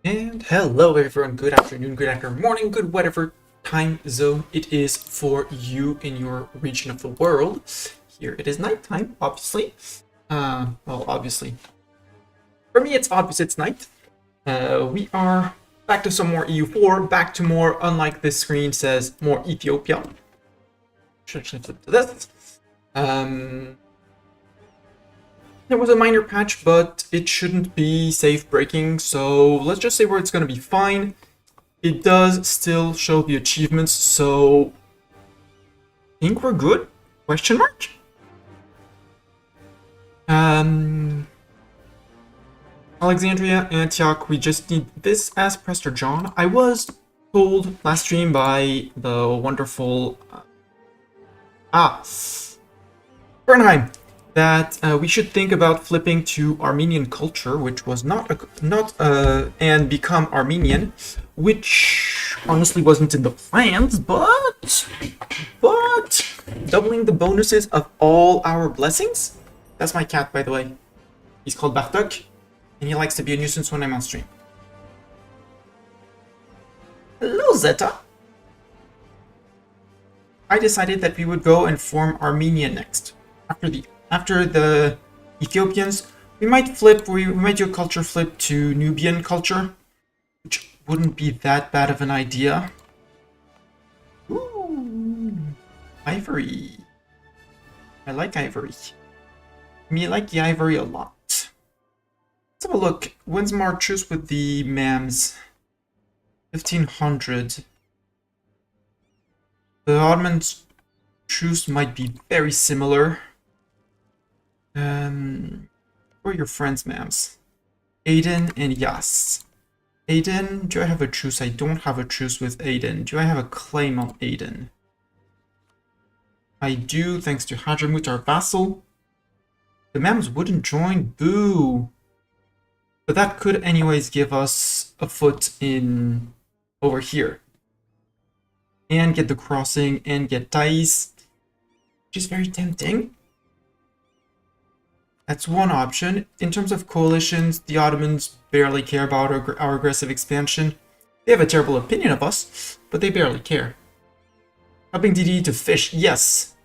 And hello everyone, good afternoon, good afternoon, morning, good whatever time zone it is for you in your region of the world. Here it is nighttime, obviously. Well, obviously. For me, it's obvious it's night. We are back to some more EU4, back to more, unlike this screen says, more Ethiopia. Should actually flip to this. There was a minor patch, but it shouldn't be safe breaking, so let's just say where it's going to be fine. It does still show the achievements, so I think we're good? Question mark? Alexandria, Antioch, we just need this as Prester John. I was told last stream by the wonderful Bernheim that we should think about flipping to Armenian culture, which was and become Armenian, which honestly wasn't in the plans, but doubling the bonuses of all our blessings. That's my cat, by the way. He's called Bartok, and he likes to be a nuisance when I'm on stream. Hello, Zeta. I decided that we would go and form Armenia next. After the Ethiopians, we might do a culture flip to Nubian culture, which wouldn't be that bad of an idea. Ooh, ivory. I like ivory. I like the ivory a lot. Let's have a look. When's my truce with the Mams? 1500. The Ottoman's truce might be very similar. Who are your friends, Mams? Aiden and Yas. Aiden, do I have a truce? I don't have a truce with Aiden. Do I have a claim on Aiden? I do, thanks to Hadramut, our vassal. The Mams wouldn't join. Boo! But that could anyways give us a foot in over here. And get the crossing and get Thais, which is very tempting. That's one option. In terms of coalitions, the Ottomans barely care about our aggressive expansion. They have a terrible opinion of us, but they barely care. Helping DDD to fish, yes.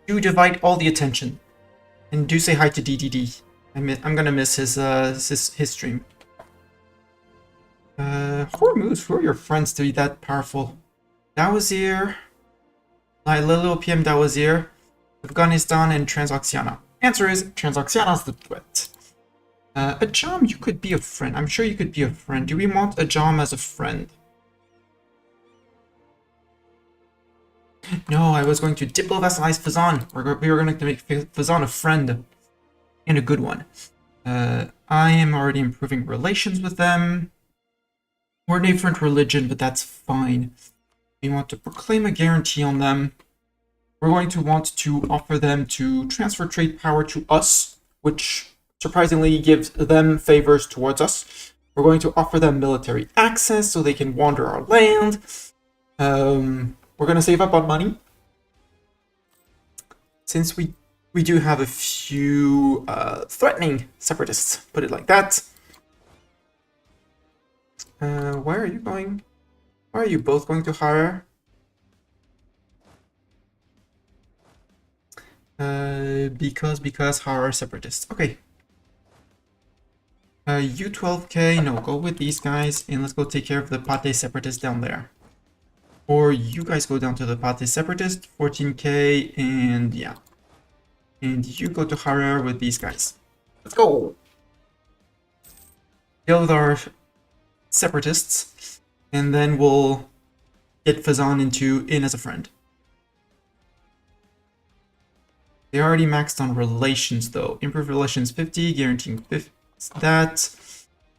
Do divide all the attention. And do say hi to DDD. I'm gonna miss his stream. Hormuz, who are your friends to be that powerful? Dawazir, Lilo PM Dawazir, Afghanistan, and Transoxiana. Answer is Transoxiana's the threat. Ajam, you could be a friend. I'm sure you could be a friend. Do we want Ajam as a friend? No, I was going to diplo-vassalize Fazan. We were going to make Fazan a friend. And a good one. I am already improving relations with them. We're a different religion, but that's fine. We want to proclaim a guarantee on them. We're going to want to offer them to transfer trade power to us, which surprisingly gives them favors towards us. We're going to offer them military access so they can wander our land. We're going to save up on money. Since we do have a few threatening separatists, put it like that. Where are you going? Why are you both going to Harar? Because Harar separatists. Okay. You 12k, no, go with these guys and let's go take care of the Pate separatists down there. Or you guys go down to the Pate separatist, 14k, and yeah. And you go to Harar with these guys. Let's go! Deal with our separatists, and then we'll get Fazan in as a friend. They already maxed on relations though. Improve relations 50, guaranteeing 50. That.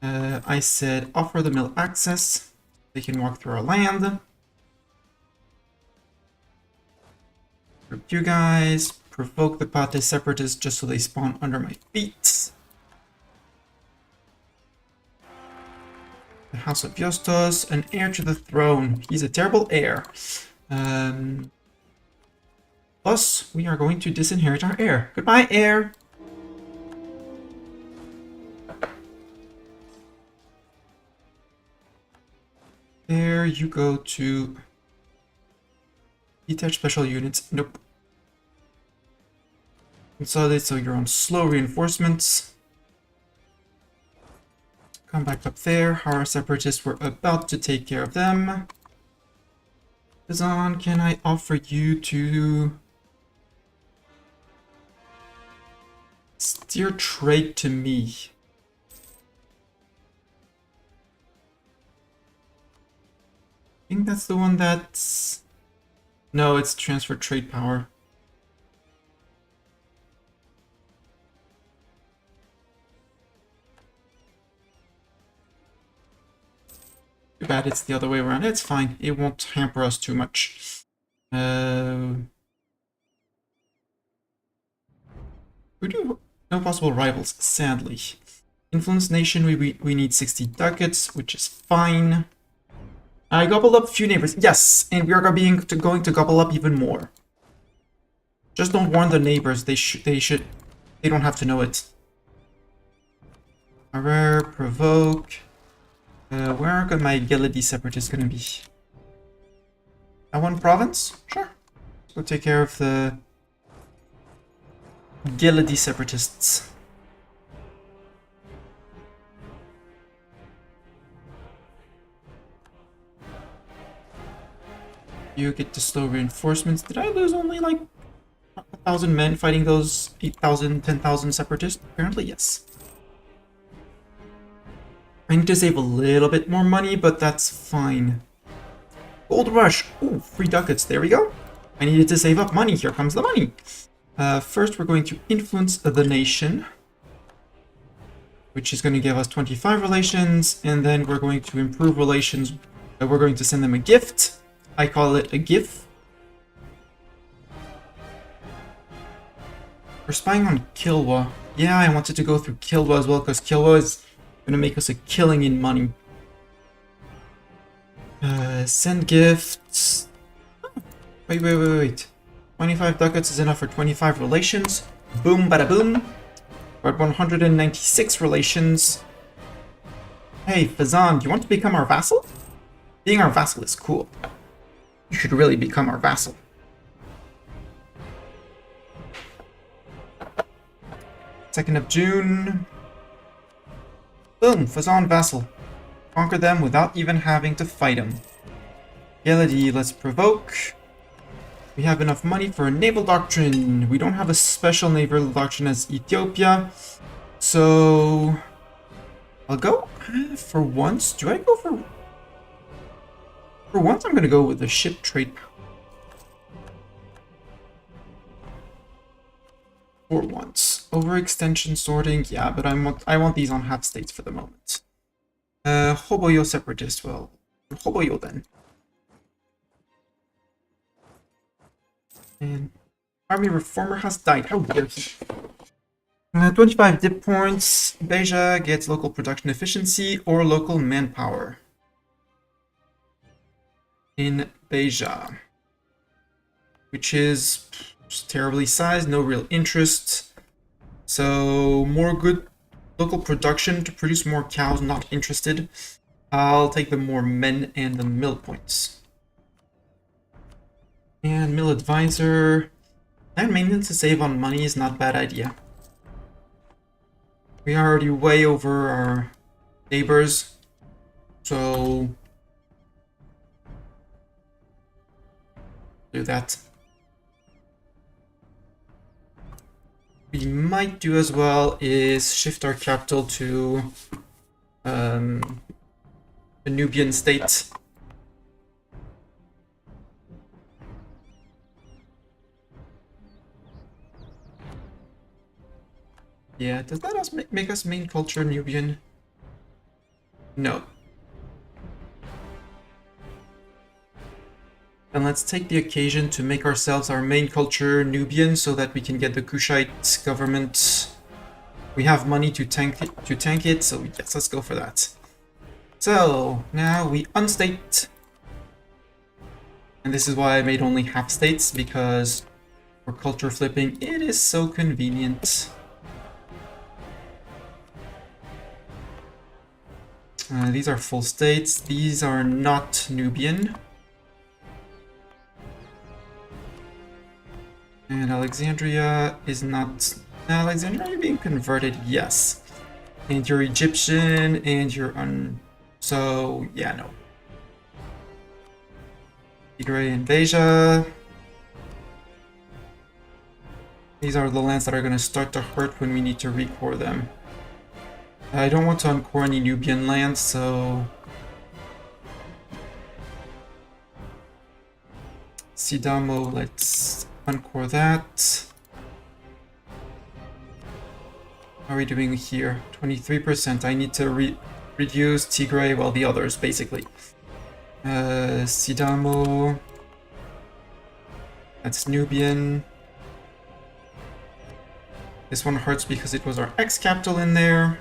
I said offer the mill access. They can walk through our land. Group you guys. Provoke the Pate separatists just so they spawn under my feet. The House of Yostos, an heir to the throne. He's a terrible heir. Plus, we are going to disinherit our heir. Goodbye, heir. There you go to detach special units. Nope. Consolidate so you're on slow reinforcements. Come back up there. Our separatists were about to take care of them. Fazan, can I offer you to steer trade to me? I think that's the one that's... No, it's transfer trade power. Too bad it's the other way around. It's fine. It won't hamper us too much. Who do... No possible rivals, sadly. Influence nation, we need 60 ducats, which is fine. I gobbled up a few neighbors. Yes, and we are going to gobble up even more. Just don't warn the neighbors. They don't have to know it. Rare, provoke. Where are my Geladi separatists gonna be? That one province? Sure. Let's go take care of the Geladi separatists. You get to slow reinforcements. Did I lose only like 1,000 men fighting those 8,000, 10,000 separatists? Apparently, yes. I need to save a little bit more money, but that's fine. Gold rush. Ooh, 3 ducats. There we go. I needed to save up money. Here comes the money. First, we're going to influence the nation, which is going to give us 25 relations, and then we're going to improve relations. We're going to send them a gift. I call it a GIF. We're spying on Kilwa. Yeah, I wanted to go through Kilwa as well, because Kilwa is going to make us a killing in money. Send gifts. Oh, wait. 25 ducats is enough for 25 relations. Boom, bada boom. We're at 196 relations. Hey, Fazan, do you want to become our vassal? Being our vassal is cool. You should really become our vassal. Second of June. Boom, Fazan vassal. Conquer them without even having to fight them. Geladi, let's provoke. We have enough money for a naval doctrine. We don't have a special naval doctrine as Ethiopia. So I'll go for once. Do I go for... For once, I'm going to go with the ship trade. For once. Overextension sorting, yeah, but I want these on half states for the moment. Hoboyo separatist, well, Hoboyo then. And army reformer has died. How dare he? 25 dip points. Beja gets local production efficiency or local manpower. In Beja, which is terribly sized, no real interest. So more good local production to produce more cows, not interested. I'll take the more men and the mill points. And mill advisor. And maintenance to save on money is not a bad idea. We are already way over our neighbors, so do that. We might do as well is shift our capital to a Nubian state. Yeah, does that make us main culture Nubian? No. And let's take the occasion to make ourselves our main culture Nubian so that we can get the Kushite government. We have money to tank it, so yes, let's go for that. So now we unstate. And this is why I made only half states, because for culture flipping it is so convenient. These are full states. These are not Nubian. And Alexandria is not... Alexandria, are you being converted? Yes. And you're Egyptian, and you're So, yeah, no. Tigray and Beja. These are the lands that are going to start to hurt when we need to recore them. I don't want to uncore any Nubian lands, so... Sidamo, let's uncore that. How are we doing here? 23%. I need to reduce Tigray, well, the others, basically. Sidamo. That's Nubian. This one hurts because it was our ex-capital in there.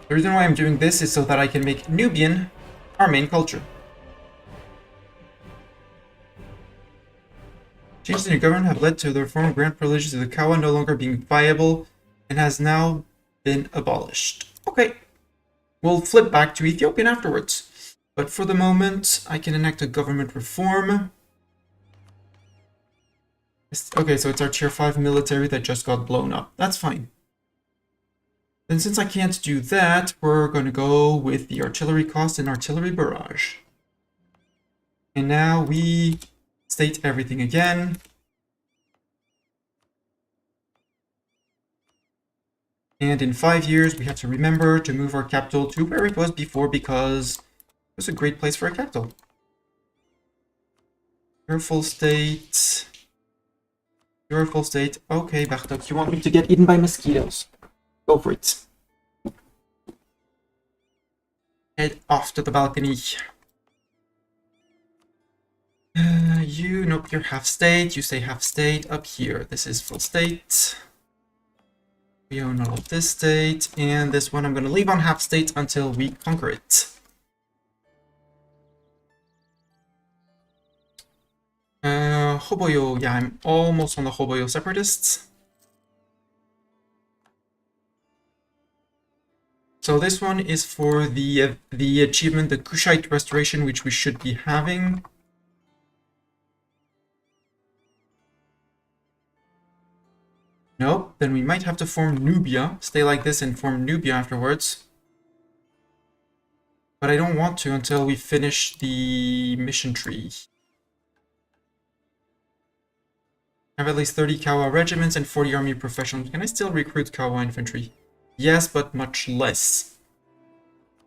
The reason why I'm doing this is so that I can make Nubian our main culture. Changes in your government have led to the reform of grant privileges of the Kawa no longer being viable and has now been abolished. Okay, we'll flip back to Ethiopian afterwards. But for the moment, I can enact a government reform. Okay, so it's our tier 5 military that just got blown up. That's fine. Then since I can't do that, we're going to go with the artillery cost and artillery barrage. And now we state everything again. And in 5 years, we have to remember to move our capital to where it was before because it was a great place for a capital. Your full state. Your full state. Okay, Bartok, you want me to get eaten by mosquitoes? Go for it. Head off to the balcony. Nope, you're half state. You say half state up here. This is full state. We own all of this state. And this one I'm going to leave on half state until we conquer it. Hoboyo. Yeah, I'm almost on the Hoboyo separatists. So this one is for the achievement, the Kushite Restoration, which we should be having. Nope, then we might have to form Nubia. Stay like this and form Nubia afterwards. But I don't want to until we finish the mission tree. I have at least 30 Kawa regiments and 40 army professionals. Can I still recruit Kawa infantry? Yes, but much less.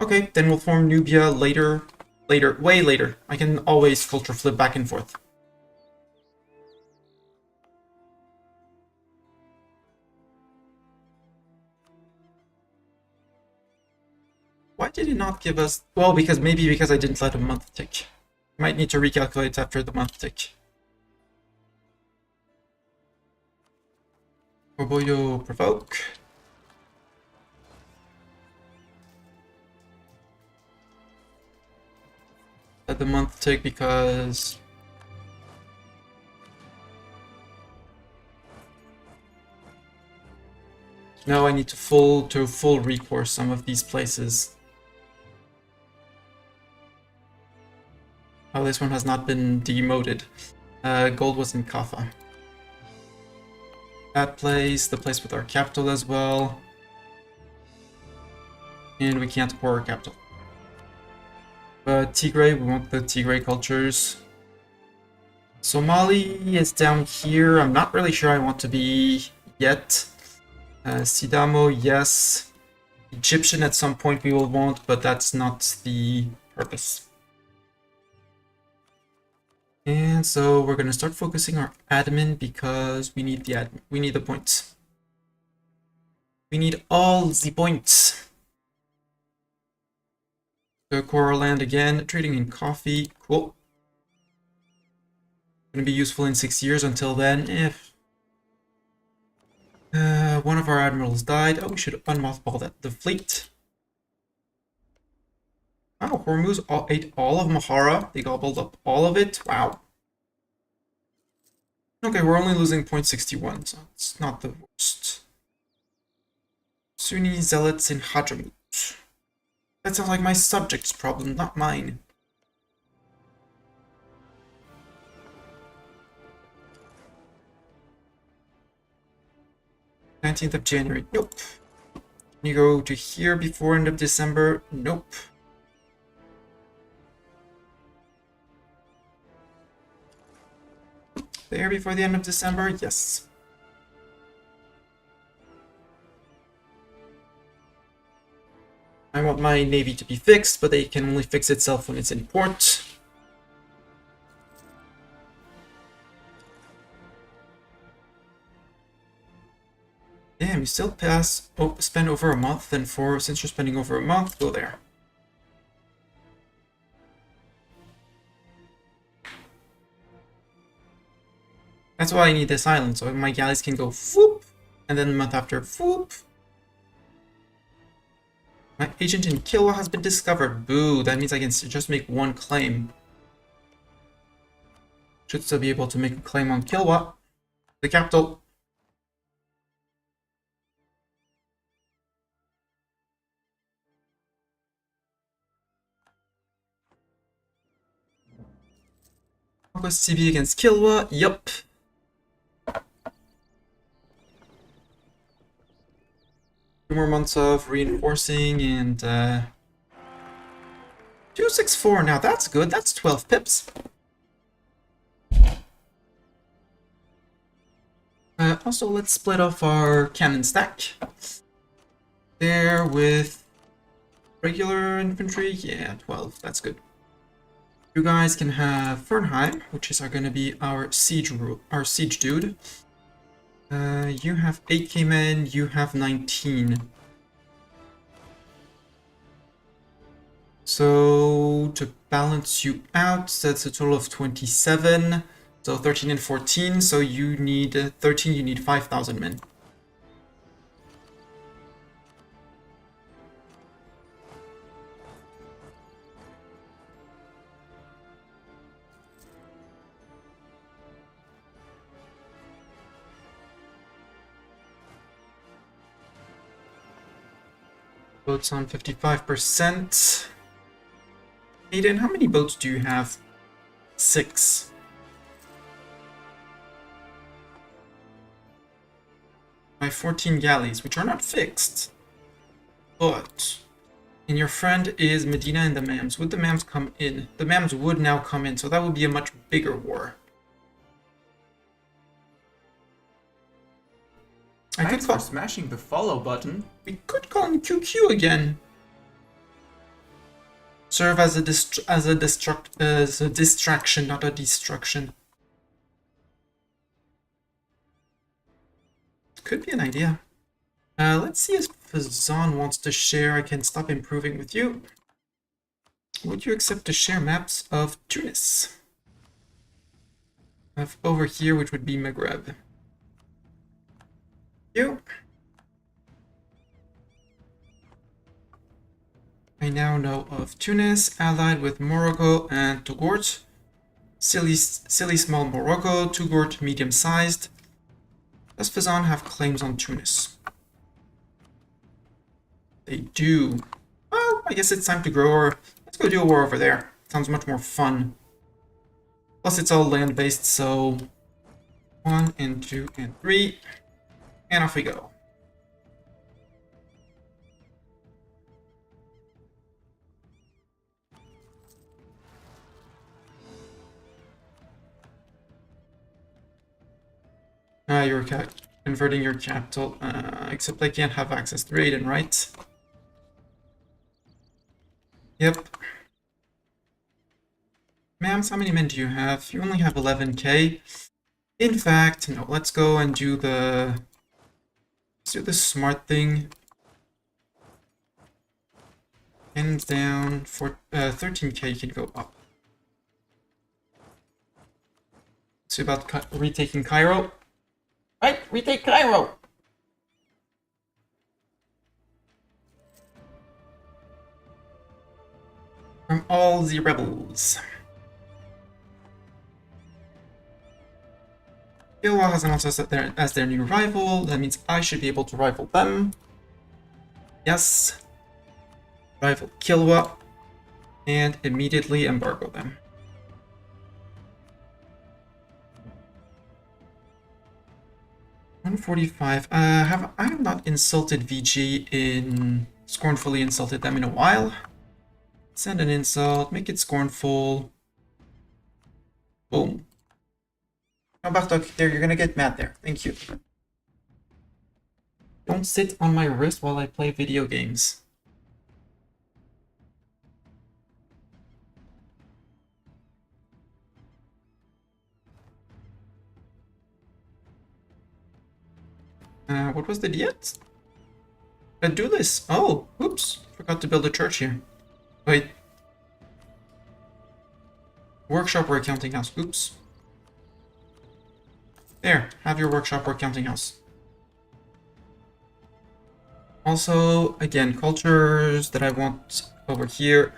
Okay, then we'll form Nubia later. Way later. I can always culture flip back and forth. Why did it not give us... Well, maybe because I didn't let a month tick. Might need to recalculate after the month tick. Oboyo provoke. Let the month tick because... No, I need to full recourse some of these places. Oh, this one has not been demoted. Gold was in Kaffa. That place, the place with our capital as well. And we can't core our capital. But Tigray, we want the Tigray cultures. Somali is down here. I'm not really sure I want to be yet. Sidamo, yes. Egyptian at some point we will want, but that's not the purpose. And so we're going to start focusing our admin because we need the admin. We need the points. We need all the points. The coral land again, trading in coffee. Cool. Going to be useful in 6 years. Until then, if one of our admirals died, oh, we should unmothball that. The fleet. Wow, Hormuz ate all of Mahara. They gobbled up all of it. Wow. Okay, we're only losing 0.61, so it's not the worst. Sunni zealots in Hadramut. That sounds like my subject's problem, not mine. 19th of January. Nope. Can you go to here before end of December? Nope. There before the end of December? Yes. I want my navy to be fixed, but they can only fix itself when it's in port. Damn, you still spend over a month, then since you're spending over a month, go there. That's why I need this island, so my galleys can go whoop, and then a month after whoop. My agent in Kilwa has been discovered. Boo, that means I can just make one claim. Should still be able to make a claim on Kilwa, the capital. Conquest CB against Kilwa, yup. 2 more months of reinforcing and 264. Now that's good. That's 12 pips. Also, let's split off our cannon stack. There with regular infantry. Yeah, 12. That's good. You guys can have Fernheim, which is going to be our siege dude. You have 8k men, you have 19. So, to balance you out, that's a total of 27. So 13 and 14, so you need 13, you need 5,000 men. Boats on 55%. Aiden, how many boats do you have? 6. My 14 galleys, which are not fixed. But, and your friend is Medina and the Mams. Would the Mams come in? The Mams would now come in, so that would be a much bigger war. Thanks for smashing the follow button. We could call him QQ again. Serve as a distraction, not a destruction. Could be an idea. Let's see if Fazan wants to share. I can stop improving with you. Would you accept to share maps of Tunis? Of over here, which would be Maghreb. You. I now know of Tunis, allied with Morocco and Togourt. Silly small Morocco, Togourt medium-sized. Does Fazan have claims on Tunis? They do. Well, I guess it's time to grow, or let's go do a war over there. Sounds much more fun. Plus, it's all land-based, so 1 and 2 and 3, and off we go. You're converting your capital, except I can't have access to Raiden, right? Yep. Ma'ams, how many men do you have? You only have 11k. In fact, no, let's go and do the... Let's do the smart thing. Hands down, for 13k can go up. Let's see about retaking Cairo. Right, retake Cairo! From all the rebels. Kilwa has announced us as their new rival. That means I should be able to rival them. Yes. Rival Kilwa. And immediately embargo them. $145. I have not insulted VG in scornfully insulted them in a while. Send an insult, make it scornful. Boom. Oh, Bartok, there, you're gonna get mad there. Thank you. Don't sit on my wrist while I play video games. What was the diet? Do this. Oh, oops. Forgot to build a church here. Wait. Workshop or accounting house. Oops. There, have your workshop or accounting house. Also, again, cultures that I want over here.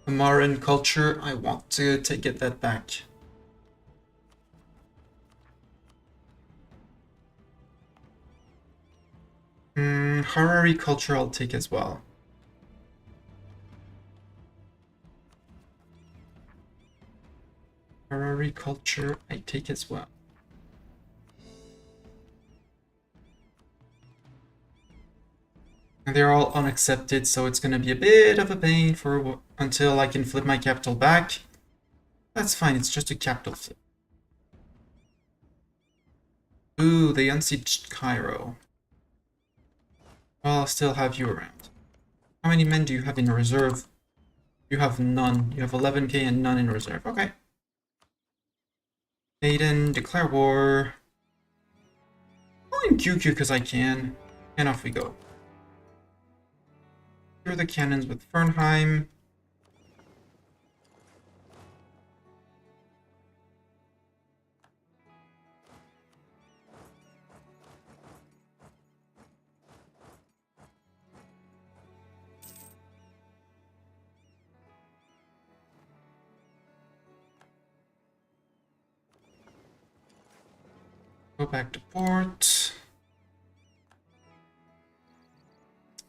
The Maran culture, I want to get that back. Harari culture I'll take as well. Harari culture I take as well. And they're all unaccepted, so it's gonna be a bit of a pain for until I can flip my capital back. That's fine, it's just a capital flip. Ooh, they unsieged Cairo. Well, I'll still have you around. How many men do you have in reserve? You have none. You have 11k and none in reserve. Okay. Aiden, declare war. I'll in QQ because I can. And off we go. Here are the cannons with Fernheim. Go back to port.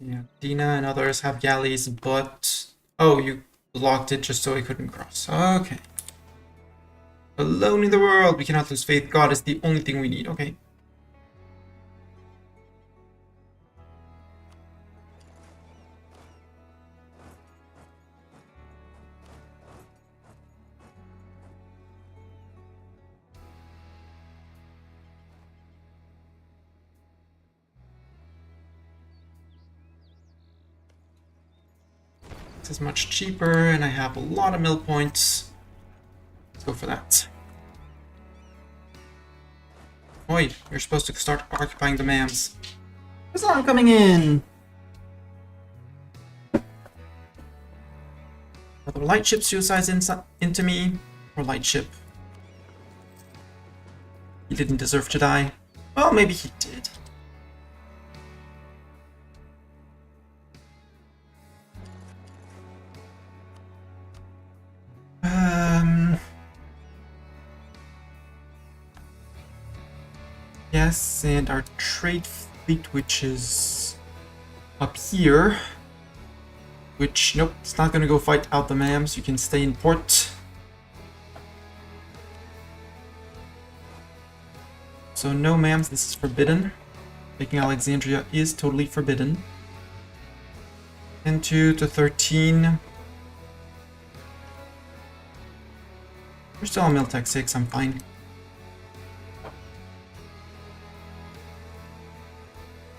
Yeah, Dina and others have galleys, but... Oh, you blocked it just so I couldn't cross. Okay. Alone in the world, we cannot lose faith. God is the only thing we need. Okay. This is much cheaper, and I have a lot of mill points. Let's go for that. Oi, you're supposed to start occupying the mams. Islam coming in! Are the light ship suicides into me? Or light ship? He didn't deserve to die. Well, maybe he did. Yes, and our trade fleet, which is up here, which, nope, it's not gonna go fight out the mams. You can stay in port. So no mams, this is forbidden. Taking Alexandria is totally forbidden. 10-2 to 13. We're still on Miltech 6, I'm fine.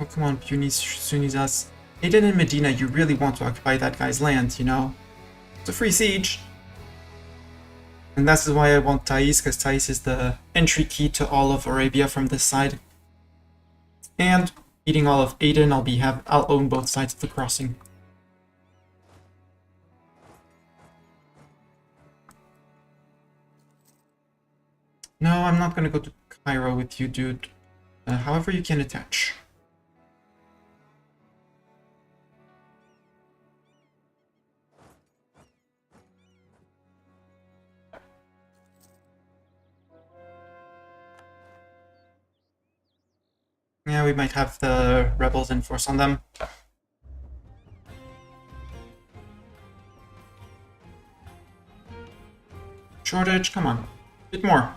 Oh, come on, puny Sunizas. Aiden and Medina, you really want to occupy that guy's land, you know? It's a free siege. And that's why I want Thais, because Thais is the entry key to all of Arabia from this side. And eating all of Aden, I'll own both sides of the crossing. No, I'm not gonna go to Cairo with you, dude. However, you can attach. Yeah, we might have the rebels in force on them. Shortage, come on. A bit more.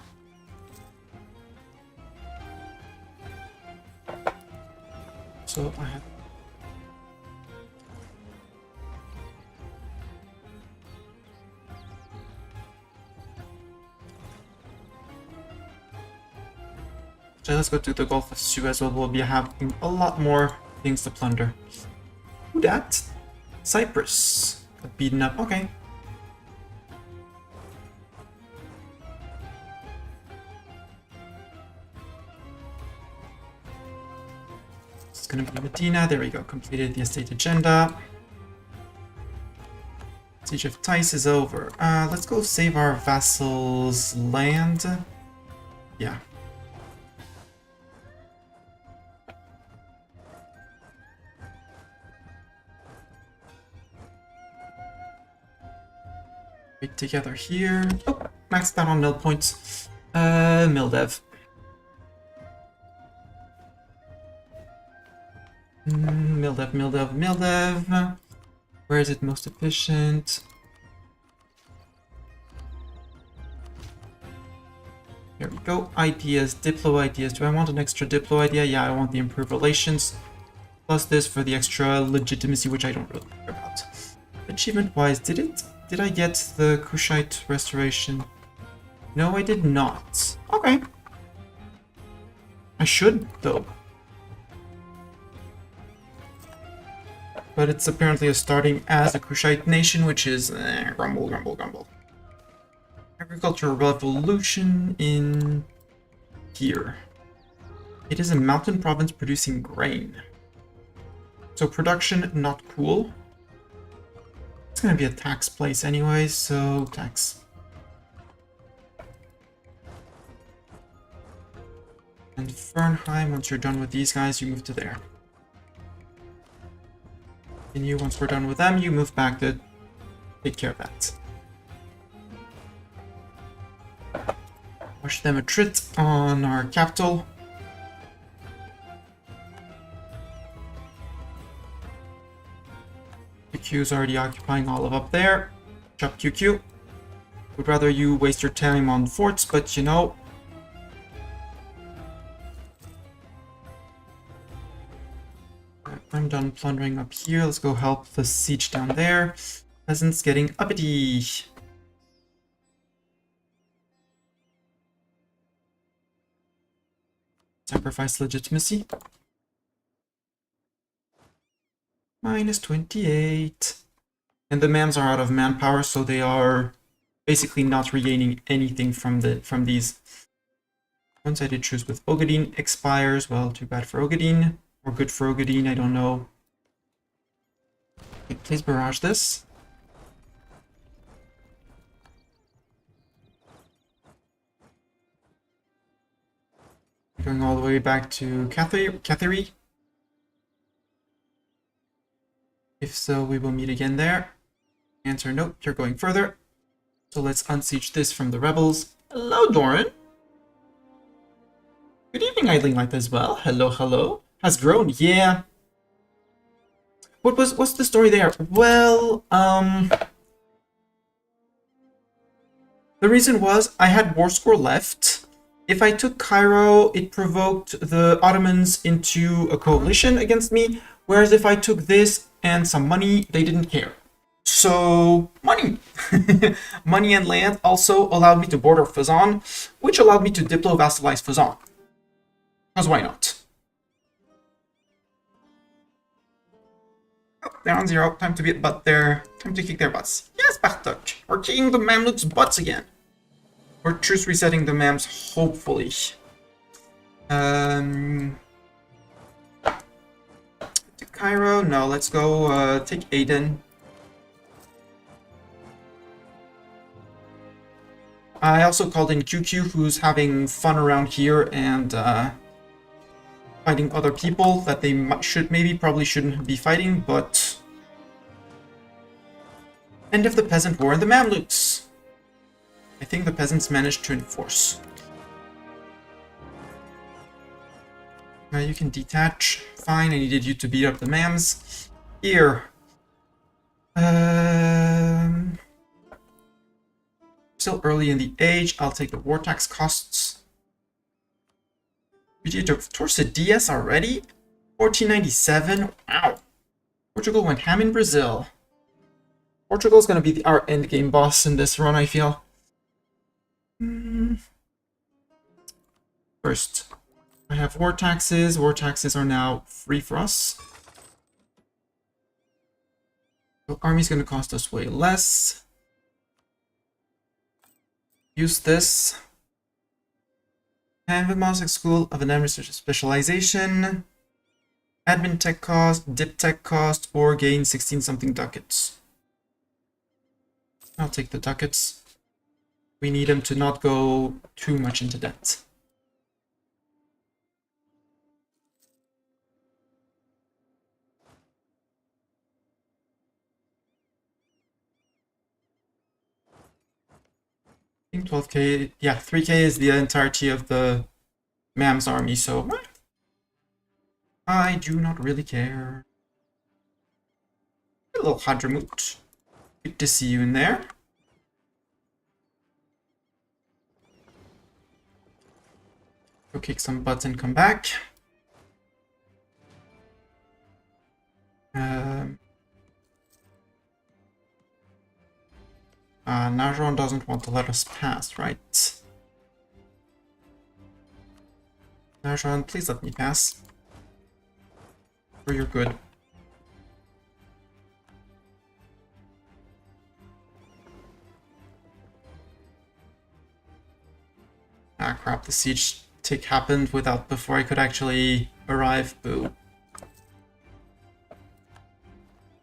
So I have... So let's go to the Gulf of Suez where we'll be having a lot more things to plunder. Who dat? Cyprus. Got beaten up. Okay. It's gonna be Medina. There we go. Completed the estate agenda. Siege of Tice is over. Let's go save our vassals' land. Yeah. Together here. Oh, maxed out on mill points. Mill dev. Mill dev, mill dev, mill dev. Where is it most efficient? Here we go. Ideas, Diplo ideas. Do I want an extra Diplo idea? Yeah, I want the improved relations. Plus this for the extra legitimacy, which I don't really care about. Achievement-wise, did I get the Kushite Restoration? No, I did not. Okay. I should, though. But it's apparently starting as a Kushite nation, which is grumble, grumble, grumble. Agricultural revolution in here. It is a mountain province producing grain. So production, not cool. It's gonna be a tax place anyway, so tax. And Fernheim, once you're done with these guys, you move to there. And you, once we're done with them, you move back to take care of that. Push them a trit on our capital. QQ's already occupying all of up there. Chop QQ. Would rather you waste your time on forts, but you know. I'm done plundering up here. Let's go help the siege down there. Peasants getting uppity. Sacrifice legitimacy. Minus 28. And the mams are out of manpower, so they are basically not regaining anything from these. One-sided truce with Ogadine expires. Well, too bad for Ogadine. Or good for Ogadine, I don't know. Okay, please barrage this. Going all the way back to Cathari. If so, we will meet again there. Answer, nope, you're going further. So let's unsiege this from the rebels. Hello, Doran. Good evening, Idling Light as well. Hello, hello. Has grown, yeah. What's the story there? Well, the reason was I had war score left. If I took Cairo, it provoked the Ottomans into a coalition against me, whereas if I took this and some money, they didn't care. So, money. Money and land also allowed me to border Fezzan, which allowed me to diplo-vassalize Fezzan. Because why not? Oh, they're on 0. Time to be butt there. Time to kick their butts. Yes, Bartok. We're kicking the Mamluks' butts again. We're truce resetting the Mams, hopefully. To Cairo? No, let's go take Aden. I also called in QQ, who's having fun around here and fighting other people that they probably shouldn't be fighting, but end of the peasant war and the Mamluks. I think the peasants managed to enforce. You can detach. Fine, I needed you to beat up the mams. Here. Still early in the age. I'll take the war tax costs. We did towards the DS already? 1497? Wow. Portugal went ham in Brazil. Portugal's gonna be our endgame boss in this run, I feel. First, I have war taxes. War taxes are now free for us. So army's gonna cost us way less. Use this. And the Mosaic School of an Administrative Specialization. Admin tech cost, dip tech cost, or gain 16 something ducats. I'll take the ducats. We need him to not go too much into debt. I think 12k, yeah, 3k is the entirety of the Mam's army, so I do not really care. A little Hadramut. Good to see you in there. Go kick some butts and come back. Najon doesn't want to let us pass, right? Najon, please let me pass. Or you're good. Ah, crap, the siege tick happened before I could actually arrive. Boo.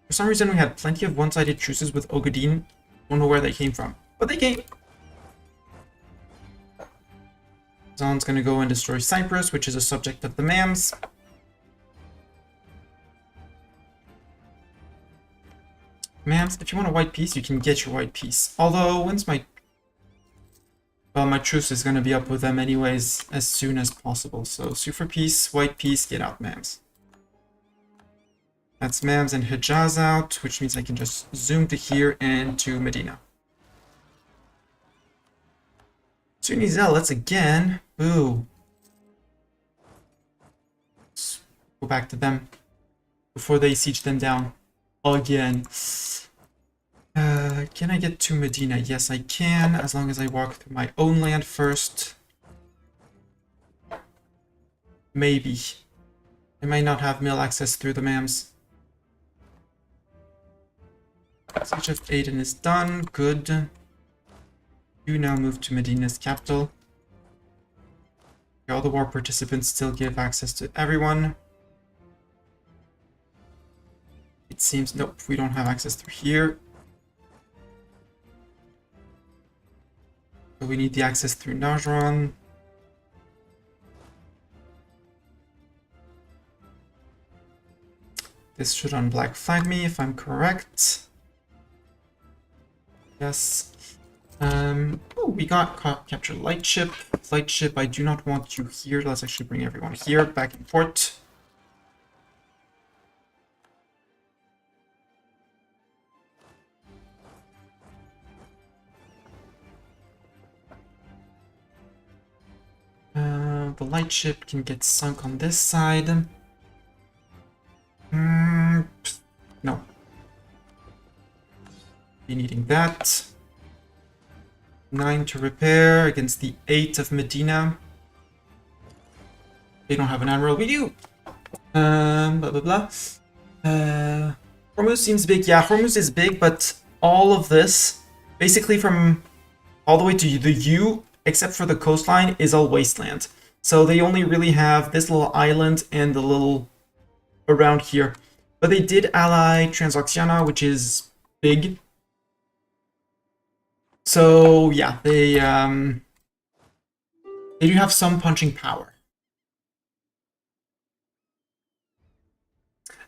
For some reason, we had plenty of one-sided truces with Ogadin. Don't know where they came from, but they came. Zon's gonna go and destroy Cyprus, which is a subject of the Mams. Mams, if you want a white piece, you can get your white piece. Although, when's my... Well, my truce is gonna be up with them anyways as soon as possible. So, sue for peace, white piece, get out, Mams. That's Mams and Hijaz out, which means I can just zoom to here and to Medina. Sunni Zealots again. Boo. Let's go back to them before they siege them down again. Can I get to Medina? Yes, I can, as long as I walk through my own land first. Maybe. I might not have mill access through the Mams. Siege of Aden is done. Good. You now move to Medina's capital. All the war participants still give access to everyone. It seems... Nope, we don't have access through here. So we need the access through Najran. This should unblack flag me if I'm correct. Yes. Oh, we got captured lightship. Lightship, I do not want you here. Let's actually bring everyone here, back in port. The lightship can get sunk on this side. No. Be needing that. 9 to repair against the 8 of Medina. They don't have an admiral. We do! Blah, blah, blah. Hormuz seems big. Yeah, Hormuz is big, but all of this, basically from all the way to the U, except for the coastline, is all wasteland. So they only really have this little island and the little around here. But they did ally Transoxiana, which is big. So yeah, they do have some punching power.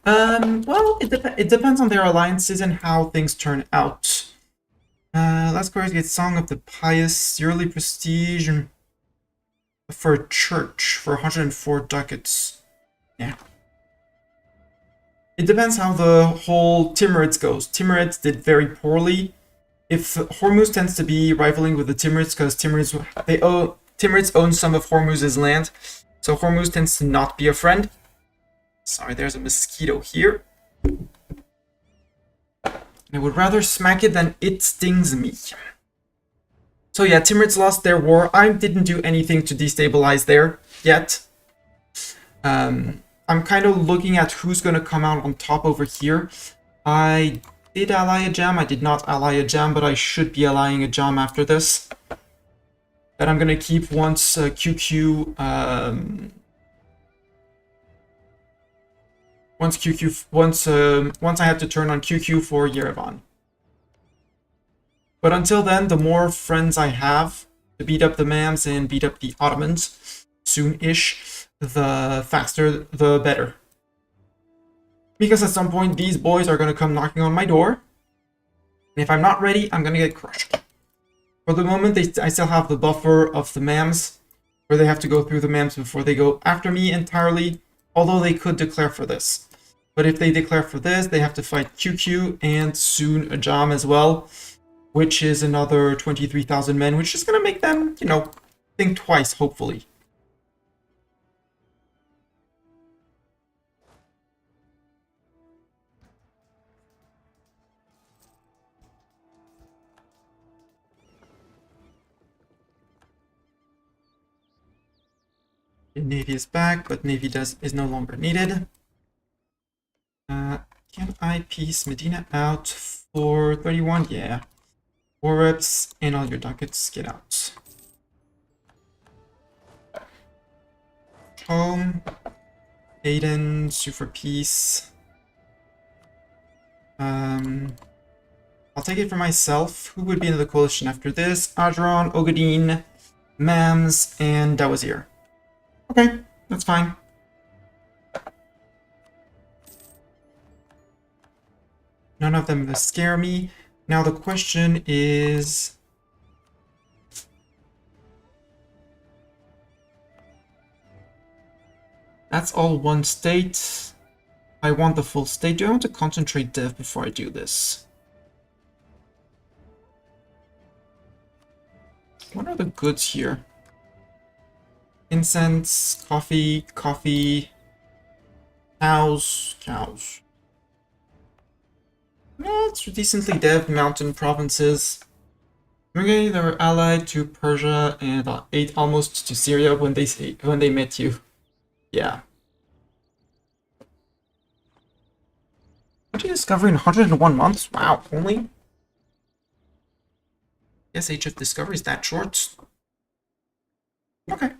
Well, it depends on their alliances and how things turn out. Last card gets Song of the Pious, yearly prestige for a church for 104 ducats. Yeah. It depends how the whole Timurids goes. Timurids did very poorly. If Hormuz tends to be rivaling with the Timurids because Timurids own some of Hormuz's land, so Hormuz tends to not be a friend. Sorry, there's a mosquito here. I would rather smack it than it stings me. So yeah, Timurids lost their war. I didn't do anything to destabilize there yet. I'm kind of looking at who's going to come out on top over here. I did ally a jam. I did not ally a jam, but I should be allying a jam after this. That I'm going to keep once QQ... Once I have to turn on QQ for Yerevan. But until then, the more friends I have to beat up the Mams and beat up the Ottomans soon-ish, the faster, the better. Because at some point, these boys are going to come knocking on my door. And if I'm not ready, I'm going to get crushed. For the moment, I still have the buffer of the Mams, where they have to go through the Mams before they go after me entirely, although they could declare for this. But if they declare for this, they have to fight QQ and soon a Jam as well, which is another 23,000 men, which is going to make them, you know, think twice, hopefully. The Navy is back, but Navy is no longer needed. Can I piece Medina out for 31? Yeah. War reps and all your ducats get out. Home. Aiden, sue for peace. I'll take it for myself. Who would be in the coalition after this? Adron, Ogadine, Mams, and Dawazir. Okay, that's fine. None of them scare me. Now the question is... That's all one state. I want the full state. Do I want to concentrate dev before I do this? What are the goods here? Incense, coffee, cows. No, it's decently dev mountain provinces. Okay, they were allied to Persia and almost to Syria when they met you. Yeah. What did you discover in 101 months? Wow, only? Yes, Age of Discovery is that short. Okay.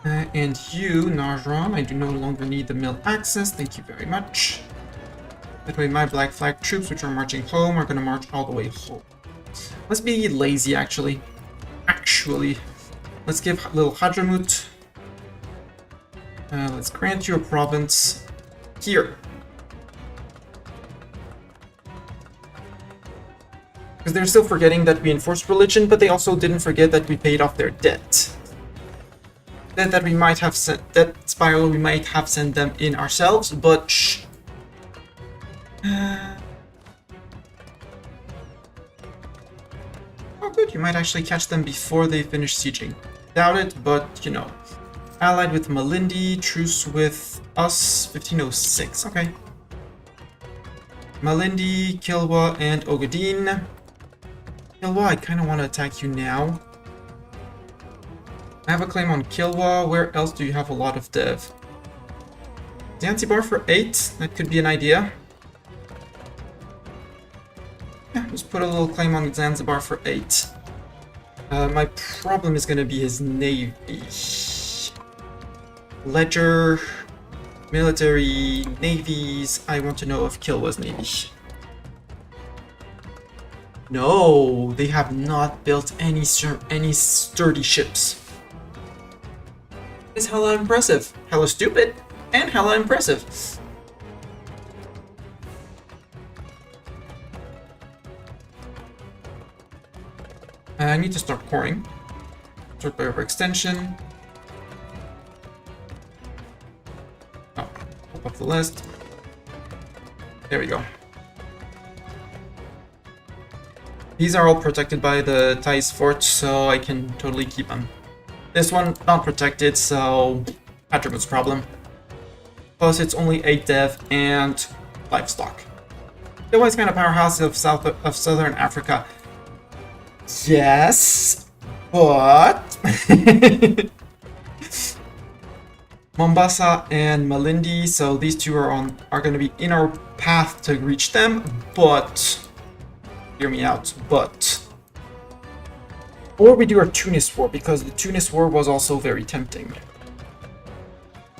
And you, Najran, I do no longer need the mill access. Thank you very much. That way my Black Flag troops, which are marching home, are going to march all the way home. Let's be lazy, actually. Let's give little Hadramut. Let's grant you a province here. Because they're still forgetting that we enforced religion, but they also didn't forget that we paid off their debt. That we might have sent, that spiral we might have sent them in ourselves, but shh. Oh good, you might actually catch them before they finish sieging. Doubt it, but you know. Allied with Malindi, truce with us, 1506, okay. Malindi, Kilwa, and Ogadine. Kilwa, I kind of want to attack you now. I have a claim on Kilwa. Where else do you have a lot of dev? Zanzibar for 8, that could be an idea. Yeah, just put a little claim on Zanzibar for 8. My problem is going to be his navy. Ledger, military, navies. I want to know if Kilwa's navy. No, they have not built any sturdy ships. It's hella impressive, hella stupid, and hella impressive. I need to start pouring. Sort by overextension. top of the list. There we go. These are all protected by the Thais fort, so I can totally keep them. This one, not protected, so Attributes problem. Plus, it's only 8 dev and livestock. The always kind of powerhouse of southern Africa. Yes, but Mombasa and Malindi, so these two are going to be in our path to reach them, but hear me out, but or we do our Tunis war, because the Tunis war was also very tempting.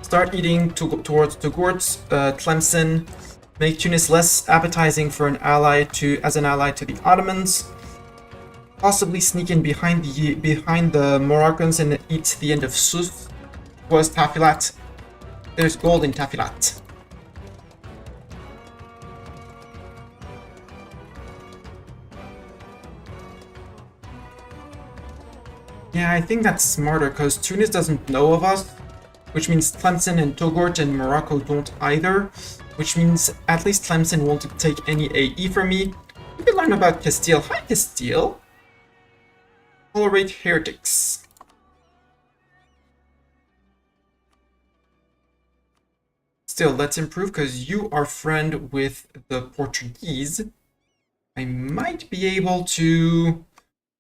Start eating towards Togourts, Tlemcen, make Tunis less appetizing for an ally as an ally to the Ottomans. Possibly sneak in behind the Moroccans and eat the end of Suf. Was Tafilat. There's gold in Tafilat. Yeah, I think that's smarter, because Tunis doesn't know of us, which means Tlemcen and Togourt and Morocco don't either, which means at least Tlemcen won't take any AE from me. We can learn about Castile. Hi, Castile. Tolerate heretics. Still, let's improve, because you are friend with the Portuguese. I might be able to...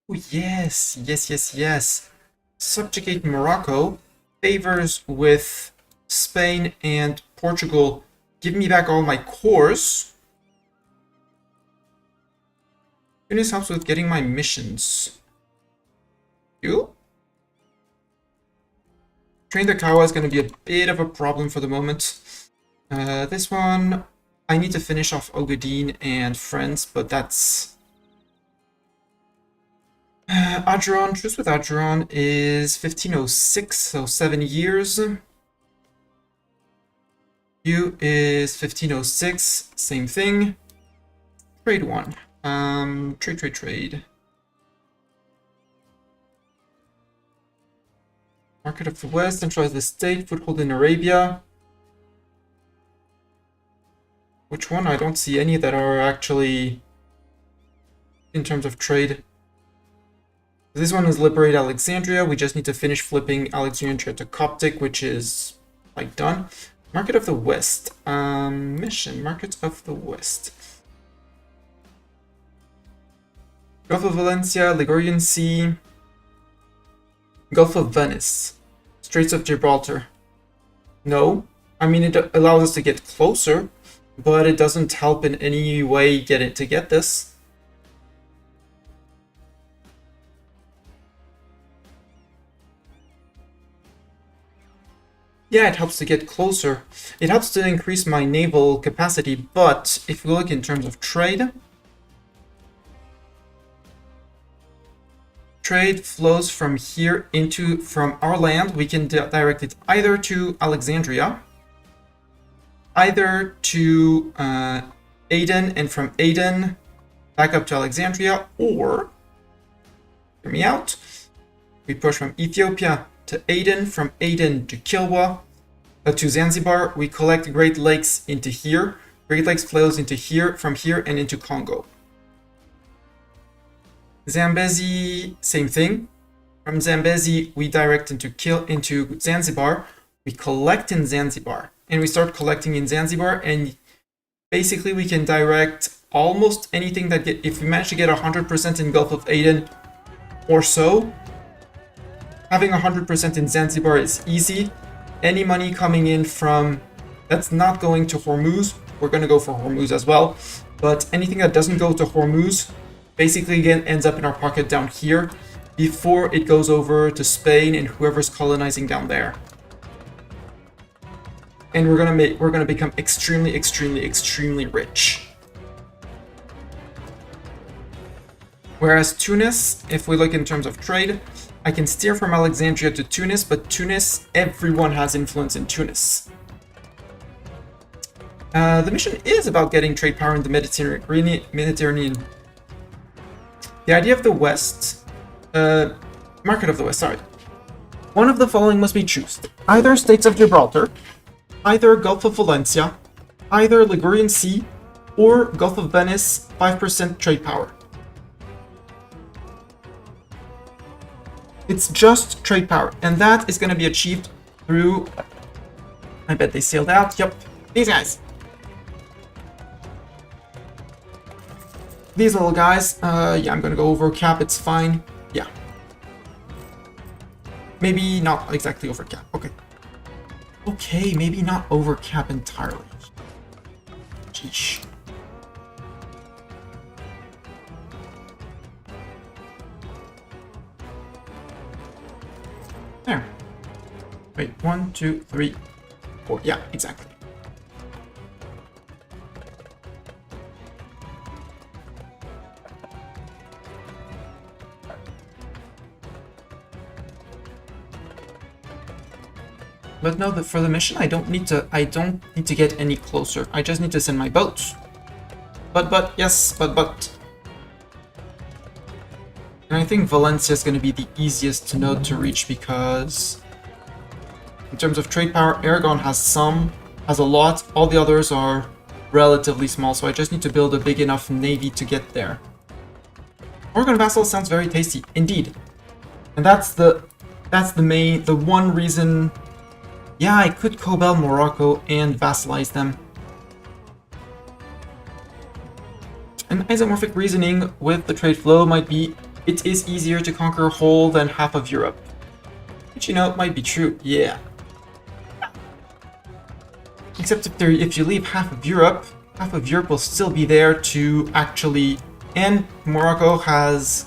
Oh, yes, yes, yes, yes. Subjugate Morocco. Favors with Spain and Portugal. Give me back all my cores. Tunis helps with getting my missions. You? Train the Kawa is going to be a bit of a problem for the moment. This one, I need to finish off Ogadine and friends, but that's... Adron, truce with Adron is 1506, so 7 years. You is 1506, same thing. Trade one. Trade. Market of the West, centralize the state, foothold in Arabia. Which one? I don't see any that are actually in terms of trade. This one is liberate Alexandria. We just need to finish flipping Alexandria to Coptic, which is like done. Market of the West. Mission. Market of the West. Gulf of Valencia, Ligurian Sea. Gulf of Venice. Straits of Gibraltar. No. I mean, it allows us to get closer, but it doesn't help in any way get this. Yeah, it helps to get closer. It helps to increase my naval capacity, but if we look in terms of trade, trade flows from here from our land. We can direct it either to Alexandria, either to Aden, and from Aden back up to Alexandria, or, hear me out, we push from Ethiopia to Aden, from Aden to Kilwa, to Zanzibar. We collect Great Lakes into here. Great Lakes flows into here, from here, and into Congo. Zambezi, same thing. From Zambezi, we direct into Zanzibar. We collect in Zanzibar, and we start collecting in Zanzibar, and basically we can direct almost anything that if we manage to get 100% in Gulf of Aden or so. Having 100% in Zanzibar is easy. Any money coming in from that's not going to Hormuz, we're going to go for Hormuz as well. But anything that doesn't go to Hormuz basically again ends up in our pocket down here before it goes over to Spain and whoever's colonizing down there. And we're gonna become extremely rich. Whereas Tunis, if we look in terms of trade, I can steer from Alexandria to Tunis, but Tunis, everyone has influence in Tunis. The mission is about getting trade power in the Mediterranean. The idea of the West, market of the West, sorry. One of the following must be chosen. Either States of Gibraltar, either Gulf of Valencia, either Ligurian Sea, or Gulf of Venice, 5% trade power. It's just trade power, and that is going to be achieved through... I bet they sailed out. Yep, these guys. These little guys. Yeah, I'm going to go over cap. It's fine. Yeah. Maybe not exactly over cap. Okay. Okay, maybe not over cap entirely. Sheesh. There. Wait, 1, 2, 3, 4. Yeah, exactly. But no, for the mission, I don't need to get any closer. I just need to send my boats. Yes, but. And I think Valencia is going to be the easiest node to reach because in terms of trade power, Aragon has a lot. All the others are relatively small, so I just need to build a big enough navy to get there. Oregon vassal sounds very tasty, indeed. And that's the one reason. Yeah, I could Cobel Morocco and vassalize them. An isomorphic reasoning with the trade flow might be it is easier to conquer whole than half of Europe. Which, you know, it might be true, yeah. Except if you leave half of Europe will still be there to actually... And Morocco has...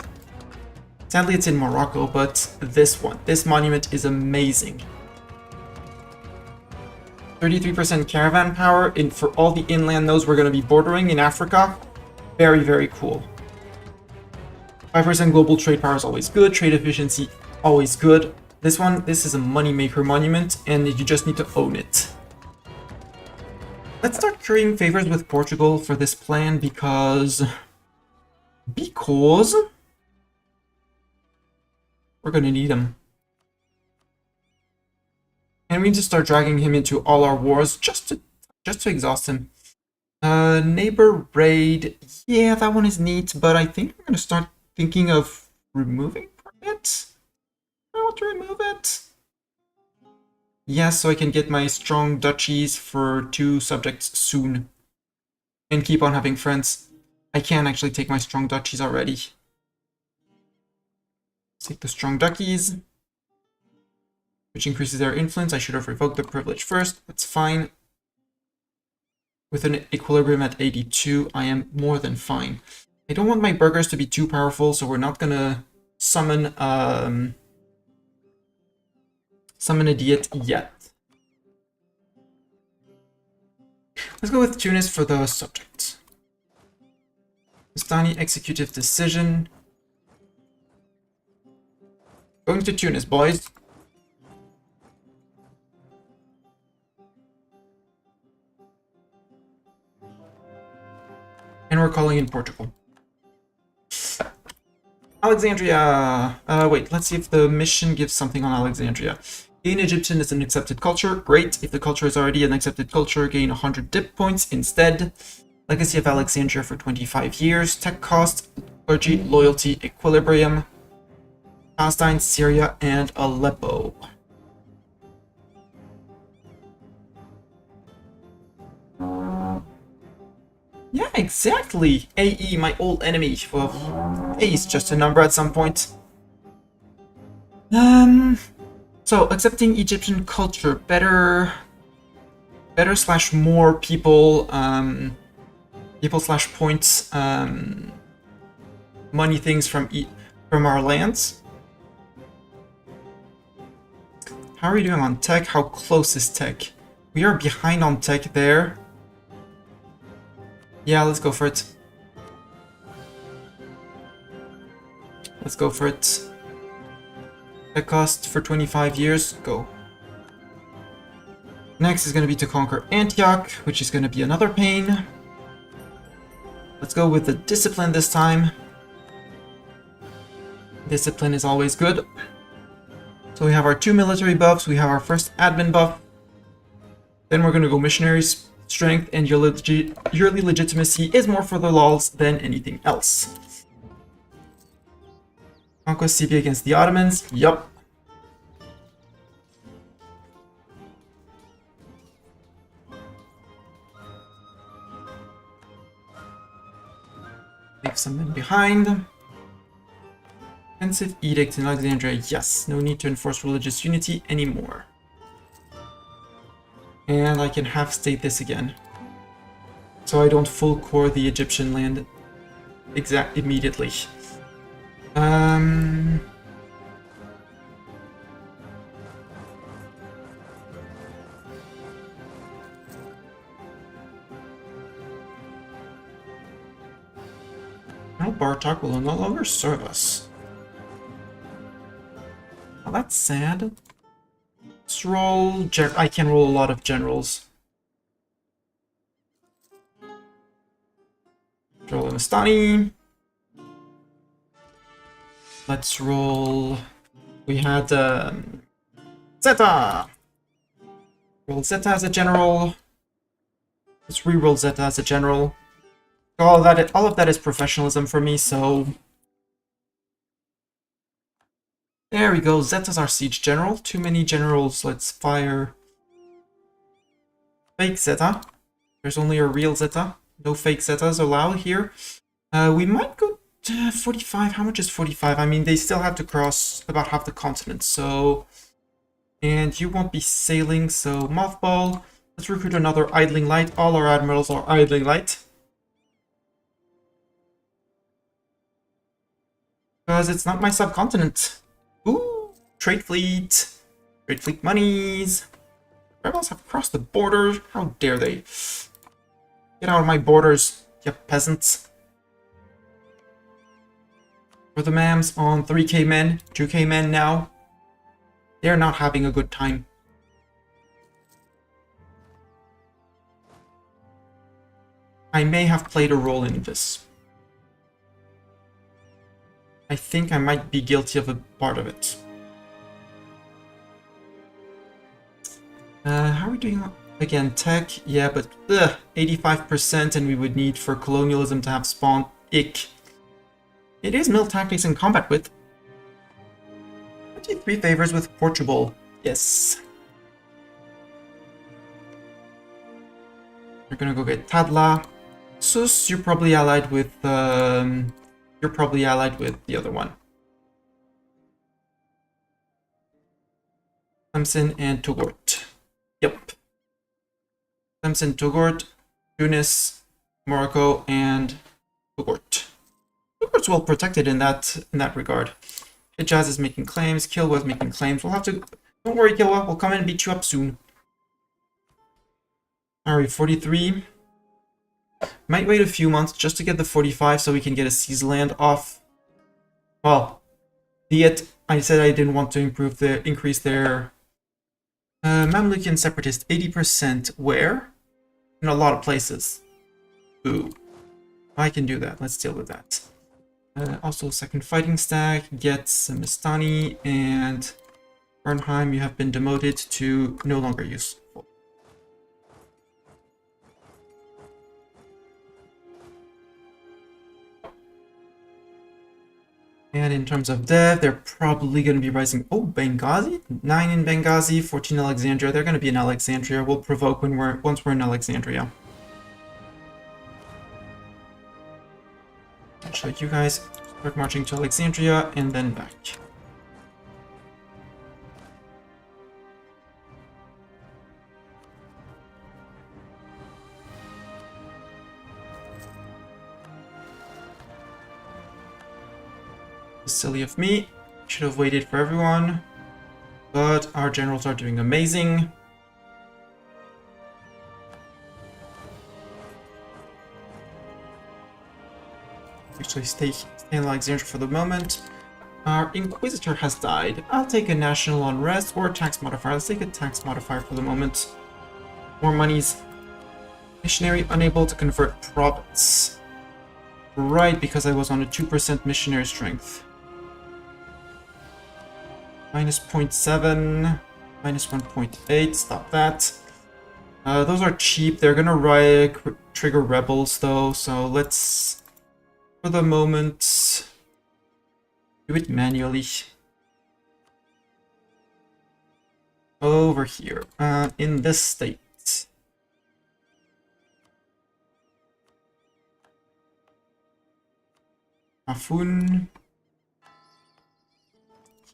Sadly, it's in Morocco, but this monument is amazing. 33% caravan power for all the inland nodes we're going to be bordering in Africa. Very, very cool. 5% global trade power is always good. Trade efficiency, always good. This is a moneymaker monument, and you just need to own it. Let's start currying favors with Portugal for this plan because we're going to need them. And we need to start dragging him into all our wars just to exhaust him. Neighbor raid, yeah, that one is neat, but I think we're gonna start thinking of removing it. I want to remove it. Yeah, so I can get my strong duchies for 2 subjects soon. And keep on having friends. I can actually take my strong duchies already. Let's take the strong duchies, which increases their influence. I should have revoked the privilege first. That's fine. With an equilibrium at 82, I am more than fine. I don't want my burghers to be too powerful, so we're not gonna summon a diet yet. Let's go with Tunis for the subject. Bastani executive decision. Going to Tunis, boys. And we're calling in Portugal. Alexandria! Wait, let's see if the mission gives something on Alexandria. Gain Egyptian is an accepted culture. Great. If the culture is already an accepted culture, gain 100 dip points instead. Legacy of Alexandria for 25 years. Tech cost, clergy, loyalty, equilibrium. Palestine, Syria, and Aleppo. Yeah, exactly. AE, my old enemy. Well, A is just a number at some point. So accepting Egyptian culture, better slash more people, people slash points, money things from our lands. How are we doing on tech? How close is tech? We are behind on tech there. Yeah, let's go for it. Let's go for it. The cost for 25 years, go. Next is going to be to conquer Antioch, which is going to be another pain. Let's go with the discipline this time. Discipline is always good. So we have our 2 military buffs, we have our first admin buff. Then we're gonna go missionary strength, and yearly legitimacy is more for the lols than anything else. Conquest CB against the Ottomans. Yup. Leave some men behind. Offensive edict in Alexandria. Yes, no need to enforce religious unity anymore. And I can half state this again, so I don't full core the Egyptian land immediately. No Bartok will no longer serve us. Well, that's sad. Let's roll. I can roll a lot of generals. Roll Mastani. Let's roll. We had Zeta. Roll Zeta as a general. Let's re-roll Zeta as a general. All of that is professionalism for me. So there we go. Zeta's our siege general. Too many generals. Let's fire fake Zeta. There's only a real Zeta. No fake Zetas allowed here. We might go 45. How much is 45? I mean, they still have to cross about half the continent, so... And you won't be sailing, so mothball. Let's recruit another idling light. All our admirals are idling light. Because it's not my subcontinent. Ooh, trade fleet. Trade fleet monies. Rebels have crossed the border. How dare they? Get out of my borders, you peasants. For the mams on 3k men, 2k men now. They're not having a good time. I may have played a role in this. I think I might be guilty of a part of it. How are we doing? Again, tech, yeah, but 85%, and we would need for colonialism to have spawned. Ick. It is mill tactics and combat with. 23 favors with Portugal. Yes. We're gonna go get Tadla. Sus, you're probably allied with the other one. Samson and Togort. Yep. Samson, Togort, Tunis, Morocco, and Togort. Togort's well protected in that regard. Hijaz is making claims. Kilwa is making claims. We'll have to. Don't worry, Kilwa. We'll come in and beat you up soon. Alright, 43. Might wait a few months just to get the 45 so we can get a seas land off. Well, I said I didn't want to increase their Mamlukian separatist 80%. Where? In a lot of places. Ooh. I can do that. Let's deal with that. Also, second fighting stack. Get Mistani and Bernheim. You have been demoted to no longer useful. And in terms of dev, they're probably going to be rising. Oh, Benghazi? 9 in Benghazi, 14 in Alexandria. They're going to be in Alexandria. We'll provoke once we're in Alexandria. Actually, you guys start marching to Alexandria and then back. Silly of me. Should have waited for everyone. But our generals are doing amazing. Actually stay in Alexandria for the moment. Our Inquisitor has died. I'll take a national unrest or a tax modifier. Let's take a tax modifier for the moment. More monies. Missionary unable to convert province. Right, because I was on a 2% missionary strength. Minus 0.7, minus 1.8, stop that. Those are cheap. They're gonna trigger rebels though, so let's, for the moment, do it manually. Over here, in this state. Afun.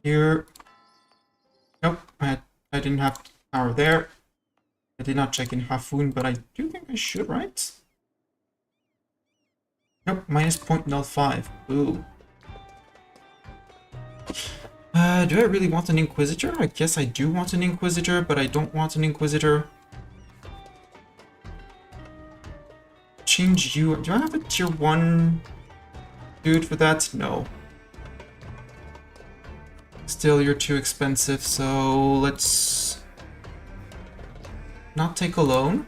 Here. Nope, I didn't have power there. I did not check in Hafun, but I do think I should, right? Nope, minus 0.05. Ooh. Do I really want an Inquisitor? I guess I do want an Inquisitor, but I don't want an Inquisitor. Change you. Do I have a tier 1 dude for that? No. Still, you're too expensive, so let's not take a loan.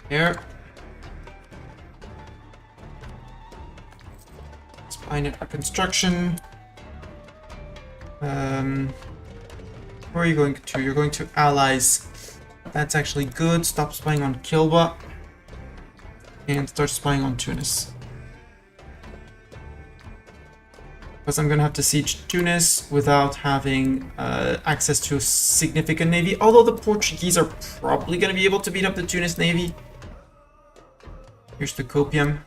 There. Spine at construction. Where are you going to? You're going to allies. That's actually good. Stop spying on Kilwa. And start spying on Tunis. Because I'm going to have to siege Tunis without having access to a significant navy. Although the Portuguese are probably going to be able to beat up the Tunis navy. Here's the copium.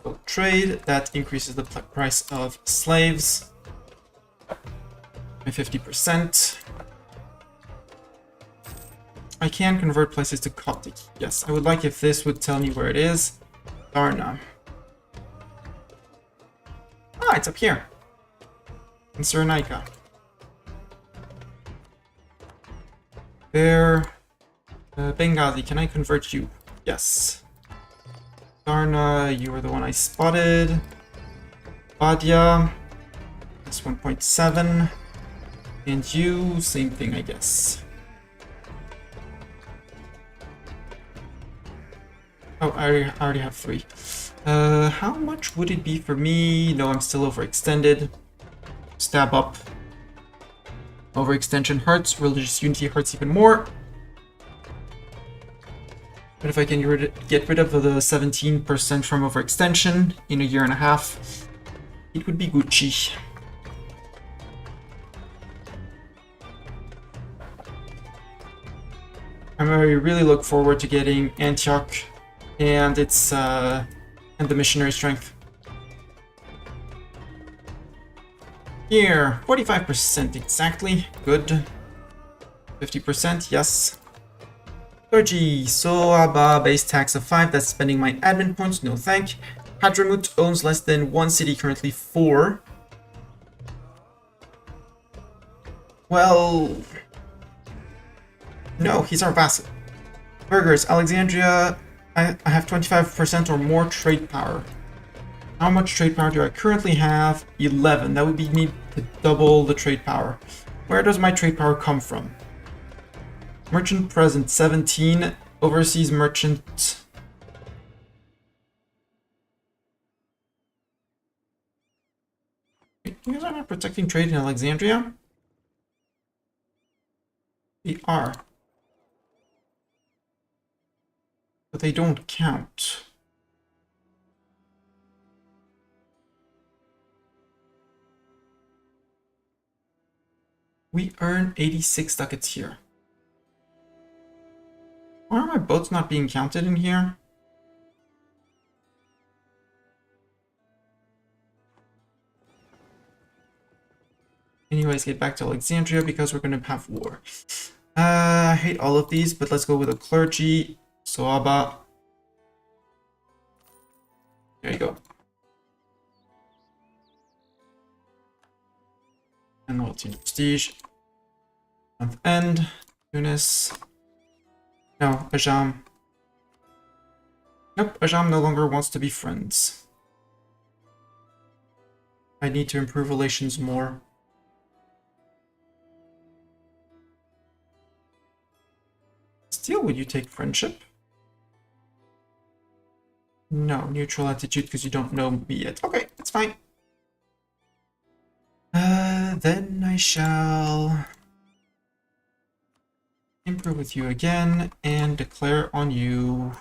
So trade, that increases the price of slaves by 50%. I can convert places to Coptic. Yes, I would like if this would tell me where it is. Darna. Ah, it's up here. In Cyrenaica. There. Benghazi, can I convert you? Yes. Darna, you were the one I spotted. Badia. That's 1.7. And you, same thing, I guess. Oh, I already have 3. How much would it be for me? No, I'm still overextended. Stab up. Overextension hurts. Religious unity hurts even more. But if I can get rid of the 17% from overextension in a year and a half, it would be Gucci. I really look forward to getting Antioch and its and the missionary strength. Here, 45% exactly. Good. 50%, yes. Clergy, Soaba, base tax of 5, that's spending my admin points, no thank. Hadramut owns less than 1 city, currently 4. Well, no, he's our vassal. Burgers, Alexandria, I have 25% or more trade power. How much trade power do I currently have? 11. That would be me to double the trade power. Where does my trade power come from? Merchant present, 17. Overseas merchant. You guys are not protecting trade in Alexandria? They are. But they don't count. We earn 86 ducats here. Why are my boats not being counted in here? Anyways, get back to Alexandria because we're going to have war. I hate all of these, but let's go with a clergy. Soaba. There you go. And loyalty and prestige. Month end. Tunis. No, Ajam. Nope, Ajam no longer wants to be friends. I need to improve relations more. Still, would you take friendship? No, neutral attitude because you don't know me yet. Okay, that's fine. Then I shall improve with you again and declare on you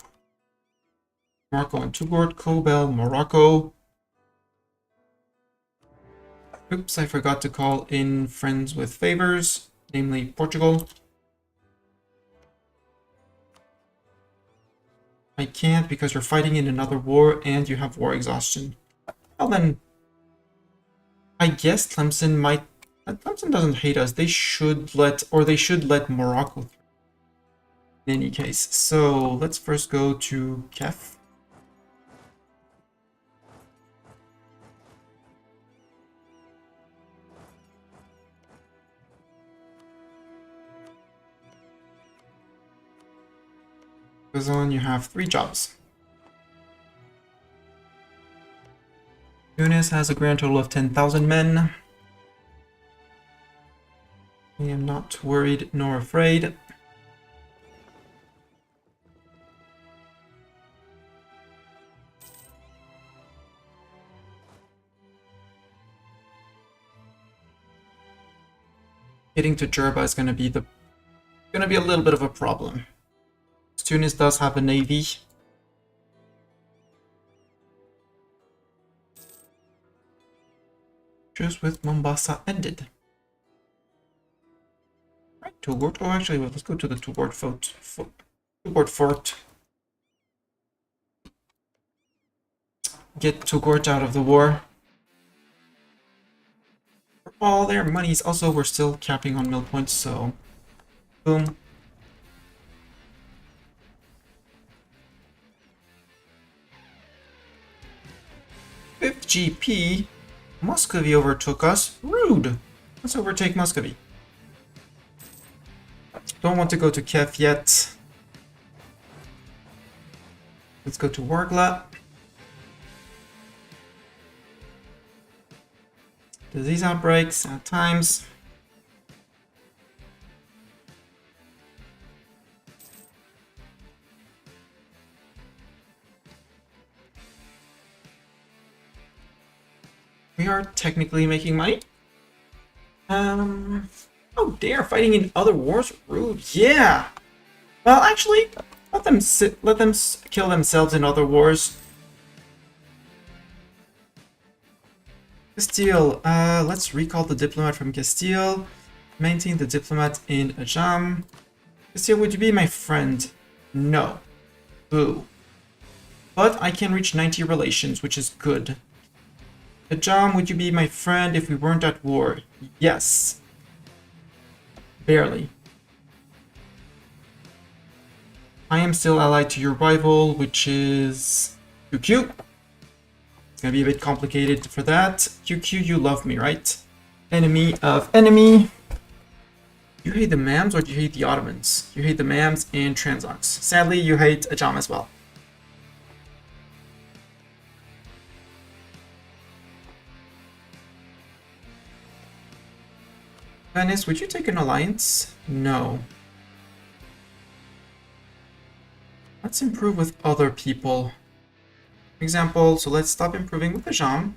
Morocco and Touggourt, Cobel, Morocco. Oops, I forgot to call in friends with favors, namely Portugal. I can't because you're fighting in another war and you have war exhaustion. Well then, I guess Tlemcen might... Tlemcen doesn't hate us. They should let Morocco through. In any case, so let's first go to Kef. Goes on, you have 3 jobs. Tunis has a grand total of 10,000 men. I am not worried nor afraid. Getting to Jerba is going to be a little bit of a problem. Tunis does have a navy. Just with Mombasa ended. Right, Touggourt. Oh, actually, well, let's go to the Touggourt fort. Get Touggourt out of the war. For all their monies. Also, we're still capping on mill points, so boom. Fifth GP. Muscovy overtook us. Rude. Let's overtake Muscovy. Don't want to go to Kef yet. Let's go to Wargla. Disease outbreaks at times. We are technically making money. Oh, they are fighting in other wars? Rude. Yeah. Well, actually, let them kill themselves in other wars. Castile. Let's recall the diplomat from Castile. Maintain the diplomat in Ajam. Castile, would you be my friend? No. Boo. But I can reach 90 relations, which is good. Ajam, would you be my friend if we weren't at war? Yes. Barely. I am still allied to your rival, which is QQ. It's gonna be a bit complicated for that. QQ, you love me, right? Enemy of enemy. You hate the Mams or do you hate the Ottomans? You hate the Mams and Transox. Sadly, you hate Ajam as well. Venice, would you take an alliance? No. Let's improve with other people. For example, so let's stop improving with Ajam.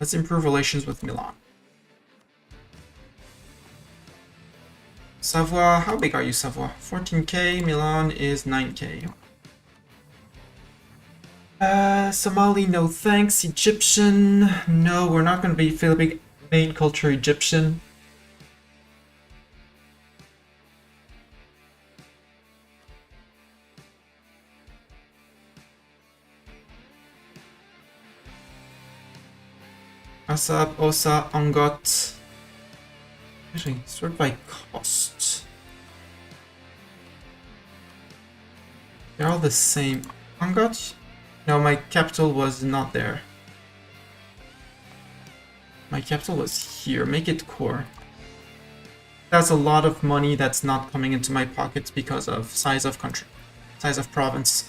Let's improve relations with Milan. Savoie, how big are you, Savoie? 14k, Milan is 9k. Somali, no thanks. Egyptian, no, we're not going to be Philippine main culture Egyptian. Asab, Osa, Angot. Actually, sort by cost. They're all the same. Angot? No, my capital was not there. My capital was here. Make it core. That's a lot of money that's not coming into my pockets because of size of country, size of province.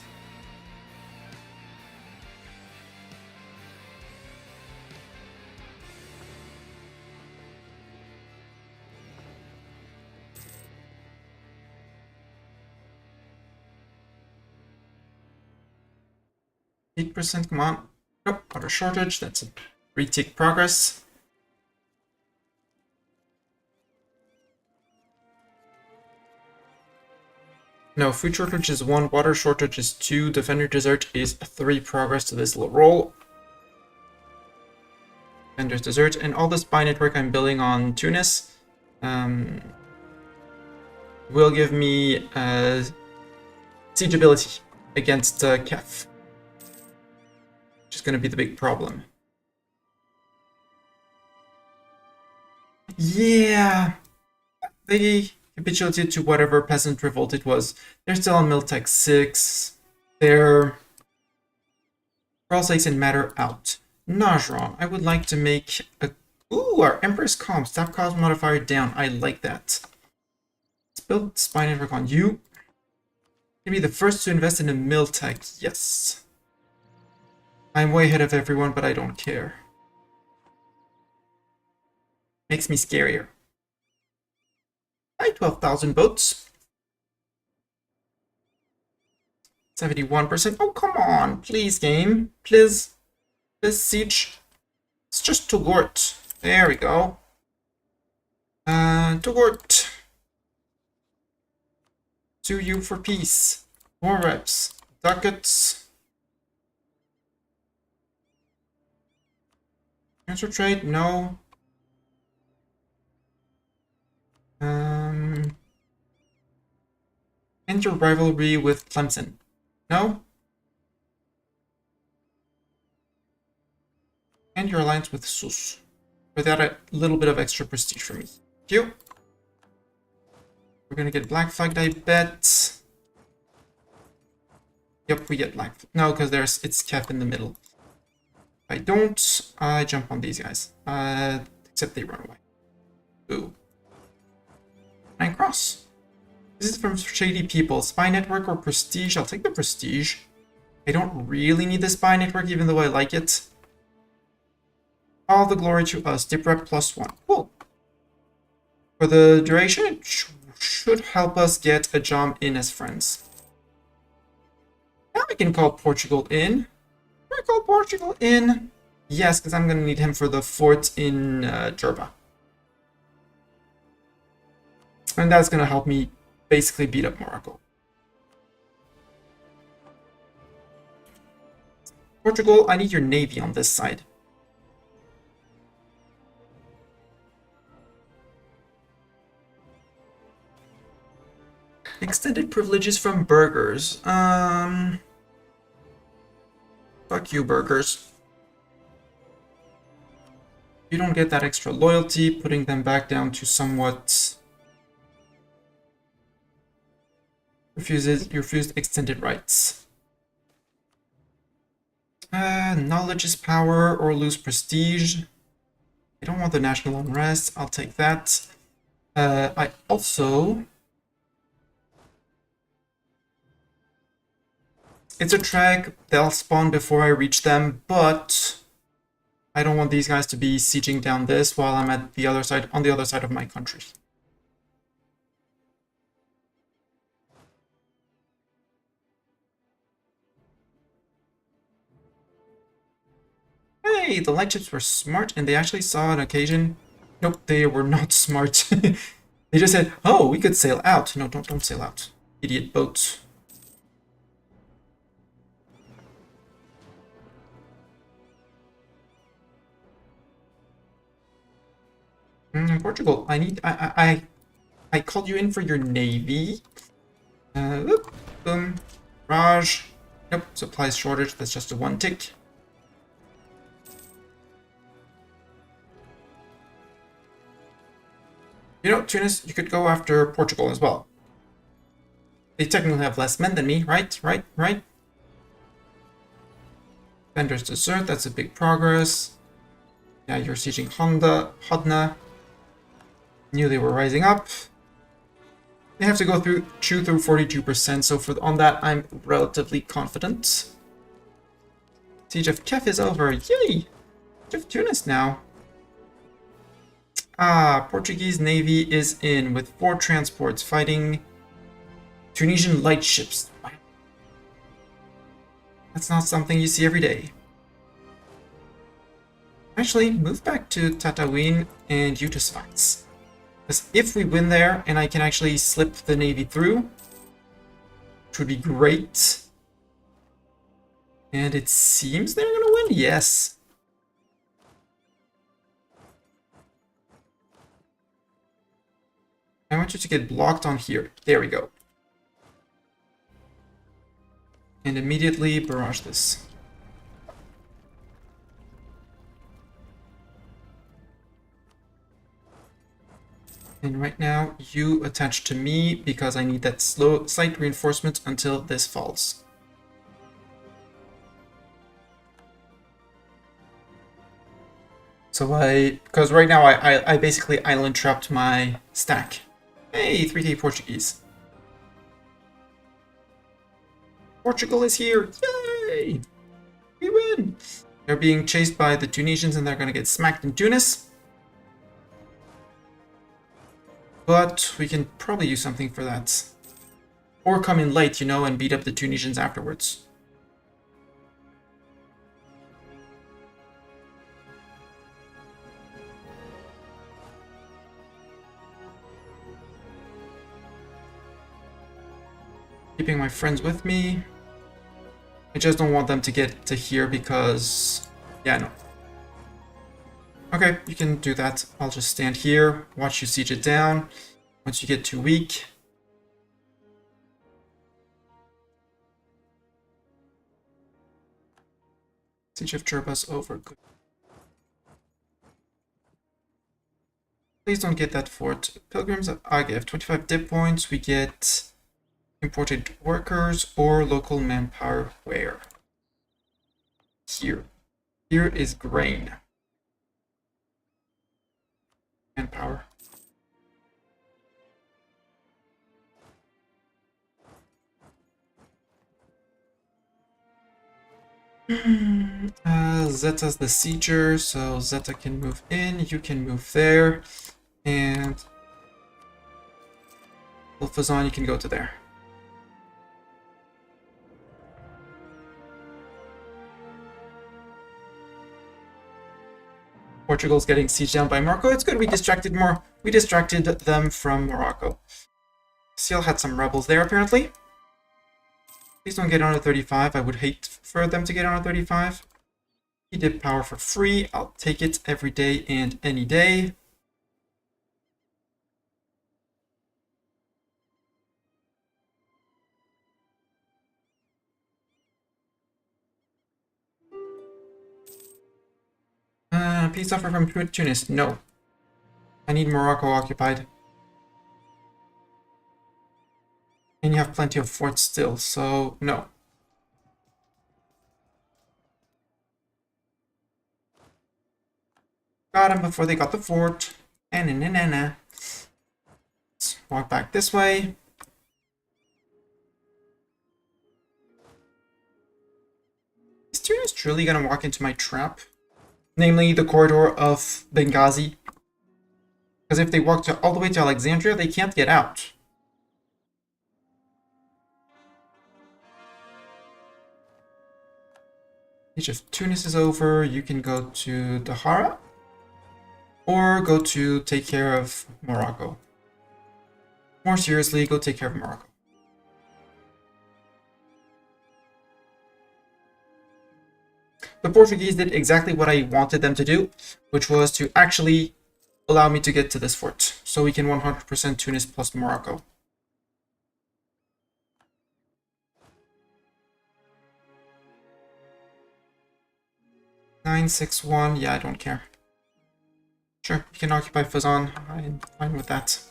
8%, come on. Nope, water shortage, that's a retake progress. No, food shortage is 1, water shortage is 2, defender desert is 3 progress to this little roll. Defender's desert, and all the spy network I'm building on Tunis will give me siege ability against Kef, which is going to be the big problem. Yeah, they capitulated to whatever peasant revolt it was. They're still on Miltech 6. They're Brawl 6 and Matter out. Najran, I would like to make a... Ooh, our Empress Calm. Staff cost modifier down. I like that. Let's build Spy Network on you. Give me the first to invest in a Miltech. Yes. I'm way ahead of everyone, but I don't care. Makes me scarier. Hi, 12,000 boats. 71%. Oh, come on. Please, game. Please. Please, siege. It's just Tugort. There we go. Tugort. To you for peace. More reps. Ducats. Transfer trade? No. Enter rivalry with Clemson. No? And your alliance with Sus. Without a little bit of extra prestige for me. Thank you. We're gonna get black flagged, I bet. Yep, we get black. No, because it's Kef in the middle. If I don't, I jump on these guys. Except they run away. Ooh. 9 cross. This is from shady people. Spy network or prestige? I'll take the prestige. I don't really need the spy network, even though I like it. All the glory to us. Dip rep +1. Cool. For the duration, it should help us get a jump in as friends. Now I can call Portugal in. Can I call Portugal in? Yes, because I'm going to need him for the fort in Jerba. And that's going to help me basically beat up Morocco. Portugal, I need your navy on this side. Extended privileges from burgers. Fuck you, burgers. You don't get that extra loyalty, putting them back down to somewhat... refused extended rights. Knowledge is power or lose prestige. I don't want the national unrest. I'll take that. I also... It's a track. They'll spawn before I reach them, but I don't want these guys to be sieging down this while I'm at the other side, on the other side of my country. Hey, the lightships were smart and they actually saw an occasion. Nope, they were not smart. They just said, oh, we could sail out. No, don't sail out. Idiot boats. Portugal, I called you in for your navy. Boom. Raj. Nope, supplies shortage, that's just a 1 tick. You know, Tunis, you could go after Portugal as well. They technically have less men than me, right? Right? Vendor's Desert, that's a big progress. Yeah, you're sieging Hodna. Knew they were rising up. They have to go through 42%, so on that I'm relatively confident. Siege of Kef is over. Yay! Siege of Tunis now. Portuguese Navy is in with 4 transports fighting Tunisian light ships. Wow. That's not something you see every day. Actually, move back to Tatooine and Utah fights. Because if we win there, and I can actually slip the Navy through, which would be great. And it seems they're gonna win, yes. I want you to get blocked on here. There we go. And immediately barrage this. And right now, you attach to me because I need that slight reinforcement until this falls. So because right now I basically island trapped my stack. Hey, 3K Portuguese. Portugal is here, yay! We win! They're being chased by the Tunisians and they're gonna get smacked in Tunis. But we can probably use something for that. Or come in late, you know, and beat up the Tunisians afterwards. Keeping my friends with me. I just don't want them to get to here because... yeah, no. Okay, you can do that. I'll just stand here, watch you siege it down. Once you get too weak. Siege of Turbas over. Good. Please don't get that fort. Pilgrims, I give 25 dip points. We get imported workers or local manpower where? Here. Here is grain. Manpower. Zeta's the sieger, so Zeta can move in, you can move there, and Fazan, you can go to there. Portugal's getting sieged down by Morocco. It's good we distracted them from Morocco. Seal had some rebels there apparently. Please don't get on a 35. I would hate for them to get on a 35. He did power for free. I'll take it every day and any day. Peace offer from Tunis. No. I need Morocco occupied. And you have plenty of forts still, so no. Got him before they got the fort. Let's walk back this way. Is Tunis truly gonna walk into my trap? Namely, the corridor of Benghazi. Because if they walk all the way to Alexandria, they can't get out. Siege of Tunis is over. You can go to Dahara. Or go to take care of Morocco. More seriously, go take care of Morocco. The Portuguese did exactly what I wanted them to do, which was to actually allow me to get to this fort, so we can 100% Tunis plus Morocco. (961), yeah, I don't care. Sure, you can occupy Fazan, I'm fine with that.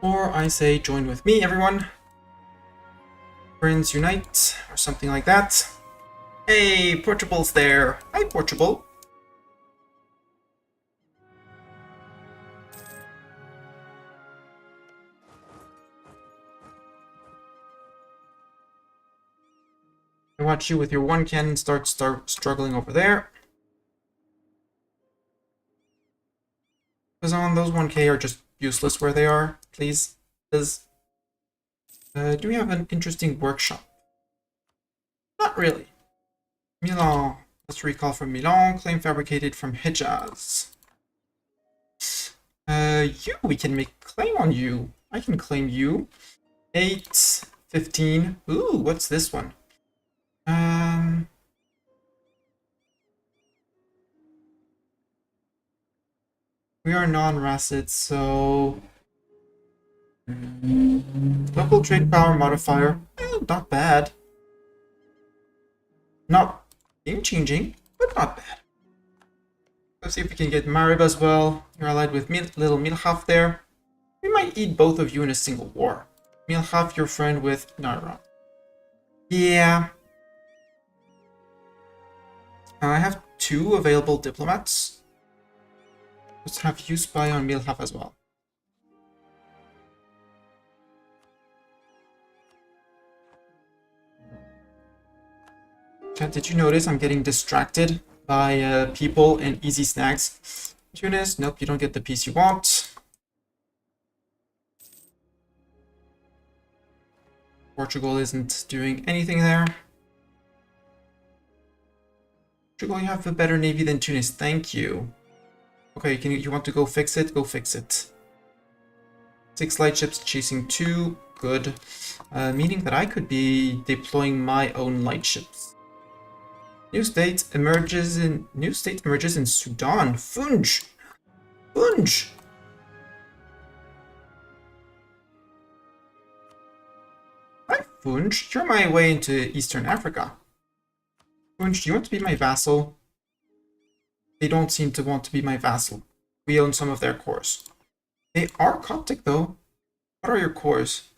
Or I say join with me, everyone. Friends unite, or something like that. Hey, Portugal's there. Hi, Portugal. I watch you with your one cannon start struggling over there. Because on those 1K are just useless where they are, please. Please. Do we have an interesting workshop? Not really. Milan. Let's recall from Milan. Claim fabricated from Hijaz. We can make claim on you. I can claim you. 8, 15. Ooh, what's this one? We are non-Racid, so... Local trade power modifier. Not bad. Not game-changing, but not bad. Let's see if we can get Marib as well. You're allied with little Milhaf there. We might eat both of you in a single war. Milhaf, your friend with Naira. Yeah. I have 2 available diplomats. Let's have you spy on Milhaf as well. Chat, did you notice I'm getting distracted by people and easy snacks? Tunis, nope, you don't get the piece you want. Portugal isn't doing anything there. Portugal, you have a better navy than Tunis, thank you. Okay, you want to go fix it? Go fix it. 6 light ships chasing 2, good. Meaning that I could be deploying my own light ships. New state emerges in Sudan. Funj! Funj! Hi, Funj. You're my way into Eastern Africa. Funj, do you want to be my vassal? They don't seem to want to be my vassal. We own some of their cores. They are Coptic, though. What are your cores?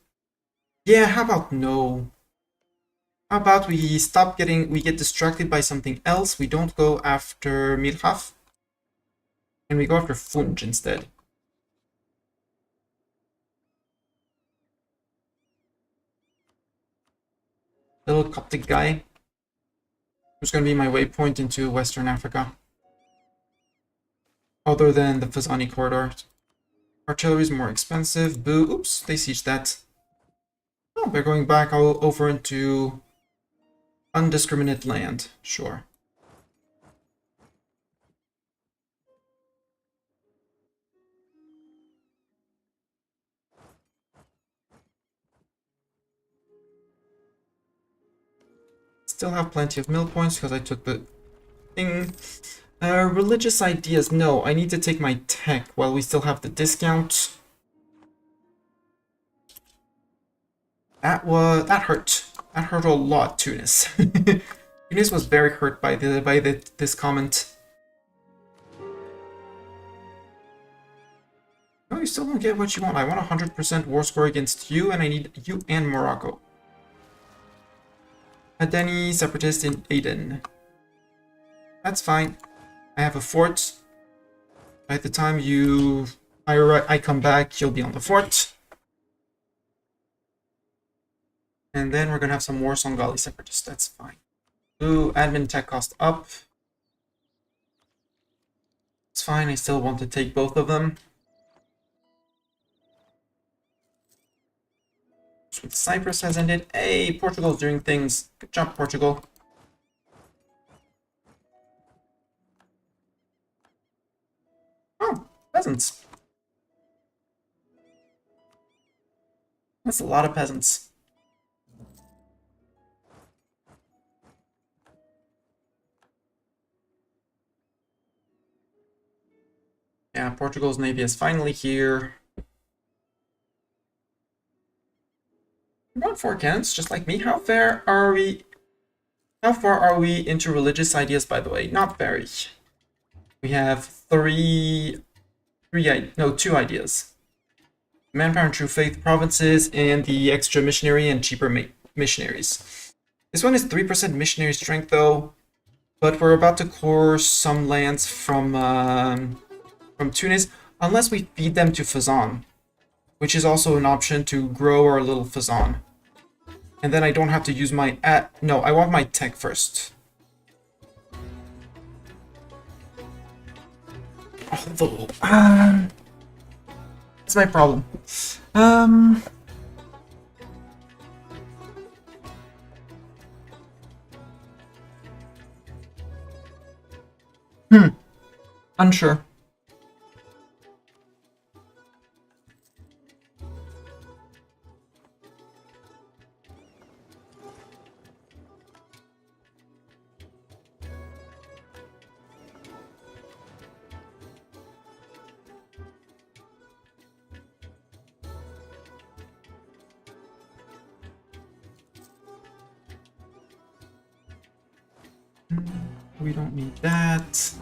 Yeah, how about no? How about we get distracted by something else, we don't go after Mirhaf, and we go after Funj instead. Little Coptic guy, who's going to be my waypoint into Western Africa. Other than the Fazani corridor. Artillery is more expensive, boo, oops, they sieged that. Oh, they're going back over into undiscriminate land, sure. Still have plenty of mill points because I took the thing. Religious ideas, no, I need to take my tech while we still have the discount. That hurt. That hurt a lot, Tunis. Tunis was very hurt by this comment. No, you still don't get what you want. I want 100% war score against you, and I need you and Morocco. Adeni, separatist in Aden. That's fine. I have a fort. By the time I come back, you'll be on the fort. And then we're gonna have some more Songali separatists. That's fine. Ooh, admin tech cost up. It's fine. I still want to take both of them. With Cyprus has ended. Hey, Portugal's doing things. Good job, Portugal. Oh, peasants. That's a lot of peasants. Yeah, Portugal's navy is finally here. About 4 cannons, just like me. How far are we into religious ideas, by the way? Not very. We have 2 ideas. Manpower and True Faith provinces, and the extra missionary and cheaper missionaries. This one is 3% missionary strength, though. But we're about to core some lands from Tunis, unless we feed them to Fazan, which is also an option to grow our little Fazan. And then I don't have to use my... no, I want my tech first. Although... that's my problem. Unsure. We don't need that.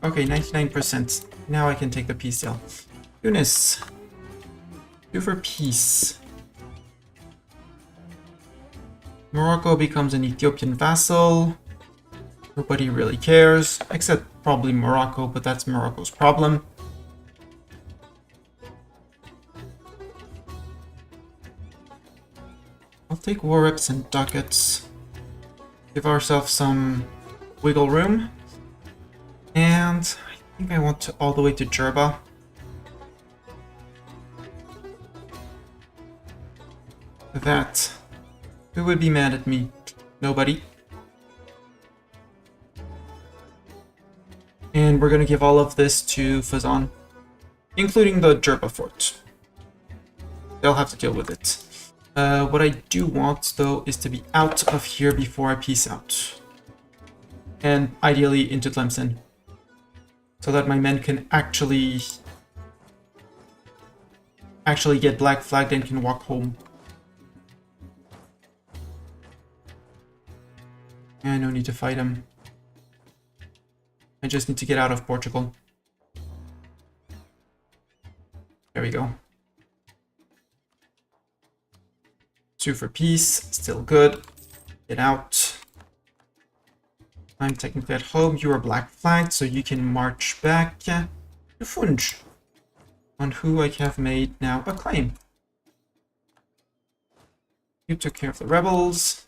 Okay, 99%. Now I can take the peace deal. Tunis. 2 for peace. Morocco becomes an Ethiopian vassal. Nobody really cares, except probably Morocco, but that's Morocco's problem. I'll take war reps and ducats. Give ourselves some wiggle room. And I think I want to all the way to Jerba. That. Who would be mad at me? Nobody. And we're gonna give all of this to Fazan, including the Jerba fort. They'll have to deal with it. What I do want, though, is to be out of here before I peace out. And ideally into Tlemcen. So that my men can actually get black flagged and can walk home. And no need to fight him. I just need to get out of Portugal. There we go. 2 for peace, still good. Get out. I'm technically at home. You are black flagged, so you can march back to Funj, on who I have made now a claim. You took care of the rebels.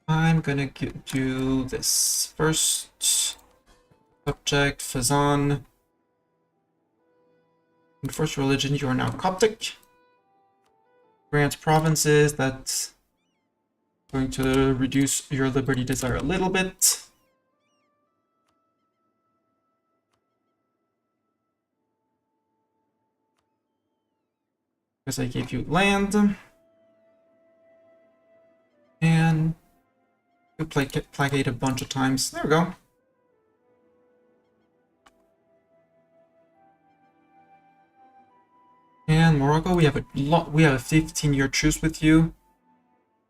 I'm gonna do this first. Subject, Fazan. Enforce religion, you are now Coptic. Grant provinces, that's going to reduce your liberty desire a little bit. Because I gave you land. And you placate a bunch of times. There we go. And Morocco, we have a 15-year truce with you.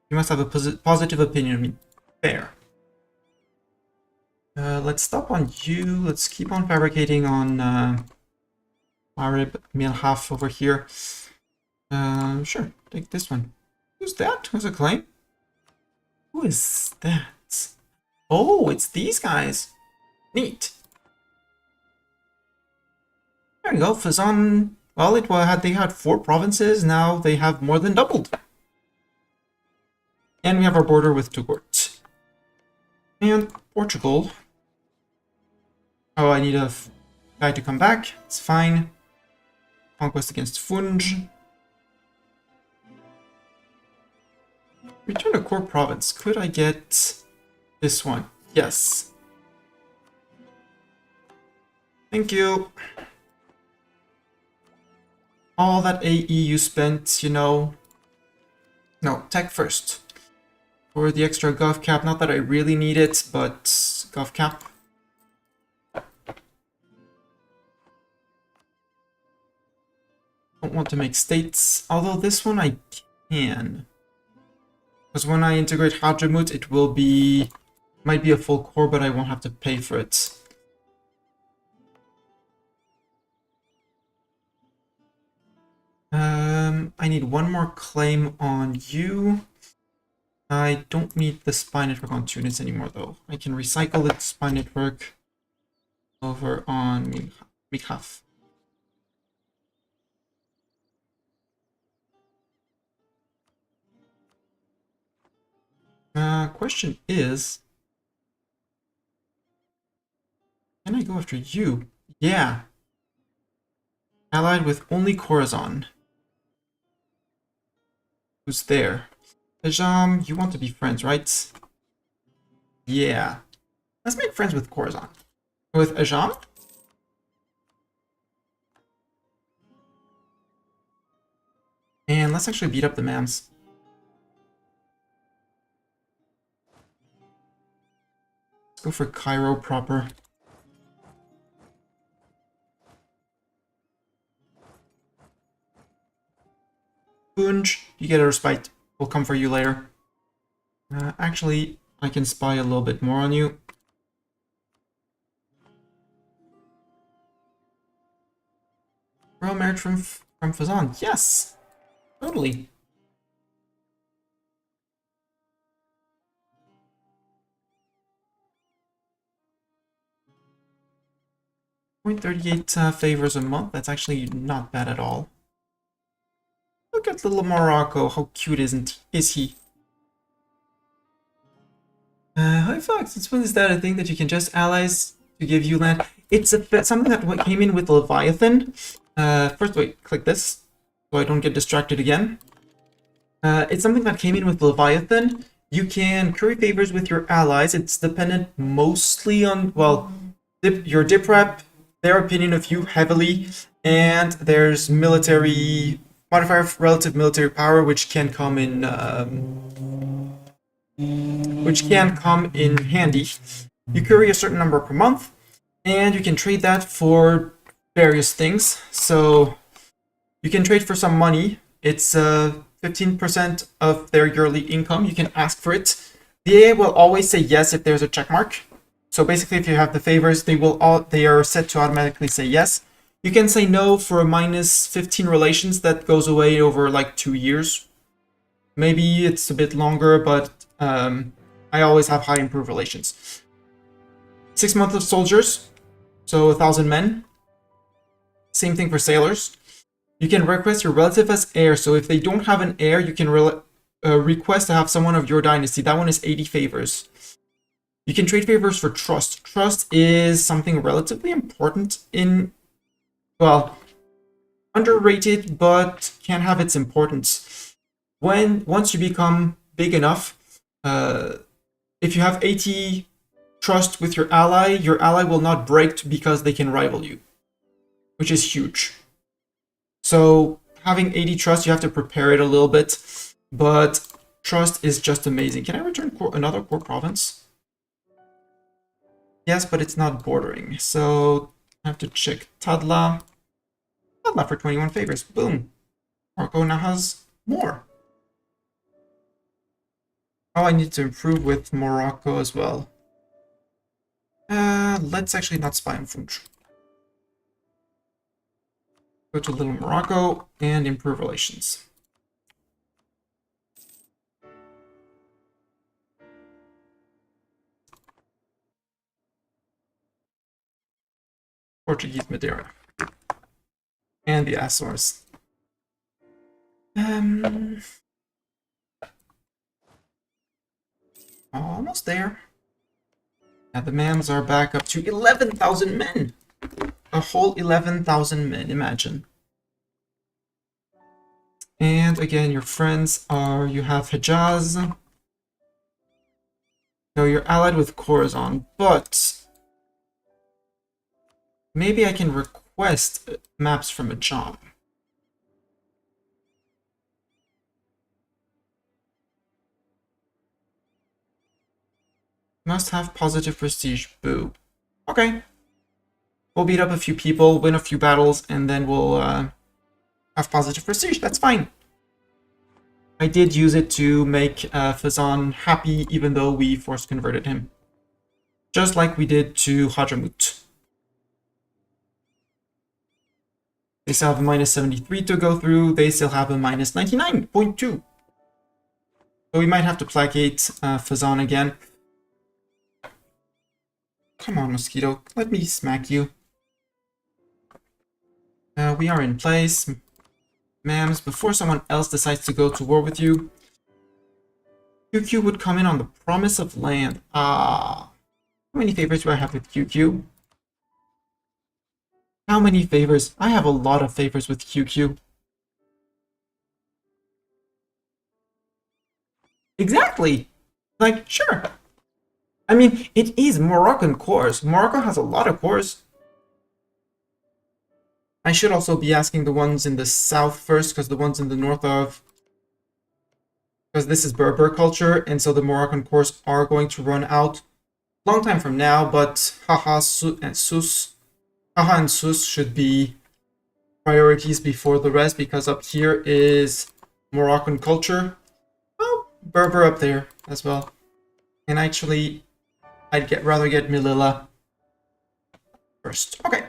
You must have a positive opinion of me. Fair. Let's stop on you. Let's keep on fabricating on Arab Milhaf over here. Sure, take this one. Who's that? Who's a claim? Who is that? Oh, it's these guys. Neat. There you go, Fazan. Well, they had 4 provinces, now they have more than doubled. And we have our border with Touggourt. And Portugal. Oh, I need a guy to come back. It's fine. Conquest against Funj. Return to core province. Could I get this one? Yes. Thank you. All that AE you spent, you know. No, tech first. For the extra gov cap, not that I really need it, but gov cap. Don't want to make states, although this one I can. Because when I integrate Hadramut, it will be, might be a full core, but I won't have to pay for it. I need one more claim on you. I don't need the spy network on Tunis anymore, though. I can recycle the spy network over on Mikhaf. Question is, can I go after you? Yeah. Allied with only Khorasan. Who's there? Ajam, you want to be friends, right? Yeah. Let's make friends with Khorasan. With Ajam? And let's actually beat up the Mams. Let's go for Cairo proper. Bunj, you get a respite. We'll come for you later. Actually, I can spy a little bit more on you. Royal marriage from Fazan. Yes! Totally. .38 favors a month. That's actually not bad at all. Look at little Morocco. How cute is he? Hi Fox, it's when is that a thing that you can just allies to give you land? It's something that came in with Leviathan. First, wait, click this so I don't get distracted again. It's something that came in with Leviathan. You can curry favors with your allies. It's dependent mostly on, well, your dip rep, their opinion of you heavily, and there's military modifier of relative military power, which can come in handy. You curry a certain number per month, and you can trade that for various things. So you can trade for some money. It's 15% of their yearly income. You can ask for it. The AA will always say yes if there's a check mark. So basically, if you have the favors, they are set to automatically say yes. You can say no for a minus 15 relations that goes away over like 2 years. Maybe it's a bit longer, but I always have high improved relations. 6 months of soldiers, so 1,000 men. Same thing for sailors. You can request your relative as heir, so if they don't have an heir, you can request to have someone of your dynasty. That one is 80 favors. You can trade favors for trust. Trust is something relatively important in, well, underrated, but can have its importance. Once you become big enough, if you have 80 trust with your ally will not break because they can rival you, which is huge. So having 80 trust, you have to prepare it a little bit, but trust is just amazing. Can I return another core province? Yes, but it's not bordering, so I have to check Tadla. Tadla for 21 favors. Boom. Morocco now has more. Oh, I need to improve with Morocco as well. Let's actually not spy on Funch. Go to Little Morocco and improve relations. Portuguese Madeira. And the Azores. Almost there. Now the Mams are back up to 11,000 men. A whole 11,000 men, imagine. And again, your friends are, you have Hejaz. No, you're allied with Khorasan, but maybe I can request maps from Ajam. Must have positive prestige. Boo. Okay. We'll beat up a few people, win a few battles, and then we'll have positive prestige. That's fine. I did use it to make Fazan happy, even though we force converted him. Just like we did to Hadramut. They still have a minus 73 to go through. They still have a minus 99.2. So we might have to placate Fazan again. Come on, Mosquito. Let me smack you. We are in place. Mams, before someone else decides to go to war with you, QQ would come in on the promise of land. Ah. How many favors do I have with QQ? How many favors? I have a lot of favors with QQ. Exactly. Like, sure. I mean, it is Moroccan cores. Morocco has a lot of cores. I should also be asking the ones in the south first, because the ones in the north of... Because this is Berber culture, and so the Moroccan cores are going to run out long time from now, but Haha and Sus should be priorities before the rest, because up here is Moroccan culture. Well, Berber up there as well. And actually, I'd rather get Melilla first. Okay.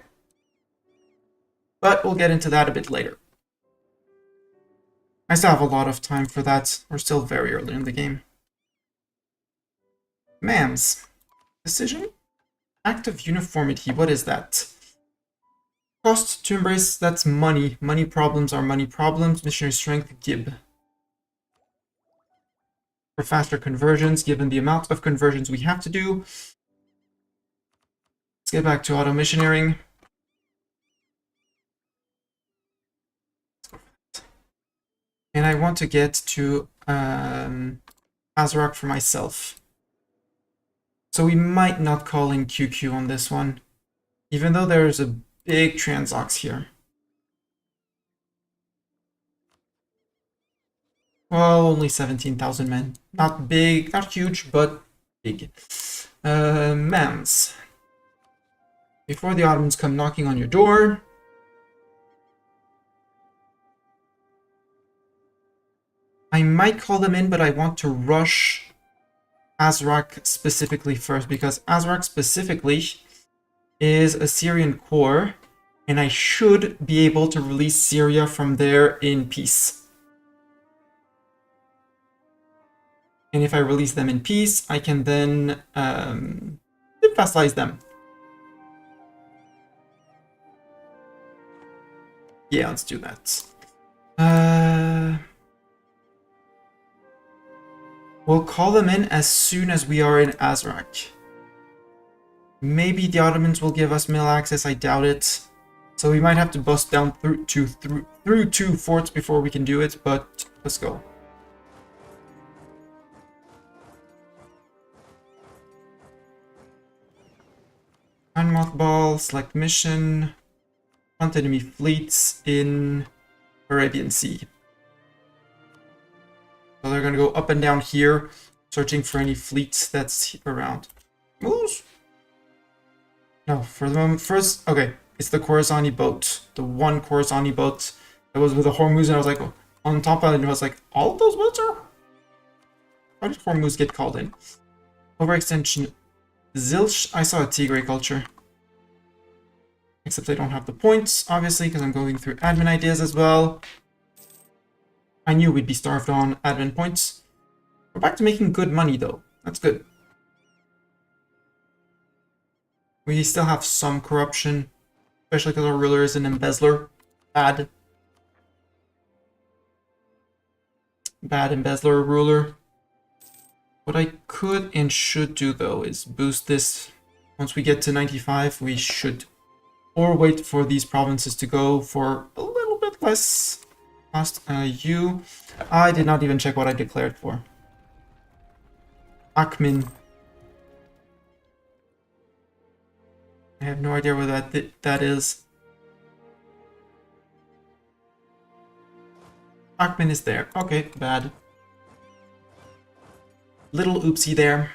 But we'll get into that a bit later. I still have a lot of time for that. We're still very early in the game. Mams. Decision? Act of uniformity. What is that? Cost to embrace, that's money. Money problems are money problems. Missionary strength, Gib. For faster conversions, given the amount of conversions we have to do. Let's get back to auto missionarying. And I want to get to Azrak for myself. So we might not call in QQ on this one, even though there's a big transox here. Well, only 17,000 men. Not big, not huge, but big. Mams. Before the Ottomans come knocking on your door, I might call them in, but I want to rush Azrak specifically first, because Azrak specifically is a Syrian core, and I should be able to release Syria from there in peace. And if I release them in peace, I can then vassalize them. Yeah, let's do that. We'll call them in as soon as we are in Azrak. Maybe the Ottomans will give us mill access, I doubt it. So we might have to bust down through two forts before we can do it, but let's go. Mothball, select mission, hunt enemy fleets in Arabian Sea. So they're gonna go up and down here, searching for any fleets that's around. Moves? No, for the moment, first, okay, it's the Khorassani boat. The one Khorassani boat that was with the Hormuz, and I was like, on top of it, and I was like, all of those boats are? How did Hormuz get called in? Overextension. Zilch, I saw a Tigray culture. Except I don't have the points, obviously, because I'm going through admin ideas as well. I knew we'd be starved on admin points. We're back to making good money, though. That's good. We still have some corruption, especially because our ruler is an embezzler. Bad. Bad embezzler ruler. What I could and should do, though, is boost this. Once we get to 95, we should. Or wait for these provinces to go for a little bit less cost. I did not even check what I declared for. Akhmin. I have no idea where that is. Akhmin is there. Okay, bad. Little oopsie there.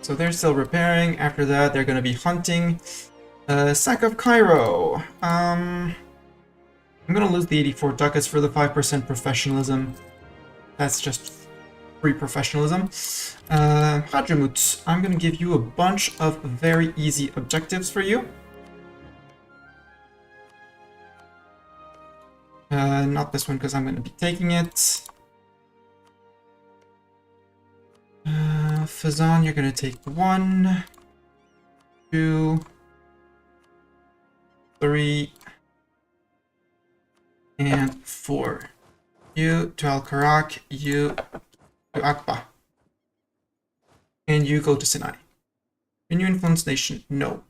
So they're still repairing. After that, they're going to be hunting. Sack of Cairo. I'm going to lose the 84 ducats for the 5% professionalism. That's just free professionalism. Hadramut, I'm going to give you a bunch of very easy objectives for you. Not this one, because I'm going to be taking it. Fazan, you're going to take 1, 2, 3, and 4. You to Al-Karak, you to Akba. And you go to Sinai. Can you influence nation? No.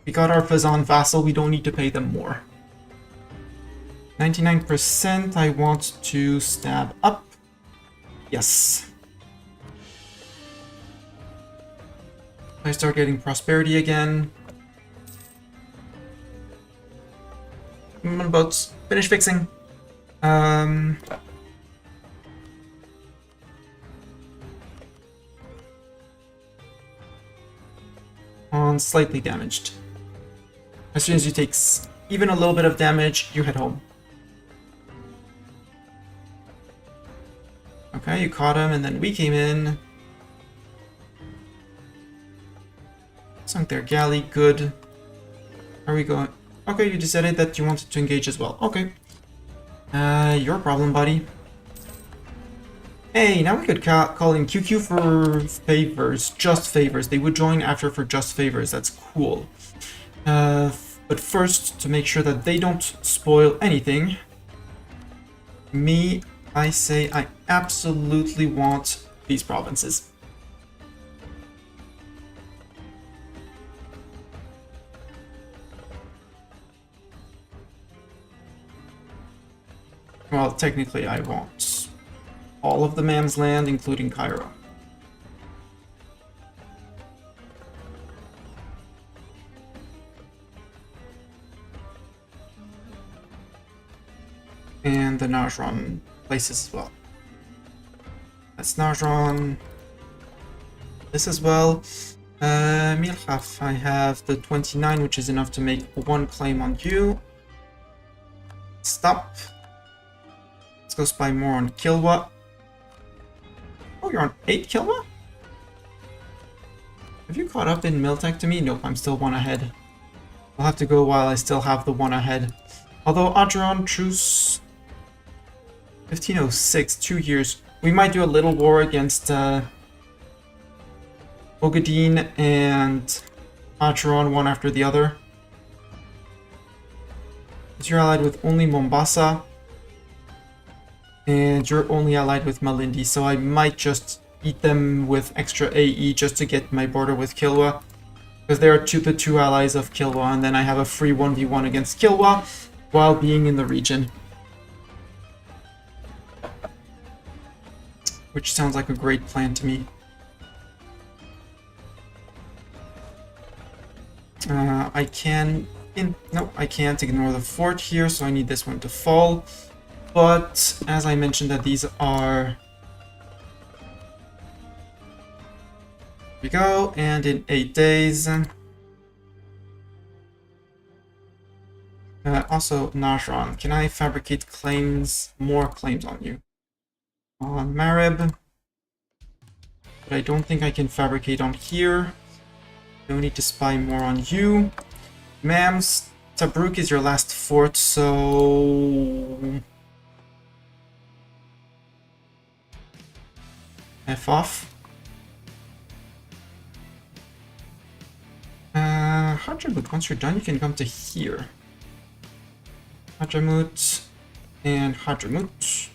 We got our Fazan vassal, we don't need to pay them more. 99%, I want to stab up. Yes. I start getting prosperity again. Boats. Finish fixing. On slightly damaged. As soon as you take even a little bit of damage, you head home. Okay, you caught him, and then we came in. Sunk their galley, good. Are we going? Okay, you decided that you wanted to engage as well. Okay. Your problem, buddy. Hey, now we could call in QQ for favors, just favors. They would join after for just favors. That's cool. But first, to make sure that they don't spoil anything, I say I absolutely want these provinces. Well, technically I want all of the Mam's land, including Cairo. And the Najran places as well. That's Najran. This as well. Milchaf, I have the 29, which is enough to make one claim on you. Stop. Let's go spy more on Kilwa. Oh, you're on 8 Kilwa? Have you caught up in Miltech to me? Nope, I'm still one ahead. I'll have to go while I still have the one ahead. Although Adron Truce 1506, 2 years. We might do a little war against Ogadine and Adron, one after the other. Because you're allied with only Mombasa. And you're only allied with Malindi, so I might just eat them with extra AE just to get my border with Kilwa. Because they are the two allies of Kilwa, and then I have a free 1v1 against Kilwa while being in the region. Which sounds like a great plan to me. I can't ignore the fort here, so I need this one to fall. But, as I mentioned, that these are... Here we go, and in 8 days... also, Najran, can I fabricate claims, more claims on you? On Marib. But I don't think I can fabricate on here. No need to spy more on you. Mams, Tobruk is your last fort, so... F off. Hadramut, once you're done, you can come to here. Hadramut and Hadramut.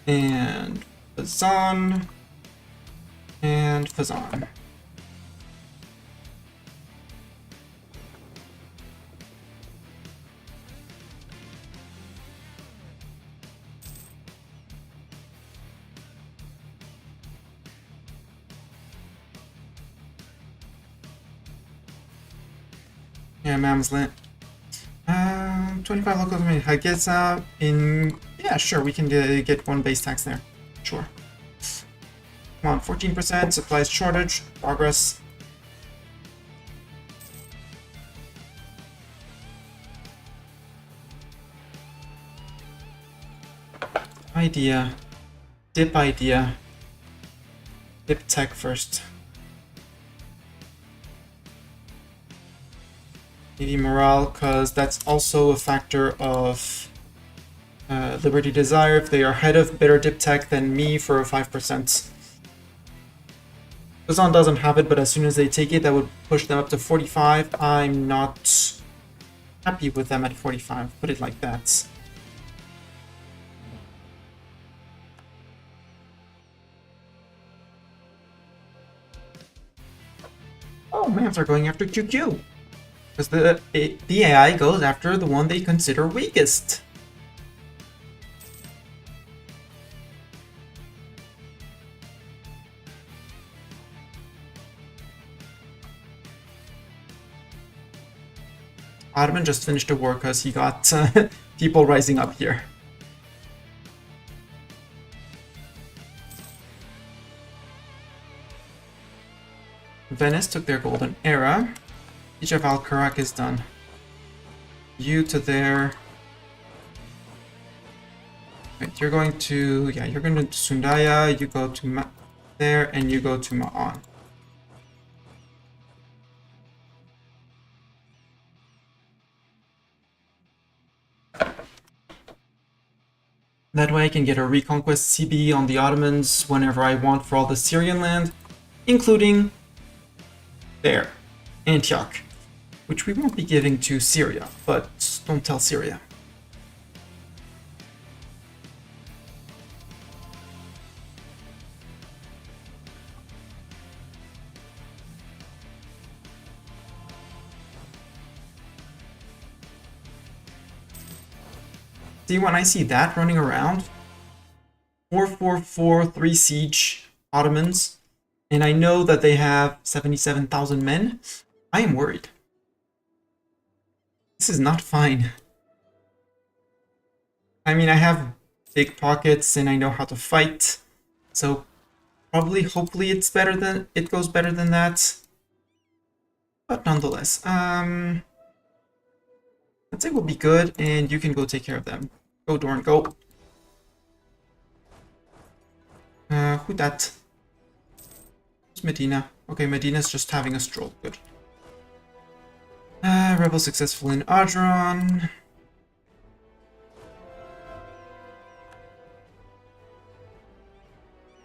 And Fazan. And Fazan. Yeah, Mam's land. 25 locals. I guess in... Yeah, sure, we can get one base tax there. Sure. Come on, 14%, supplies shortage, progress. Idea. Dip idea. Dip tech first. Navy morale, because that's also a factor of Liberty Desire. If they are ahead of better dip tech than me for a 5%. Kazan doesn't have it, but as soon as they take it, that would push them up to 45. I'm not happy with them at 45, put it like that. Mams are going after QQ. Because the AI goes after the one they consider weakest. Ottoman just finished a war because he got people rising up here. Venice took their golden era. Siege of Al-Karak is done. You to there. Wait, you're going to... Yeah, you're going to Sundaya, you go to there, and you go to Ma'an. That way I can get a Reconquest CB on the Ottomans whenever I want for all the Syrian land, including there, Antioch, which we won't be giving to Syria, but don't tell Syria. See, when I see that running around, 4 siege Ottomans, and I know that they have 77,000 men, I am worried. This is not fine. I mean, I have big pockets and I know how to fight, so probably, hopefully it goes better than that. But nonetheless, I'd say we'll be good, and you can go take care of them. Go, Dorn, go. Who that? It's Medina. Okay, Medina's just having a stroll. Good. Rebel successful in Adron.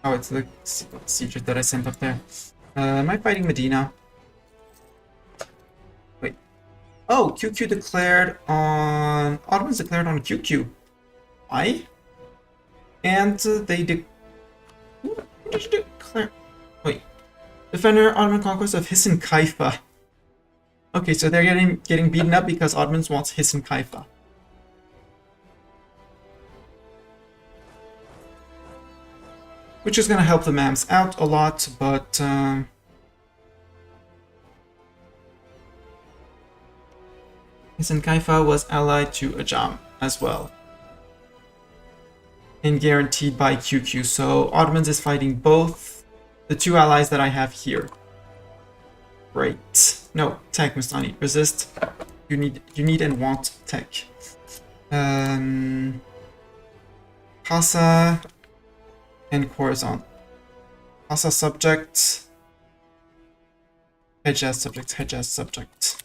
Oh, it's the siege that I sent up there. Am I fighting Medina? Wait. Oh, QQ declared on... Ottomans declared on QQ. Why? And they Who did you declare? Wait. Defender Ottoman conquest of Hisn Kaifa. Okay, so they're getting beaten up because Ottomans wants Hisn Kaifa. Which is going to help the Mams out a lot, but... Hisn Kaifa was allied to Ajam as well. And guaranteed by QQ, so Ottomans is fighting both the two allies that I have here. Great. No, tech Mustani. Resist. You need and want tech. Hassa and Khorasan. Hassa subject. Hejaz subject. Hejaz subject.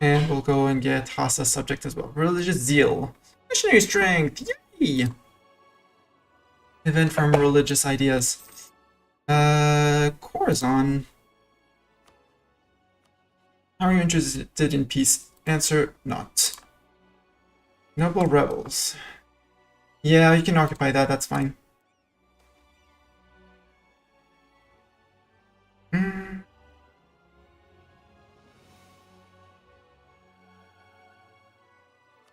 And we'll go and get Hassa subject as well. Religious zeal. Missionary strength. Yay! Event from religious ideas. Khorasan. How are you interested in peace? Answer, not. Noble rebels. Yeah, you can occupy that, that's fine.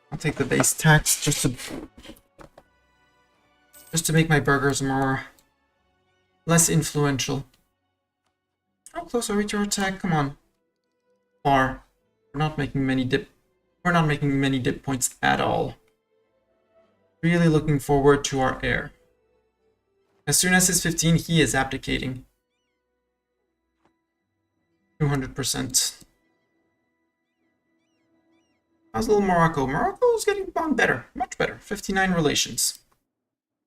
I'll take the base tax just to make my burghers less influential. How close are we to our attack? Come on. Far. We're not making many dip points at all. Really looking forward to our heir. As soon as he's 15, he is abdicating. 200%. How's little Morocco? Morocco's getting on better, much better. 59 relations.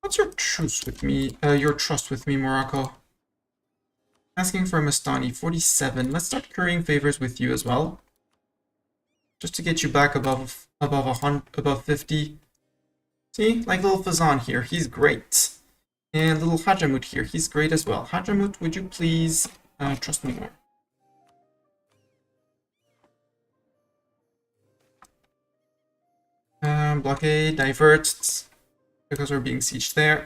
What's your truce with me? Your trust with me, Morocco? Asking for a Mastani, 47. Let's start currying favors with you as well, just to get you back above 50. See, like little Fazan here, he's great, and little Hajamut here, he's great as well. Hajamut, would you please trust me more? Blockade, diverts. because we're being sieged there.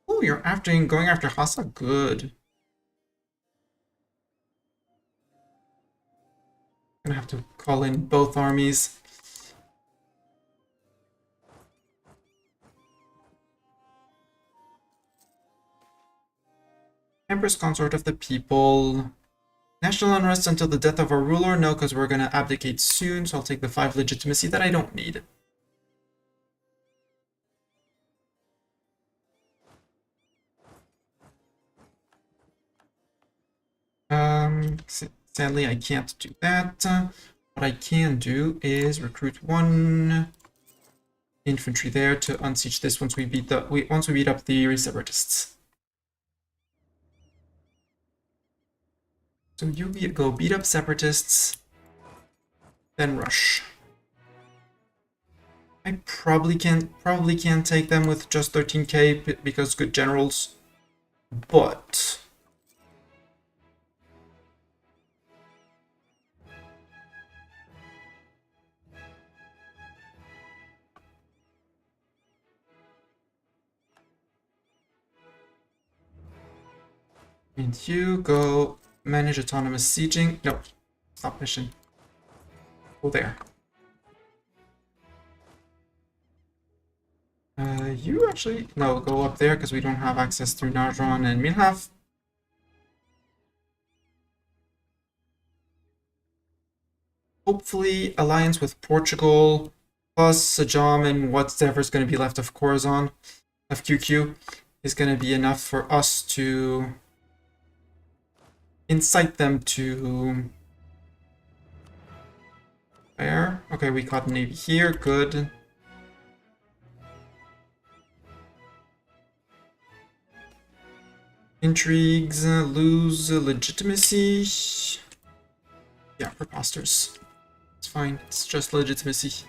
Oh, you're going after Hassa? Good. Gonna have to call in both armies. Empress Consort of the People. National unrest until the death of our ruler? No, because we're gonna abdicate soon, so I'll take the 5 legitimacy that I don't need. Sadly, I can't do that. What I can do is recruit 1 infantry there to unsiege this once we beat up the separatists. So you go beat up separatists, then rush. I probably can't take them with just 13k because good generals, but and you go manage autonomous sieging. No, stop mission. Go there. You actually no, go up there because we don't have access through Narjon and Milhaf. Hopefully, alliance with Portugal plus Sajam and whatever's going to be left of Khorasan, of QQ, is going to be enough for us to incite them to. Where? Okay, we caught Navy here. Good. Intrigues, lose legitimacy. Yeah, preposterous. It's fine, it's just legitimacy.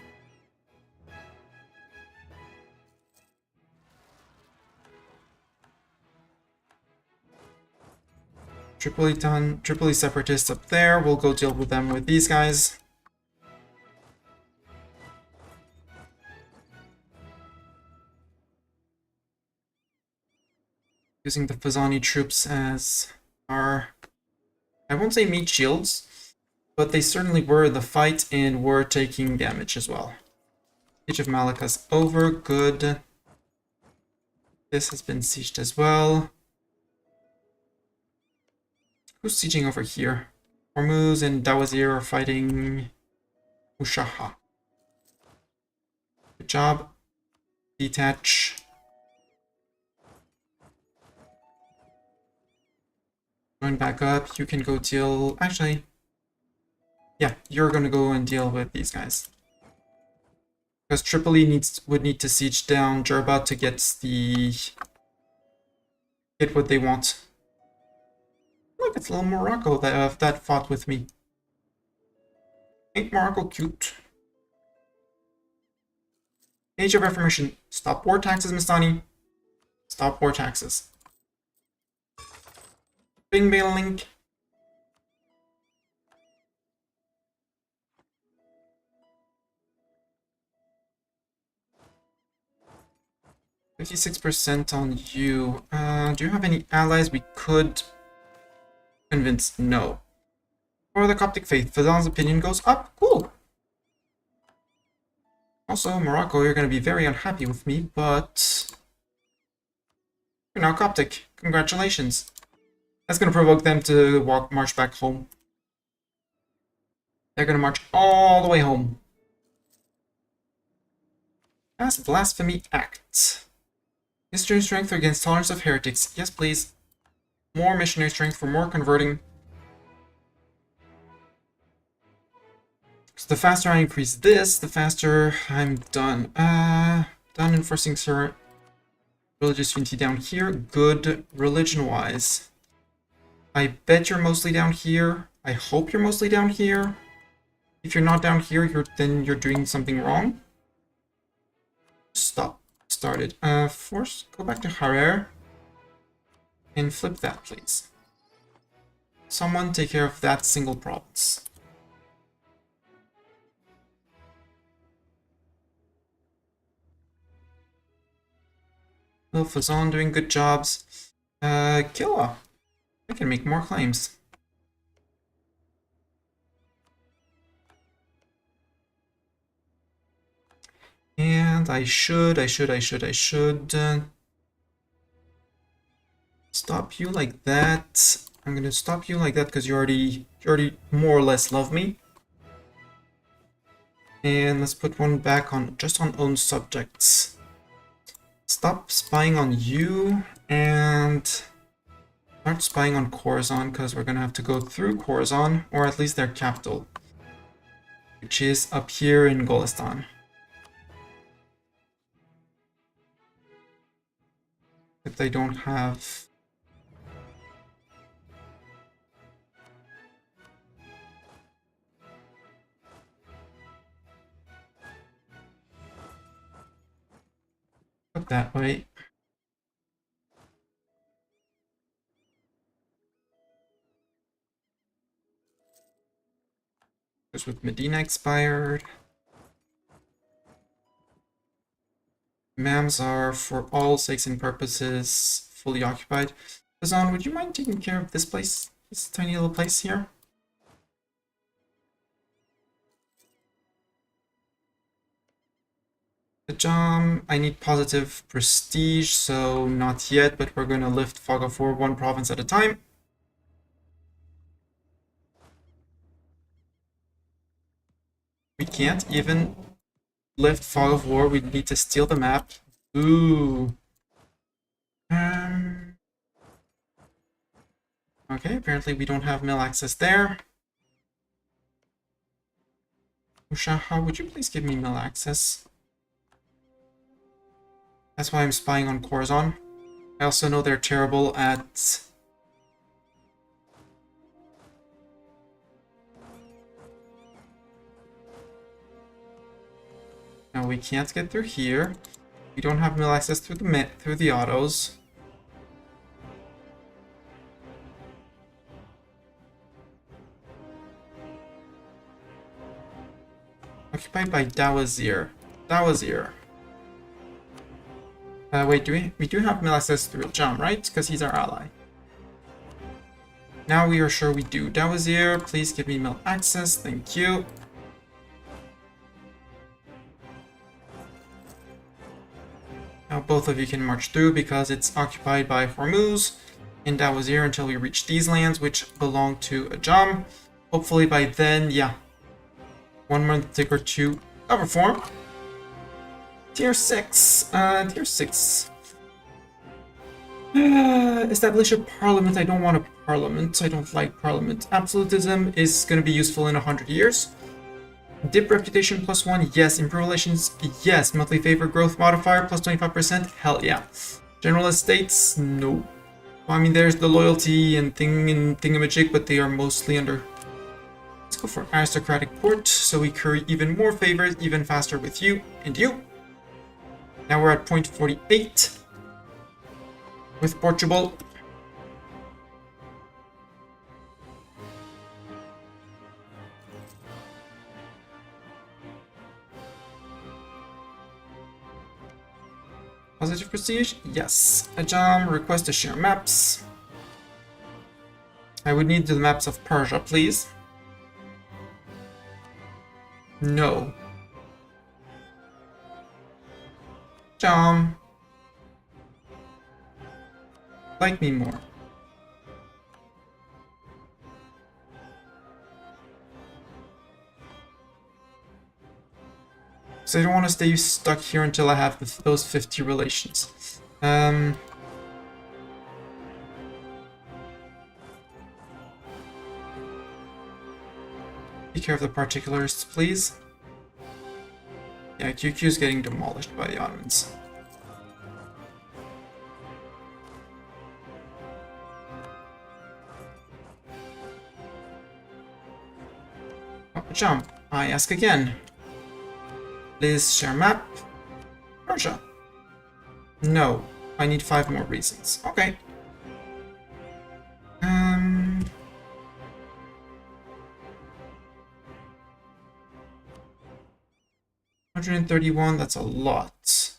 Tripoli separatists up there. We'll go deal with them with these guys. Using the Fazani troops as our, I won't say meat shields, but they certainly were in the fight and were taking damage as well. Siege of Malacca's over, good. This has been sieged as well. Who's sieging over here? Hormuz and Dawazir are fighting Mushaha. Good job. Detach. Going back up, you can go deal. Actually, yeah, you're gonna go and deal with these guys. Because Tripoli would need to siege down Jerba to get what they want. Look, it's little Morocco that fought with me. Ain't Morocco cute? Age of Reformation. Stop war taxes, Mistani. Stop war taxes. Bing bang link. %56 on you. Do you have any allies we could convince? No. For the Coptic faith, Fazan's opinion goes up. Cool. Also, Morocco, you're going to be very unhappy with me, but you're now Coptic. Congratulations. That's going to provoke them to march back home. They're going to march all the way home. As Blasphemy Act. Missionary strength against tolerance of heretics. Yes, please. More missionary strength for more converting. So the faster I increase this, the faster I'm done. Done enforcing religious unity down here. Good religion-wise. I bet you're mostly down here. I hope you're mostly down here. If you're not down here, then you're doing something wrong. Stop. Started. Force, go back to Harer. And flip that, please. Someone take care of that single province. Little Fazan doing good jobs. Killa. I can make more claims. And I should stop you like that. I'm gonna stop you like that because you already more or less love me. And let's put one back on just on own subjects. Stop spying on you and start spying on Khorasan because we're gonna have to go through Khorasan, or at least their capital, which is up here in Golistan. If they don't have that way. Because with Medina expired, Mams are, for all sakes and purposes, fully occupied. Fazan, would you mind taking care of this place? This tiny little place here? Ajam, I need positive prestige, so not yet, but we're gonna lift Fog of War one province at a time. We can't even lift Fog of War, we need to steal the map. Ooh. Okay, apparently we don't have mill access there. Ushaha, would you please give me mill access? That's why I'm spying on Khorasan. I also know they're terrible at... No, we can't get through here. We don't have mill access through the autos. Occupied by Dawazir. Wait, we do have mill access through Jam, right? Because he's our ally. Now we are sure we do. Dawazir, please give me mill access. Thank you. Now both of you can march through because it's occupied by Hormuz and Dawazir until we reach these lands, which belong to Ajam. Hopefully by then, yeah. 1 month tick or two of reform. Tier 6. Tier 6. Establish a parliament. I don't want a parliament. I don't like parliament. Absolutism is going to be useful in 100 years. Dip reputation +1, yes. Improve relations, yes. Monthly favor growth modifier +25%, hell yeah. General estates, no. I mean, there's the loyalty and thingamajig, but they are mostly under. Let's go for aristocratic court, so we curry even more favors, even faster with you and you. Now we're at point 48 with Portugal. Positive prestige? Yes. Ajam, request to share maps. I would need the maps of Persia, please. No. Ajam. Like me more. So I don't want to stay stuck here until I have those 50 relations. Take care of the particulars, please. Yeah, QQ is getting demolished by the Ottomans. Oh, jump. I ask again. Please share map. Persia. No. I need 5 more reasons. Okay. 131, that's a lot.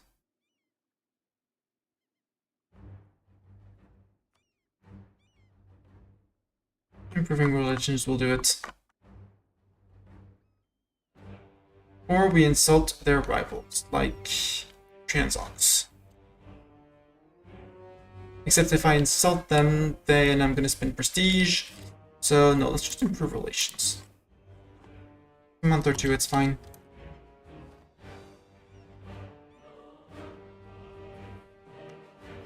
Improving relations will do it. Or we insult their rivals, like Transons. Except if I insult them, then I'm gonna spend prestige. So no, let's just improve relations. A month or two, it's fine.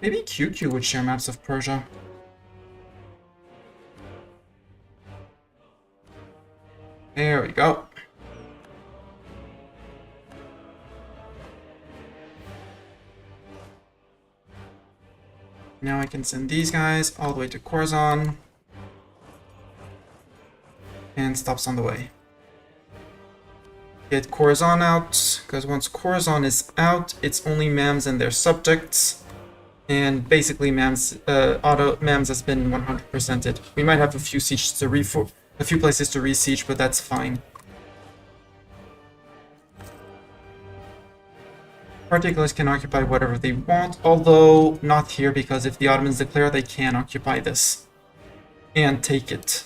Maybe QQ would share maps of Persia. There we go. Now I can send these guys all the way to Khorasan. And stops on the way. Get Khorasan out, because once Khorasan is out, it's only Mams and their subjects. And basically Mams has been 100%ed. We might have a few sieges to a few places to re-siege, but that's fine. Particulars can occupy whatever they want, although not here, because if the Ottomans declare, they can occupy this. And take it.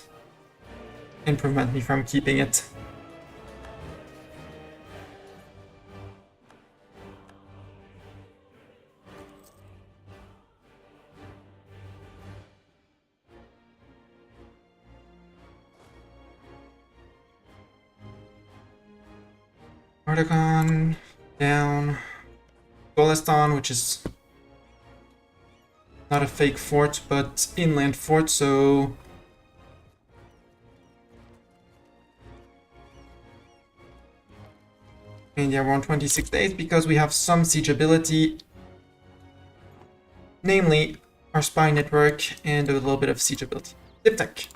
And prevent me from keeping it. Ardagon, down. Golestan, which is not a fake fort, but inland fort, so... And yeah, we're on 26 days because we have some siege ability. Namely, our spy network and a little bit of siege ability. Tip tech.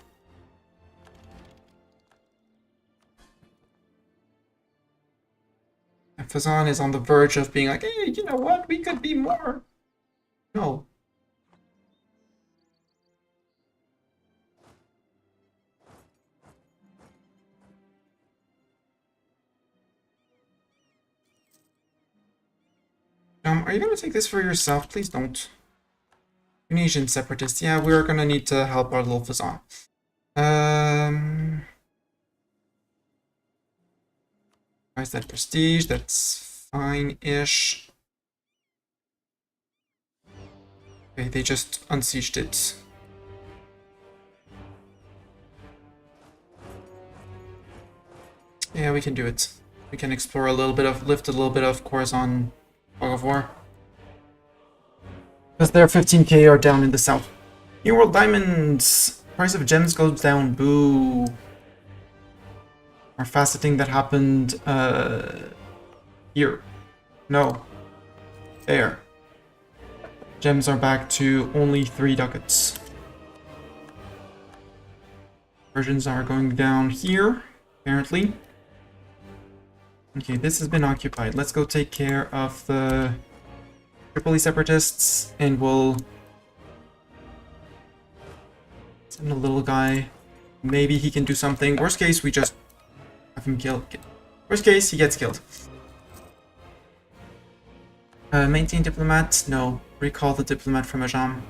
And Fazan is on the verge of being like, hey, you know what? We could be more. No. Are you gonna take this for yourself? Please don't. Tunisian separatists. Yeah, we're gonna need to help our little Fazan. Where's that prestige? That's fine-ish. Okay, they just unsieged it. Yeah, we can do it. We can explore a little bit of, lift a little bit of Khorasan Fog of War. Because their 15k are down in the south. New World Diamonds! Price of gems goes down, boo. Our faceting that happened, here. No. There. Gems are back to only 3 ducats. Persians are going down here, apparently. Okay, this has been occupied. Let's go take care of the Tripoli separatists, and we'll send a little guy. Maybe he can do something. Worst case, we just have him killed. Worst case, he gets killed. Maintain diplomat? No. Recall the diplomat from Ajam.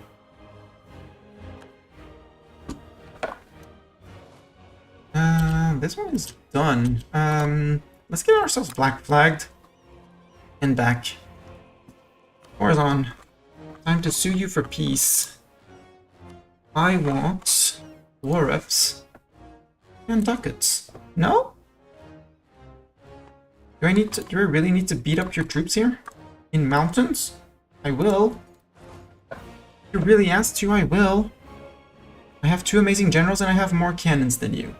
This one is done. Let's get ourselves black flagged. And back. Khorasan. Time to sue you for peace. I want war reps and ducats. No? Do I really need to beat up your troops here? In mountains? I will. If you really asked to, I will. I have 2 amazing generals and I have more cannons than you.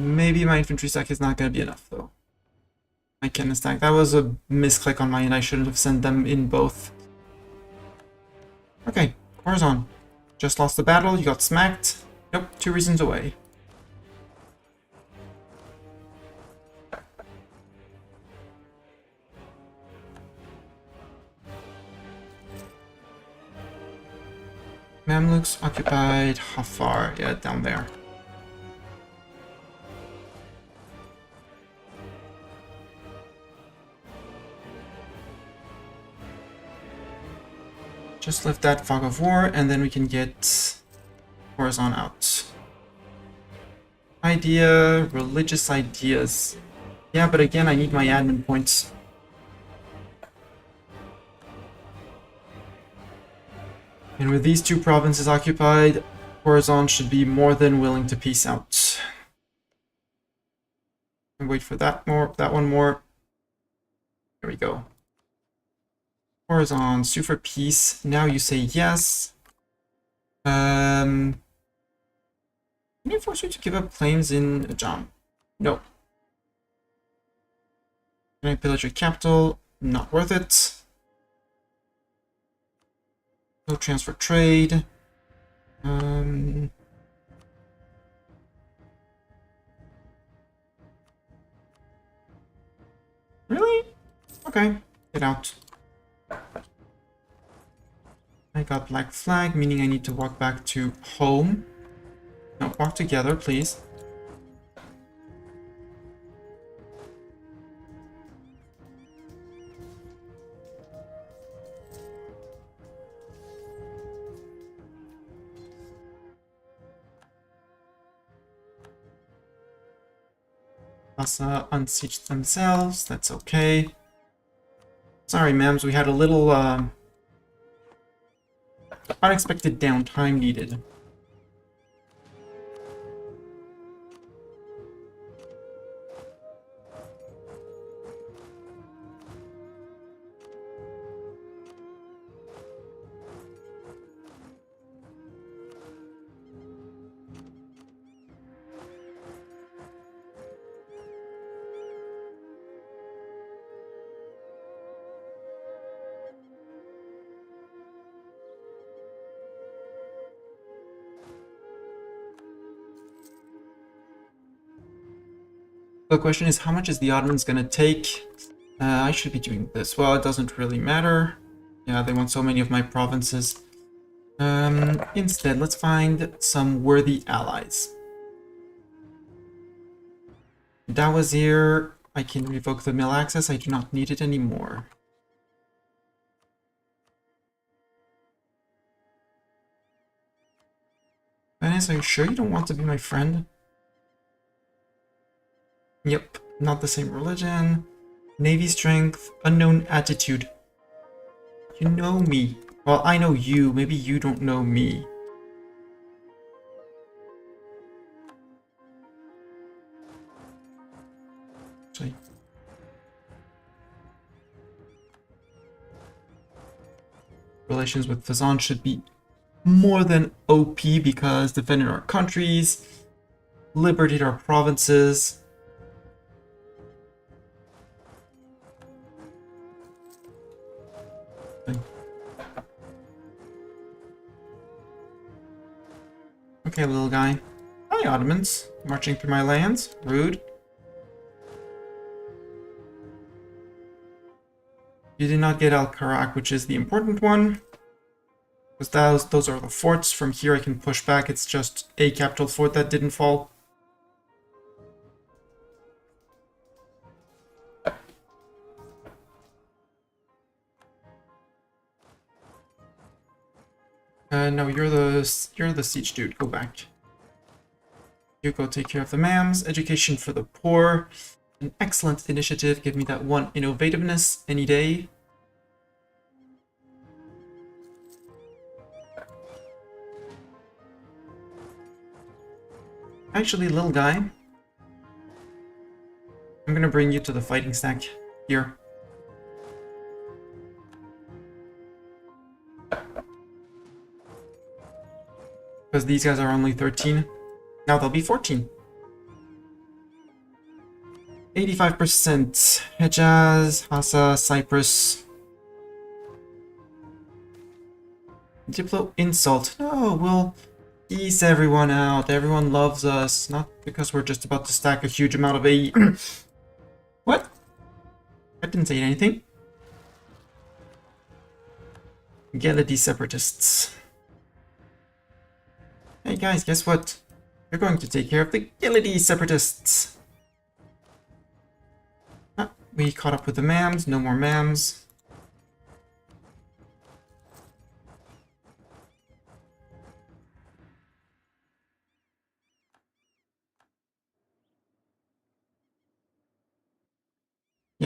Maybe my infantry stack is not going to be enough, though. My cannon stack. That was a misclick on my end. I shouldn't have sent them in both. Okay, Khorasan. Just lost the battle. You got smacked. Nope, 2 reasons away. Mamluks occupied. How far? Yeah, down there. Just lift that fog of war, and then we can get Horizon out. Idea, religious ideas. Yeah, but again, I need my admin points. And with these two provinces occupied, Horizon should be more than willing to peace out. And wait for that one more. There we go. Horizon, sue for peace. Now you say yes. Can you force you to give up claims in John? No. Can I pillage your capital? Not worth it. No transfer trade. Really? Okay, get out. I got black flag, meaning I need to walk back to home. No, walk together, please. Lhasa unsieged themselves, that's okay. Sorry, ma'ams, we had a little unexpected downtime needed. The question is, how much is the Ottomans gonna take? I should be doing this. Well, it doesn't really matter. Yeah, they want so many of my provinces. Instead, let's find some worthy allies. Dawazir, I can revoke the mill access. I do not need it anymore. Venice, are you sure you don't want to be my friend? Yep, not the same religion. Navy strength, unknown attitude. You know me. Well, I know you. Maybe you don't know me. Sorry. Relations with Fazan should be more than OP because defended our countries, liberated our provinces. Okay, little guy. Hi, Ottomans. Marching through my lands. Rude. You did not get Al-Karak, which is the important one. Because those are the forts. From here I can push back. It's just a capital fort that didn't fall. No, you're the siege dude. Go back. You go take care of the mams. Education for the poor. An excellent initiative. Give me that one innovativeness any day. Actually, little guy, I'm gonna bring you to the fighting stack here. Because these guys are only 13. Now they'll be 14. 85%. Hejaz, Hassa, Cyprus. Diplo insult. No, we'll ease everyone out. Everyone loves us. Not because we're just about to stack a huge amount of AE. What? I didn't say anything. Geledi separatists. Hey guys, guess what? You're going to take care of the Geledi separatists. Ah, we caught up with the mams. No more mams.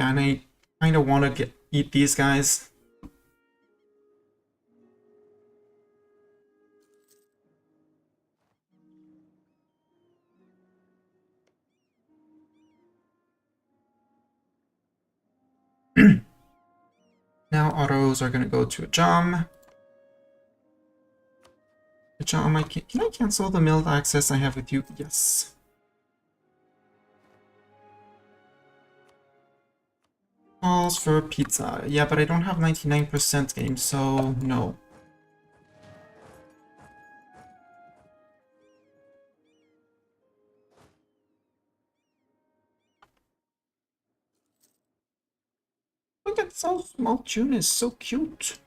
Yeah, and I kind of want to eat these guys. Now autos are going to go to Ajam. Ajam, can I cancel the milled access I have with you? Yes. Calls for pizza. Yeah, but I don't have 99% game, so no. Look at this small Tunis, so cute.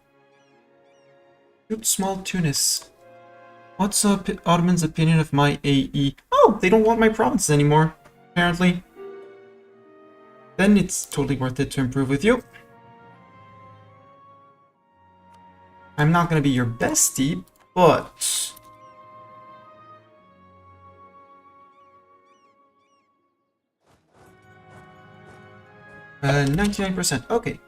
Cute small Tunis. What's Ottoman's opinion of my AE? Oh, they don't want my provinces anymore, apparently. Then it's totally worth it to improve with you. I'm not gonna be your bestie, but... 99%. Okay.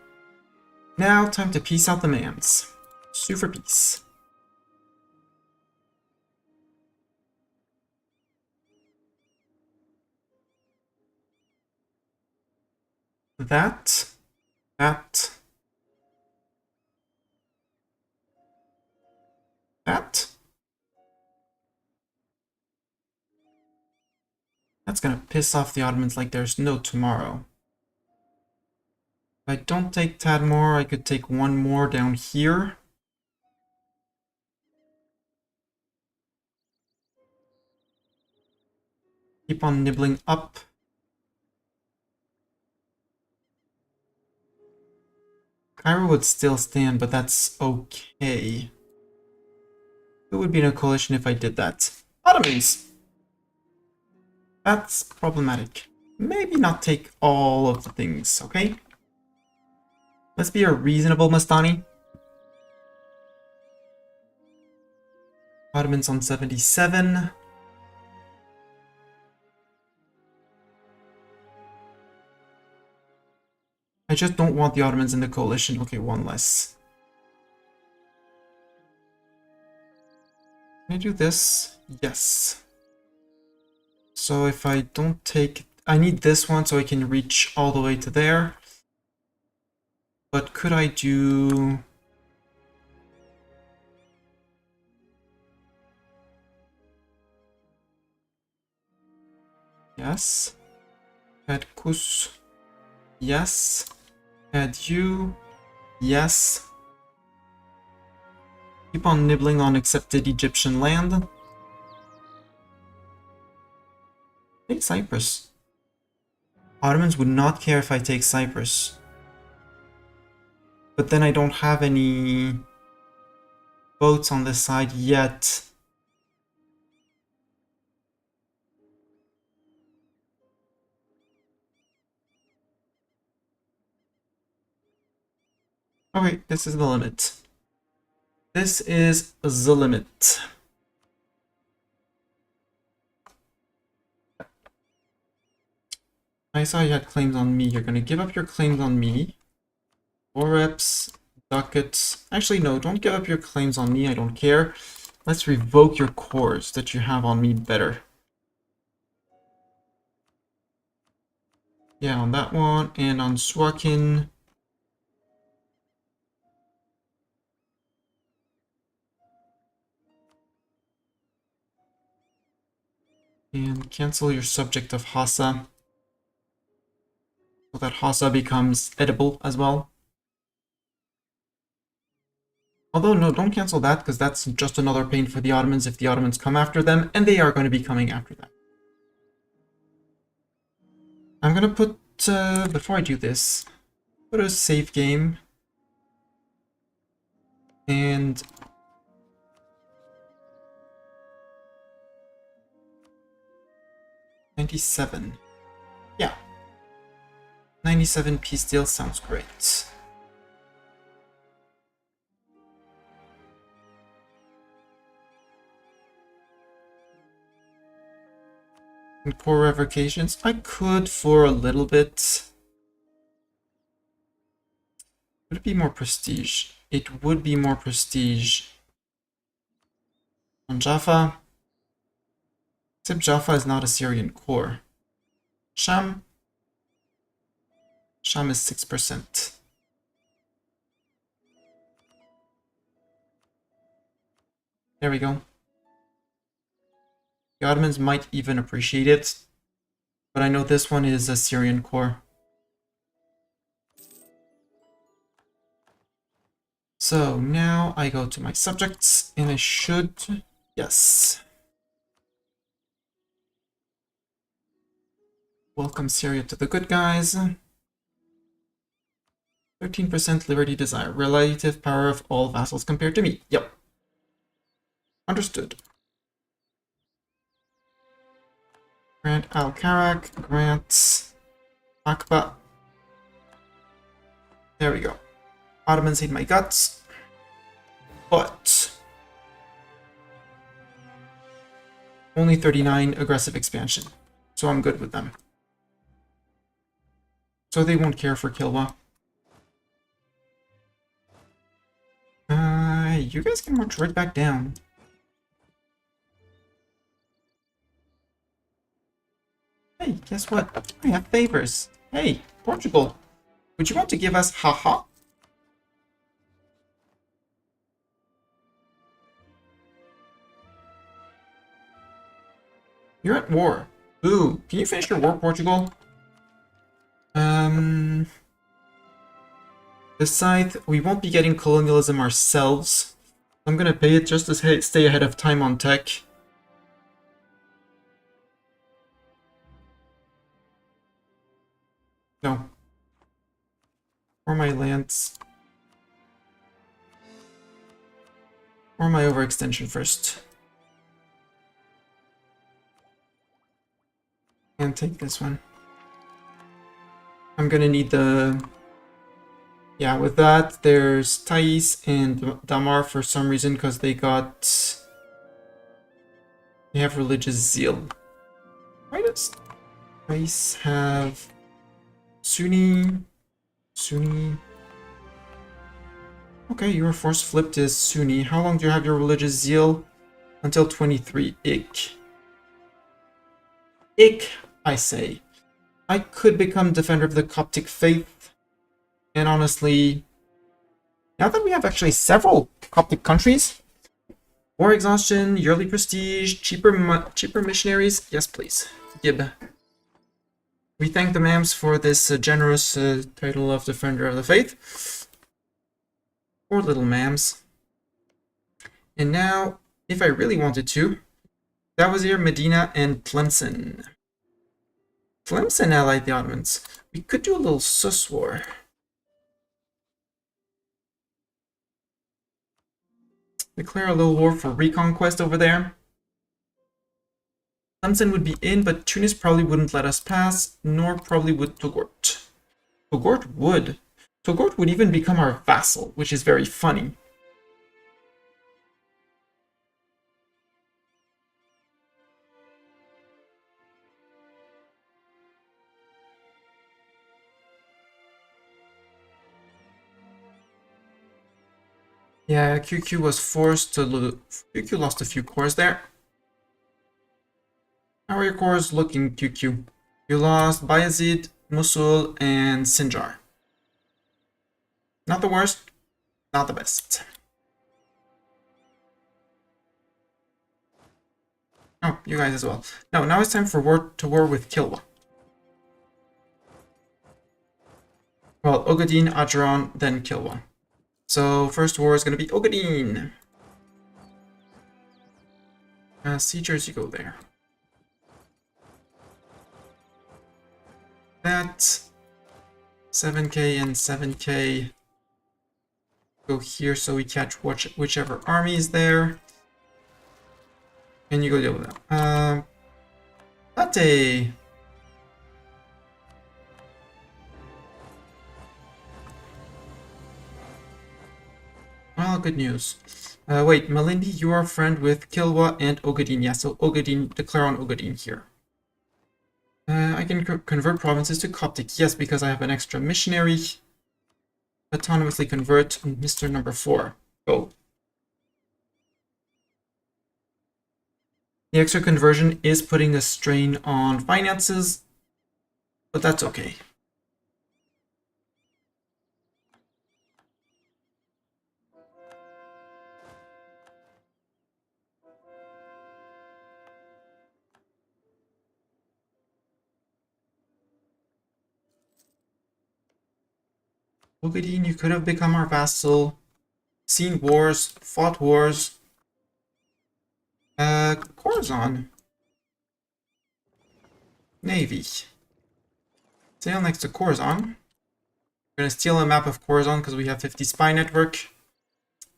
Now, time to peace out the mams. Sue for peace. That. That's gonna piss off the Ottomans like there's no tomorrow. If I don't take Tadmor, I could take one more down here. Keep on nibbling up. Cairo would still stand, but that's okay. Who would be in a coalition if I did that? Ottomans! That's problematic. Maybe not take all of the things, okay? Let's be a reasonable Mastani. Ottomans on 77. I just don't want the Ottomans in the coalition. Okay, one less. Can I do this? Yes. So if I don't take... I need this one so I can reach all the way to there. But could I do... Yes. Add Kus. Yes. Add you. Yes. Keep on nibbling on accepted Egyptian land. Take Cyprus. Ottomans would not care if I take Cyprus. But then I don't have any boats on this side yet. Okay, this is the limit. This is the limit. I saw you had claims on me. You're gonna give up your claims on me. 4 reps, ducats. Actually, no, don't give up your claims on me. I don't care. Let's revoke your cores that you have on me better. Yeah, on that one, and on Swakin. And cancel your subject of Hassa. So that Hassa becomes edible as well. Although, no, don't cancel that, because that's just another pain for the Ottomans if the Ottomans come after them, and they are going to be coming after them. I'm going to put, before I do this, put a save game. And... 97. Yeah. 97 peace deal sounds great. And core revocations, I could for a little bit. Would it be more prestige? It would be more prestige on Jaffa. Except Jaffa is not a Syrian core. Sham. Sham is 6%. There we go. The Ottomans might even appreciate it, but I know this one is a Syrian core. So now I go to my subjects, and I should... Yes. Welcome Syria to the good guys. 13% liberty desire. Relative power of all vassals compared to me. Yep. Understood. Grant Al-Karak. Grant Akba. There we go. Ottomans hate my guts. But only 39 aggressive expansion. So I'm good with them. So they won't care for Kilwa. You guys can march right back down. Hey, guess what? I have favors. Hey, Portugal. Would you want to give us haha? You're at war. Boo. Can you finish your war, Portugal? The scythe, we won't be getting colonialism ourselves. I'm gonna pay it just to stay ahead of time on tech. No. Or my lands. Or my overextension first. And take this one. I'm gonna need the... Yeah, with that, there's Thais and Damar for some reason, because they have religious zeal. Why does Thais have Sunni? Okay, your force flipped is Sunni. How long do you have your religious zeal? Until 23. Ick, I say. I could become defender of the Coptic faith. And honestly, now that we have actually several Coptic countries, war exhaustion, yearly prestige, cheaper missionaries, yes please, Gib. We thank the mams for this generous title of Defender of the Faith. Poor little mams. And now, if I really wanted to, Dawazir, Medina, and Tlemcen. Tlemcen allied the Ottomans. We could do a little sus war. Declare a little war for reconquest over there. Tlemcen would be in, but Tunis probably wouldn't let us pass, nor probably would Touggourt. Touggourt would. Touggourt would even become our vassal, which is very funny. Yeah, QQ was forced to QQ lost a few cores there. How are your cores looking, QQ? You lost Bayezid, Mosul, and Sinjar. Not the worst, not the best. Oh, you guys as well. No, now it's time for war with Kilwa. Well, Ogaden, Acheron, then Kilwa. So, first war is going to be Ogaden. Siegers, you go there. That 7k and 7k go here so we catch whichever army is there. And you go deal with that. Latte. Well, good news. Wait, Malindi, you are a friend with Kilwa and Ogaden. Yeah, so Ogaden, declare on Ogaden here. I can convert provinces to Coptic. Yes, because I have an extra missionary. autonomously convert Mr. number 4. Go. The extra conversion is putting a strain on finances, but that's okay. Bogadine, you could have become our vassal, seen wars, fought wars. Corzon. Navy. Sail next to Corzon. We're gonna steal a map of Corzon because we have 50 spy network.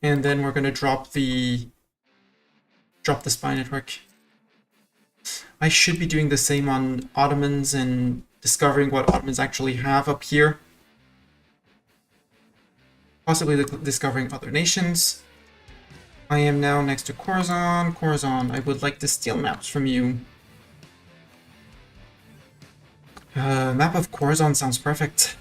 And then we're gonna drop the spy network. I should be doing the same on Ottomans and discovering what Ottomans actually have up here. Possibly discovering other nations. I am now next to Corzon. Corzon, I would like to steal maps from you. Map of Corzon sounds perfect.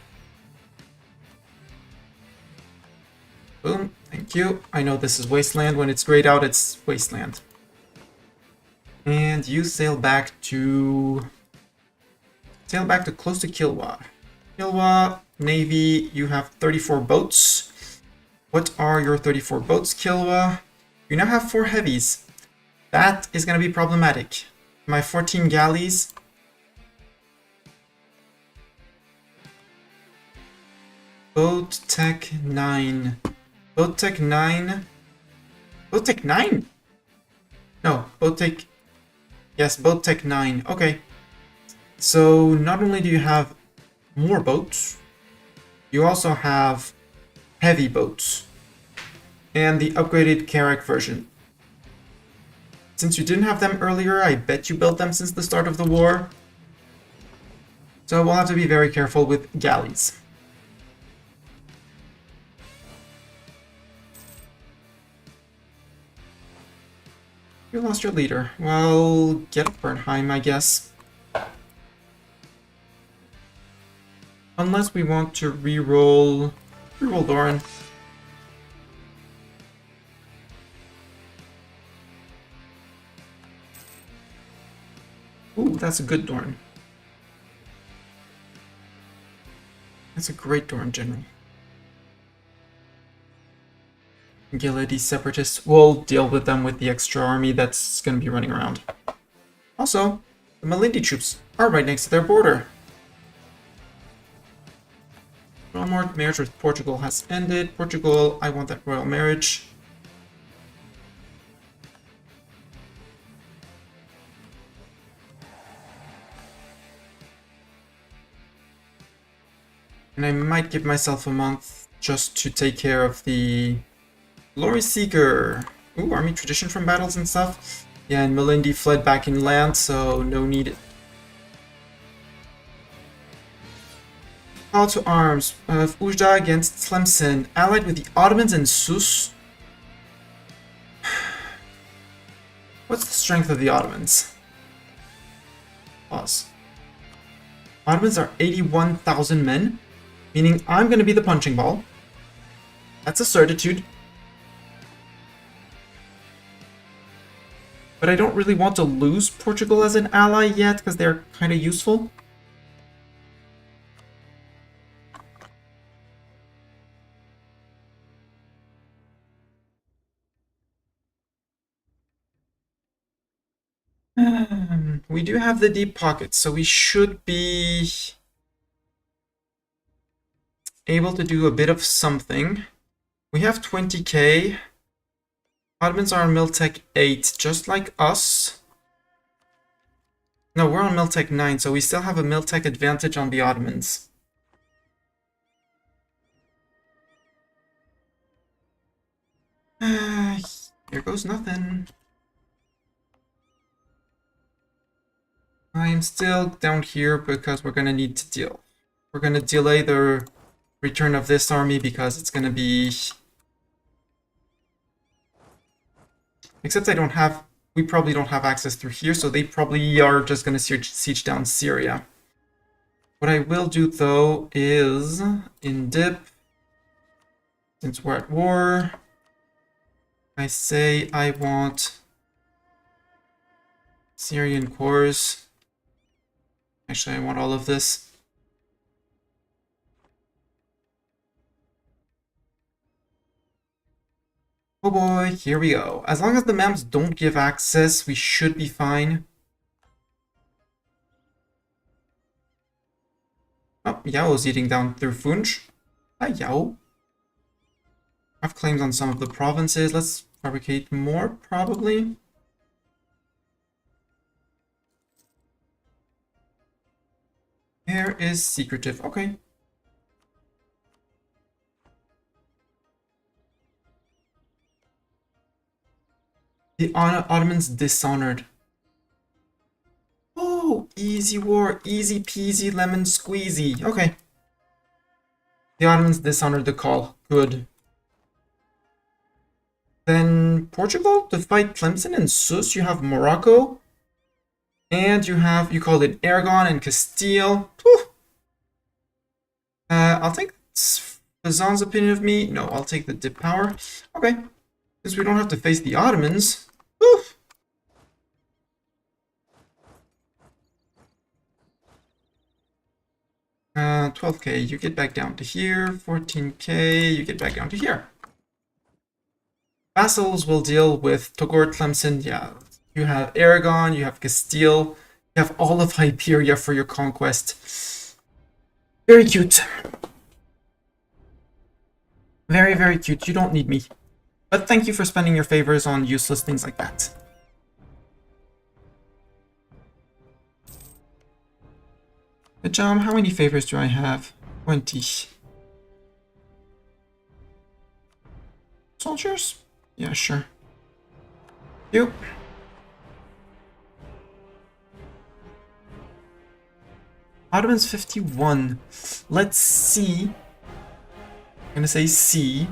Boom, thank you. I know this is wasteland. When it's grayed out, it's wasteland. And you sail back to close to Kilwa. Kilwa, Navy, you have 34 boats. What are your 34 boats, Kilwa? You now have 4 heavies. That is going to be problematic. My 14 galleys. Boat Tech 9. Boat Tech 9. Boat Tech 9? No, Boat Tech... Yes, Boat Tech 9. Okay. So, not only do you have more boats, you also have heavy boats. And the upgraded Carrack version. Since you didn't have them earlier, I bet you built them since the start of the war. So we'll have to be very careful with galleys. You lost your leader. Well, get Bernheim, I guess. Unless we want to reroll Doran. Ooh, that's a good Doran. That's a great Doran general. Gileadi separatists. We'll deal with them with the extra army that's going to be running around. Also, the Malindi troops are right next to their border. Royal marriage with Portugal has ended. Portugal, I want that royal marriage. And I might give myself a month just to take care of the Glory Seeker. Ooh, army tradition from battles and stuff. Yeah, and Malindi fled back inland, so no need. Call to arms. Ujda against Tlemcen. Allied with the Ottomans and Sus. What's the strength of the Ottomans? Pause. Ottomans are 81,000 men, meaning I'm going to be the punching ball. That's a certitude. But I don't really want to lose Portugal as an ally yet, because they're kind of useful. We do have the deep pockets, so we should be able to do a bit of something. We have 20k. Ottomans are on Miltech 8, just like us. No, we're on Miltech 9, so we still have a Miltech advantage on the Ottomans. Here goes nothing. I am still down here because we're going to need to deal. We're going to delay the return of this army because it's going to be... Except we probably don't have access through here, so they probably are just going to siege down Syria. What I will do, though, is in dip, Since we're at war, I say I want Syrian cores. Actually, I want all of this. Oh boy, here we go. As long as the maps don't give access, we should be fine. Oh, Yao's eating down through Funch. Hi, Yao. I have claims on some of the provinces. Let's fabricate more, probably. Air is secretive. Okay. The Ottomans dishonored. Oh, easy war. Easy peasy lemon squeezy. Okay. The Ottomans dishonored the call. Good. Then Portugal to fight Tlemcen and Sus. You have Morocco. And you called it Aragon and Castile. Whew. I'll take Fazan's opinion of me. No, I'll take the dip power. Okay. Since we don't have to face the Ottomans. Whew. Uh, 12k, you get back down to here. 14k, you get back down to here. Vassals will deal with Togor, Tlemcen. Yeah, you have Aragon, you have Castile, you have all of Iberia for your conquest. Very cute. Very, very cute. You don't need me. But thank you for spending your favors on useless things like that. Good job. How many favors do I have? 20. Soldiers? Yeah, sure. You. Ottomans 51. Let's see. I'm gonna say C.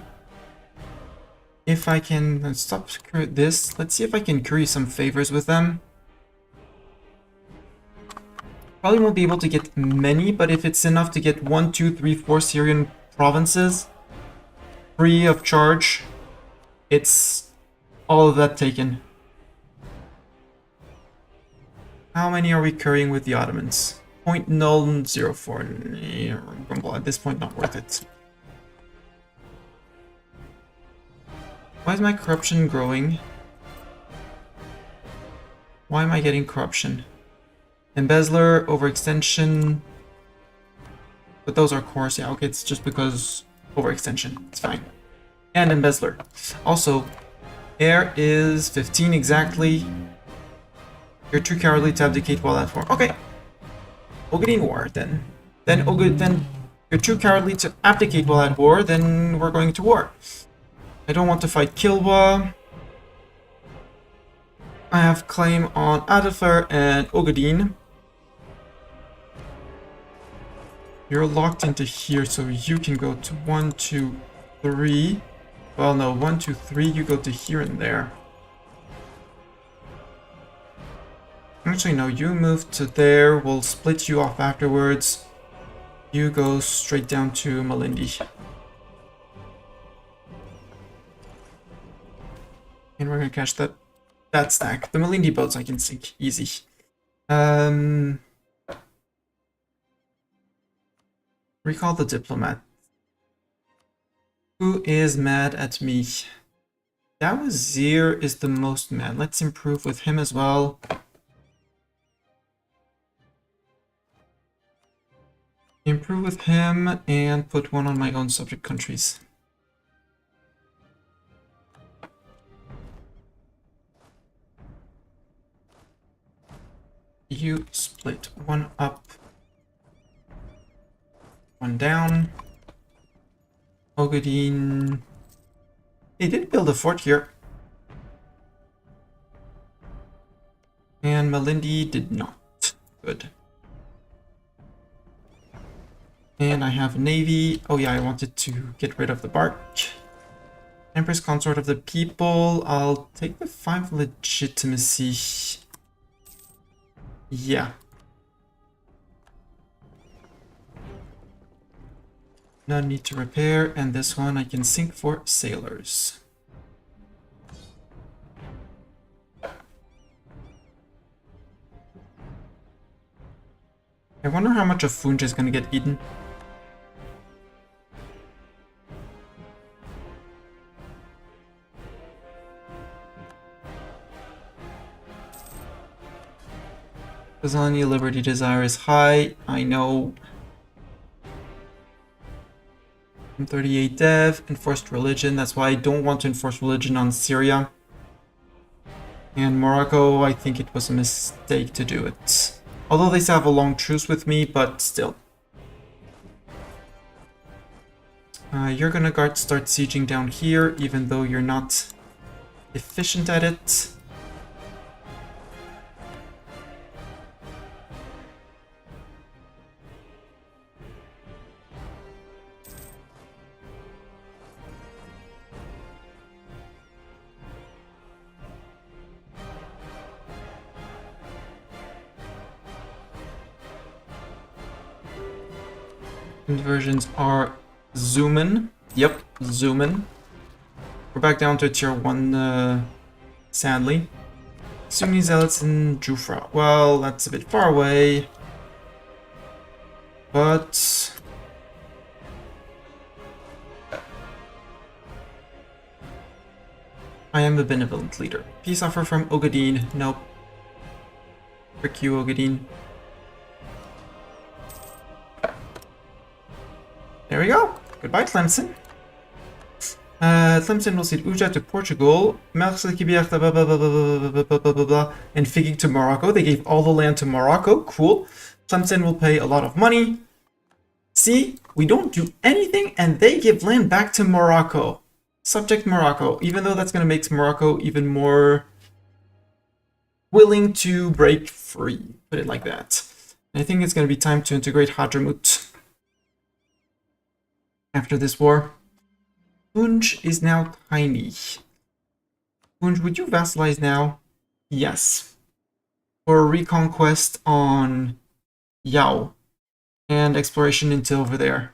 If I can stop this. Let's see if I can curry some favors with them. Probably won't be able to get many, but if it's enough to get 1, 2, 3, 4 Syrian provinces free of charge, it's all of that taken. How many are we currying with the Ottomans? 0.004. Well, at this point, not worth it. Why is my corruption growing? Why am I getting corruption? Embezzler, overextension. But those are cores. Yeah, okay, it's just because overextension. It's fine. And embezzler. Also, air is 15 exactly. You're too cowardly to abdicate while at war. Okay. Ogadine war, then. Then you're too cowardly to abdicate while at war, then we're going to war. I don't want to fight Kilwa. I have claim on Adafar and Ogadine. You're locked into here, so you can go to 1, 2, 3. Well, no, 1, 2, 3, you go to here and there. Actually, no, you move to there. We'll split you off afterwards. You go straight down to Malindi. And we're gonna catch that stack. The Malindi boats I can sink. Easy. Recall the diplomat. Who is mad at me? Dawazir is the most mad. Let's improve with him as well. Improve with him and put one on my own subject countries. You split one up, one down. Ogadine. He did build a fort here. And Malindi did not. Good. And I have Navy. Oh yeah, I wanted to get rid of the bark. Empress Consort of the People. I'll take the 5 legitimacy. Yeah. None need to repair, and this one I can sink for sailors. I wonder how much of Funj is going to get eaten. Kazania Liberty Desire is high, I know. 38 Dev, Enforced Religion, that's why I don't want to enforce religion on Syria. And Morocco, I think it was a mistake to do it. Although they still have a long truce with me, but still. You're gonna start sieging down here, even though you're not efficient at it. Conversions are zooming. Yep, zooming. We're back down to tier 1, sadly. Sunni Zealots in Jufra. Well, that's a bit far away. But... I am a benevolent leader. Peace offer from Ogadine. Nope. Frick you, Ogadine. There we go. Goodbye, Tlemcen. Tlemcen will cede Uja to Portugal, and Figig to Morocco. They gave all the land to Morocco. Cool. Tlemcen will pay a lot of money. See, we don't do anything, and they give land back to Morocco. Subject Morocco, even though that's going to make Morocco even more willing to break free. Put it like that. And I think it's going to be time to integrate Hadramut. After this war. Funj is now tiny. Funj, would you vassalize now? Yes. For a reconquest on Yao. And exploration into over there.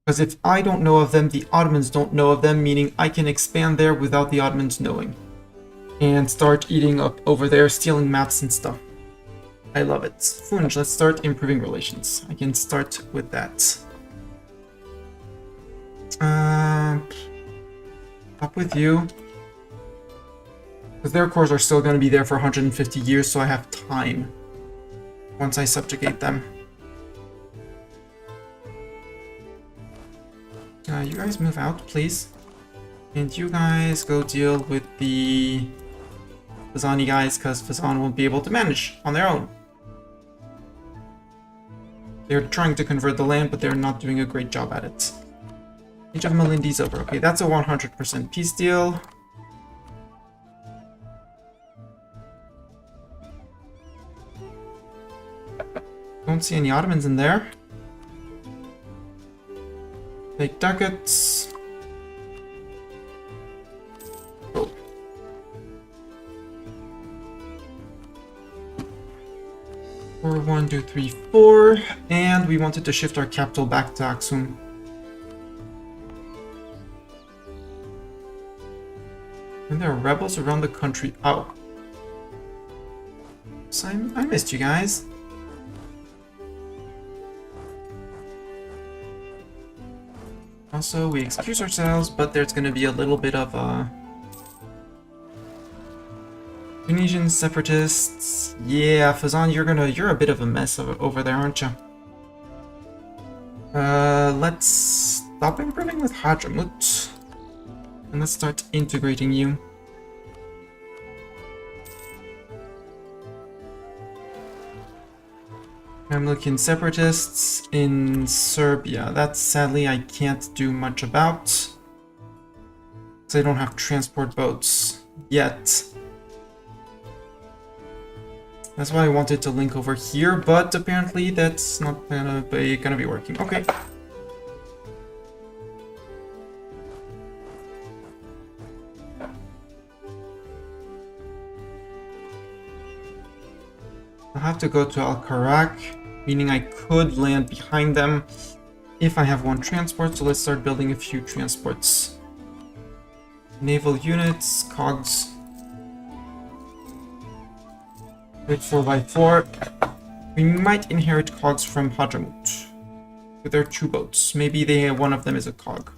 Because if I don't know of them, the Ottomans don't know of them, meaning I can expand there without the Ottomans knowing. And start eating up over there, stealing maps and stuff. I love it. Funj, let's start improving relations. I can start with that. Up with you. Because their cores are still going to be there for 150 years, so I have time. Once I subjugate them. You guys move out, please. And you guys go deal with the Fazani guys, because Fazan won't be able to manage on their own. They're trying to convert the land, but they're not doing a great job at it. Age of Melindi's over. Okay, that's a 100% peace deal. Don't see any Ottomans in there. Take ducats. Oh. 4, 1, 2, 3, 4. And we wanted to shift our capital back to Aksum. And there are rebels around the country. Oh. So I missed you guys. Also, we excuse ourselves, but there's going to be a little bit of Tunisian separatists. Yeah, Fazan, you're a bit of a mess over there, aren't you? Let's stop improving with Hadramut. And let's start integrating you. Mamlukian separatists in Serbia. That sadly I can't do much about. Because I don't have transport boats yet. That's why I wanted to link over here, but apparently that's not gonna be working. Okay. I'll have to go to Al-Karak, meaning I could land behind them if I have one transport, so let's start building a few transports. Naval units, cogs. With 4x4. We might inherit cogs from Hadramut. With their 2 boats. Maybe one of them is a cog.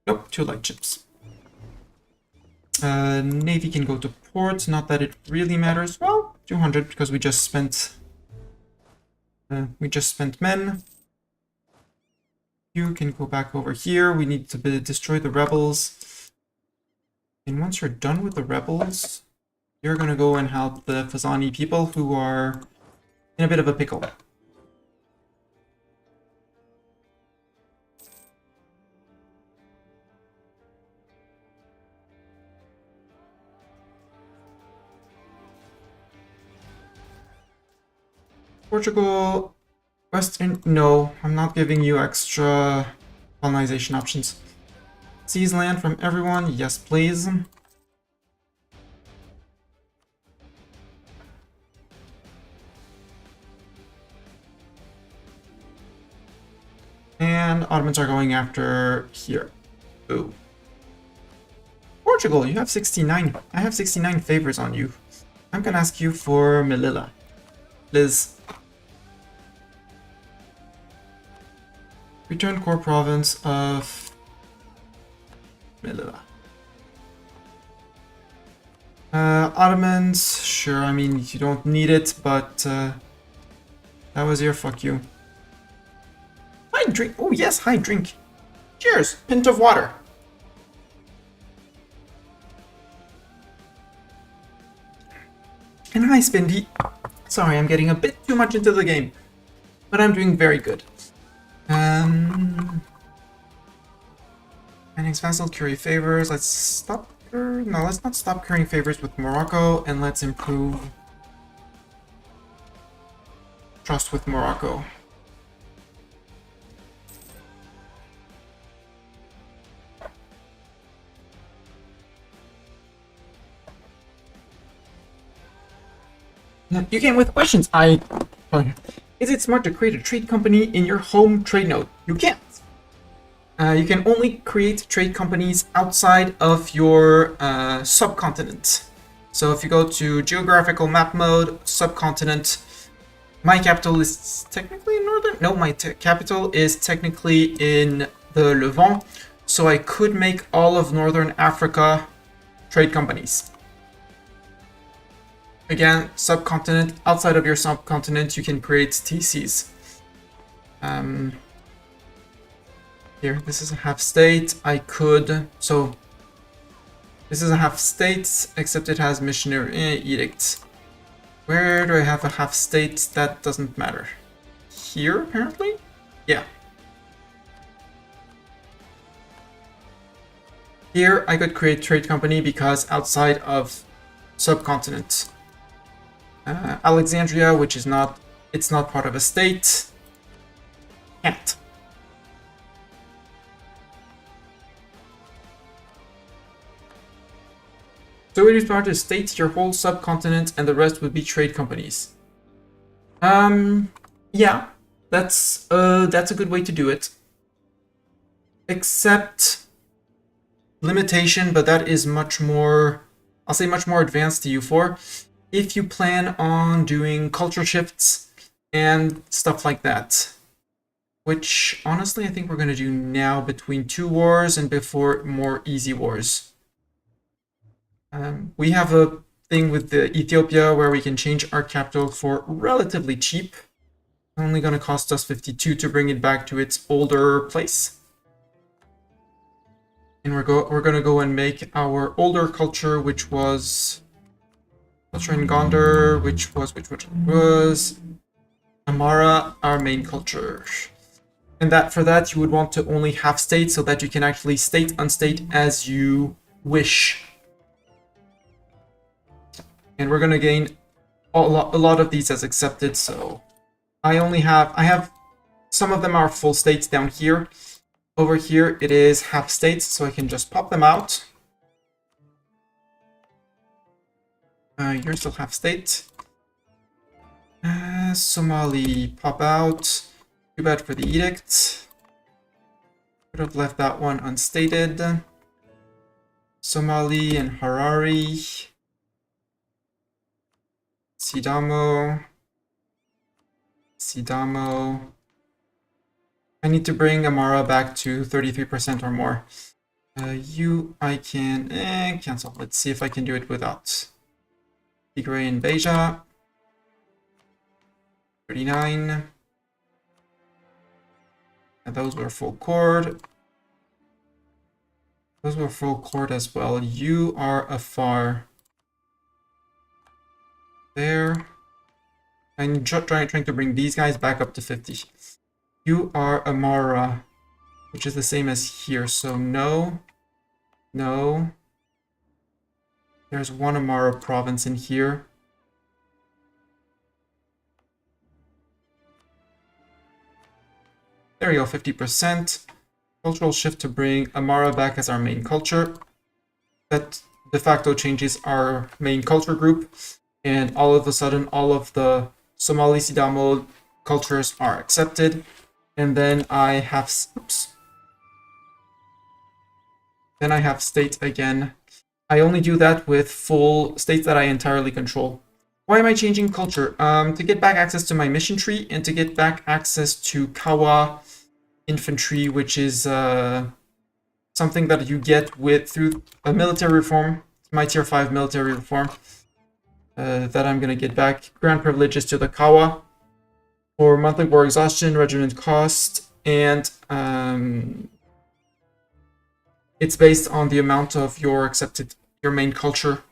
Nope, 2 light ships. Navy can go to port, not that it really matters. Well, 200 because we just spent men. You can go back over here. We need to destroy the rebels. And once you're done with the rebels, you're gonna go and help the Phazani people who are in a bit of a pickle. Portugal, Western, no, I'm not giving you extra colonization options. Seize land from everyone, yes please. And Ottomans are going after here. Ooh. Portugal, you have 69. I have 69 favors on you. I'm gonna ask you for Melilla. Liz. Return core province of Melilla. Ottomans, sure, I mean, you don't need it, but that was your fuck you. High drink, oh yes, high drink. Cheers, pint of water. And hi, Spindy. Sorry, I'm getting a bit too much into the game, but I'm doing very good. Annexed vassal, curry favors. Let's stop. No, let's not stop currying favors with Morocco, and let's improve trust with Morocco. You came with questions. Is it smart to create a trade company in your home trade node? You can't. You can only create trade companies outside of your subcontinent. So if you go to geographical map mode, subcontinent, my capital is technically in northern. No, my capital is technically in the Levant. So I could make all of northern Africa trade companies. Again, subcontinent, outside of your subcontinent, you can create TCs. Here, this is a half state. I could, so this is a half state, except it has missionary edicts. Where do I have a half state? That doesn't matter. Here, apparently? Yeah. Here, I could create trade company because outside of subcontinent. Alexandria, which is not, it's not part of a state. Can't. So it is part of a state, your whole subcontinent, and the rest would be trade companies. Yeah, that's a good way to do it. Except limitation, but that is much more, I'll say much more advanced to you for. If you plan on doing culture shifts and stuff like that, which honestly I think we're going to do now between 2 wars and before more easy wars. We have a thing with the Ethiopia where we can change our capital for relatively cheap. Only going to cost us 52 to bring it back to its older place. And we're going to go and make our older culture, which was culture in Gondar, which was Amara, our main culture. And that for that you would want to only have state so that you can actually state unstate as you wish. And we're gonna gain a lot of these as accepted, so I have some of them are full states down here. Over here it is half states, so I can just pop them out. You're still half state. Somali, pop out. Too bad for the edict. Could have left that one unstated. Somali and Harari. Sidamo. I need to bring Amara back to 33% or more. I can cancel. Let's see if I can do it without Tigray and Beja. 39. And those were full chord. Those were full chord as well. You are Afar. There. I'm trying to bring these guys back up to 50. You are Amara, which is the same as here. So no. There's one Amara province in here. There we go, 50%. Cultural shift to bring Amara back as our main culture. That de facto changes our main culture group. And all of a sudden, all of the Somali Sidamo cultures are accepted. And then I have, Then I have state again. I only do that with full states that I entirely control. Why am I changing culture? To get back access to my mission tree and to get back access to Kawa infantry, which is something that you get through a military reform, my tier 5 military reform. That I'm going to get back. Grant privileges to the Kawa for monthly war exhaustion, regiment cost, and it's based on the amount of your main culture.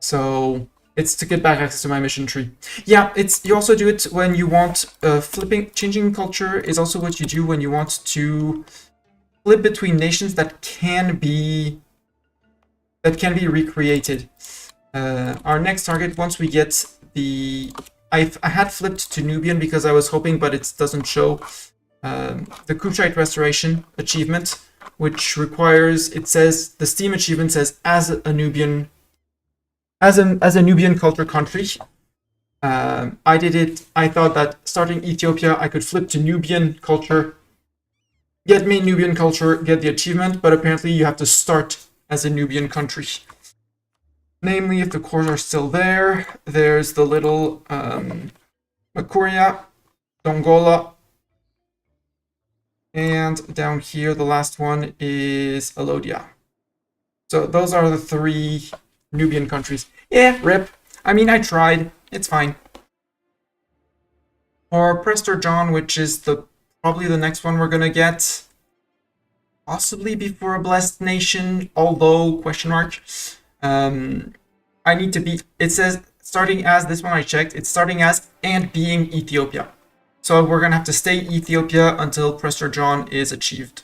So it's to get back access to my mission tree. Yeah, you also do it when you want changing culture is also what you do when you want to flip between nations that can be recreated. Our next target, once we get I had flipped to Nubian because I was hoping, but it doesn't show the Kushite Restoration achievement, which requires, it says, the Steam achievement says as a Nubian culture country. I did it, I thought that starting Ethiopia, I could flip to Nubian culture, get main Nubian culture, get the achievement, but apparently you have to start as a Nubian country. Namely, if the cores are still there, there's the little Makuria, Dongola, and down here, the last one is Alodia. So those are the 3 Nubian countries. Yeah, rip. I mean, I tried. It's fine. For Prester John, which is probably the next one we're gonna get, possibly before a blessed nation, although question mark. I need to be, it says starting as, this one I checked, it's starting as and being Ethiopia. So we're going to have to stay Ethiopia until Prester John is achieved.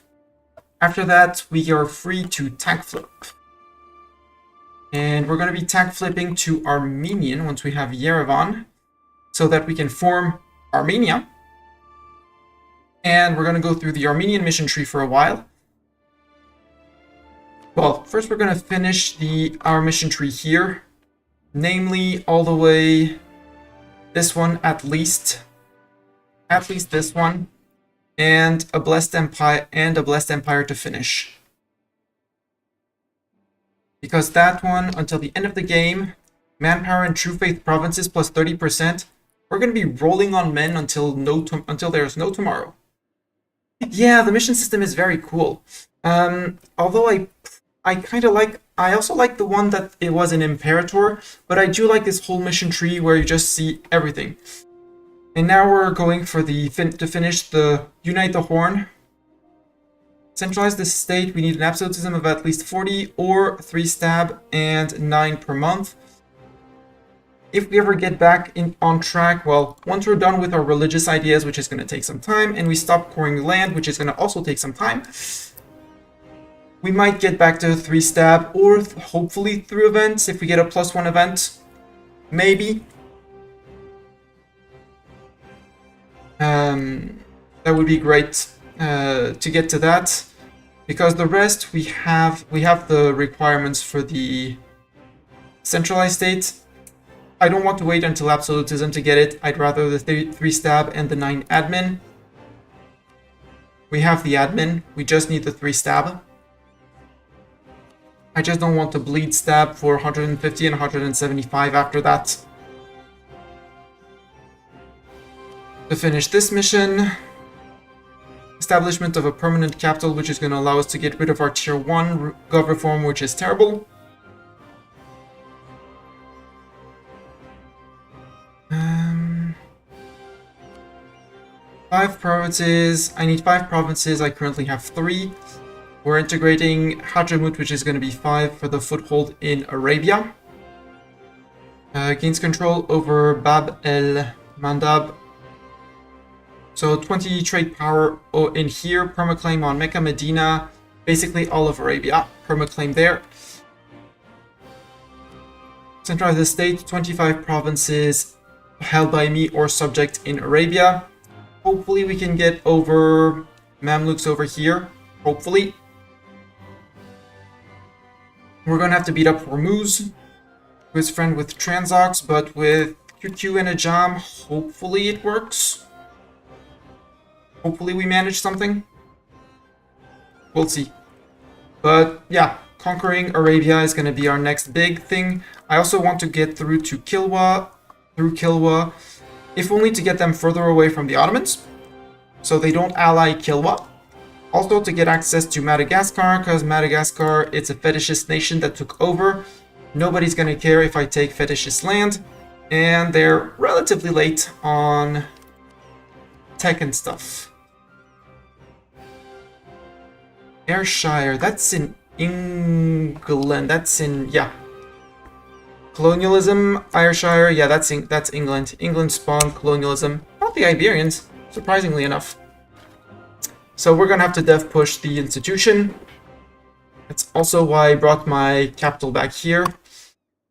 After that, we are free to tag flip. And we're going to be tag flipping to Armenian once we have Yerevan, so that we can form Armenia. And we're going to go through the Armenian mission tree for a while. Well, first we're going to finish our mission tree here, namely all the way this one at least this one, and a blessed empire to finish. Because that one, until the end of the game, manpower and true faith provinces plus 30%, we're going to be rolling on men until there's no tomorrow. Yeah, the mission system is very cool. Although I also like the one that it was an Imperator, but I do like this whole mission tree where you just see everything. And now we're going for to finish the Unite the Horn. Centralize the state, we need an absolutism of at least 40 or 3 stab and 9 per month. If we ever get back on track, well, once we're done with our religious ideas, which is going to take some time, and we stop coring land, which is going to also take some time, we might get back to 3 stab, or hopefully through events, if we get a +1 event. Maybe. That would be great to get to that. Because the rest, we have the requirements for the centralized state. I don't want to wait until absolutism to get it. I'd rather the 3 stab and the 9 admin. We have the admin. We just need the 3 stab. I just don't want to bleed stab for 150 and 175 after that. To finish this mission, establishment of a permanent capital, which is going to allow us to get rid of our tier 1 gov reform, which is terrible. 5 provinces. I need 5 provinces. I currently have 3. We're integrating Hadramut, which is going to be 5 for the foothold in Arabia. Gains control over Bab el Mandab. So 20 trade power in here. Permaclaim on Mecca, Medina, basically all of Arabia. Permaclaim there. Centralize the state. 25 provinces held by me or subject in Arabia. Hopefully we can get over Mamluks over here. Hopefully. We're going to have to beat up Hormuz, who is friend with Transox, but with QQ and Ajam, hopefully it works. Hopefully we manage something. We'll see. But yeah, conquering Arabia is going to be our next big thing. I also want to get through to Kilwa, if only to get them further away from the Ottomans, so they don't ally Kilwa. Also to get access to Madagascar, because Madagascar, it's a fetishist nation that took over. Nobody's going to care if I take fetishist land, and they're relatively late on tech and stuff. Ayrshire, that's in England, that's in, yeah. Colonialism, Ayrshire, yeah, that's England. England spawned colonialism. Not the Iberians, surprisingly enough. So we're gonna have to dev push the institution. That's also why I brought my capital back here.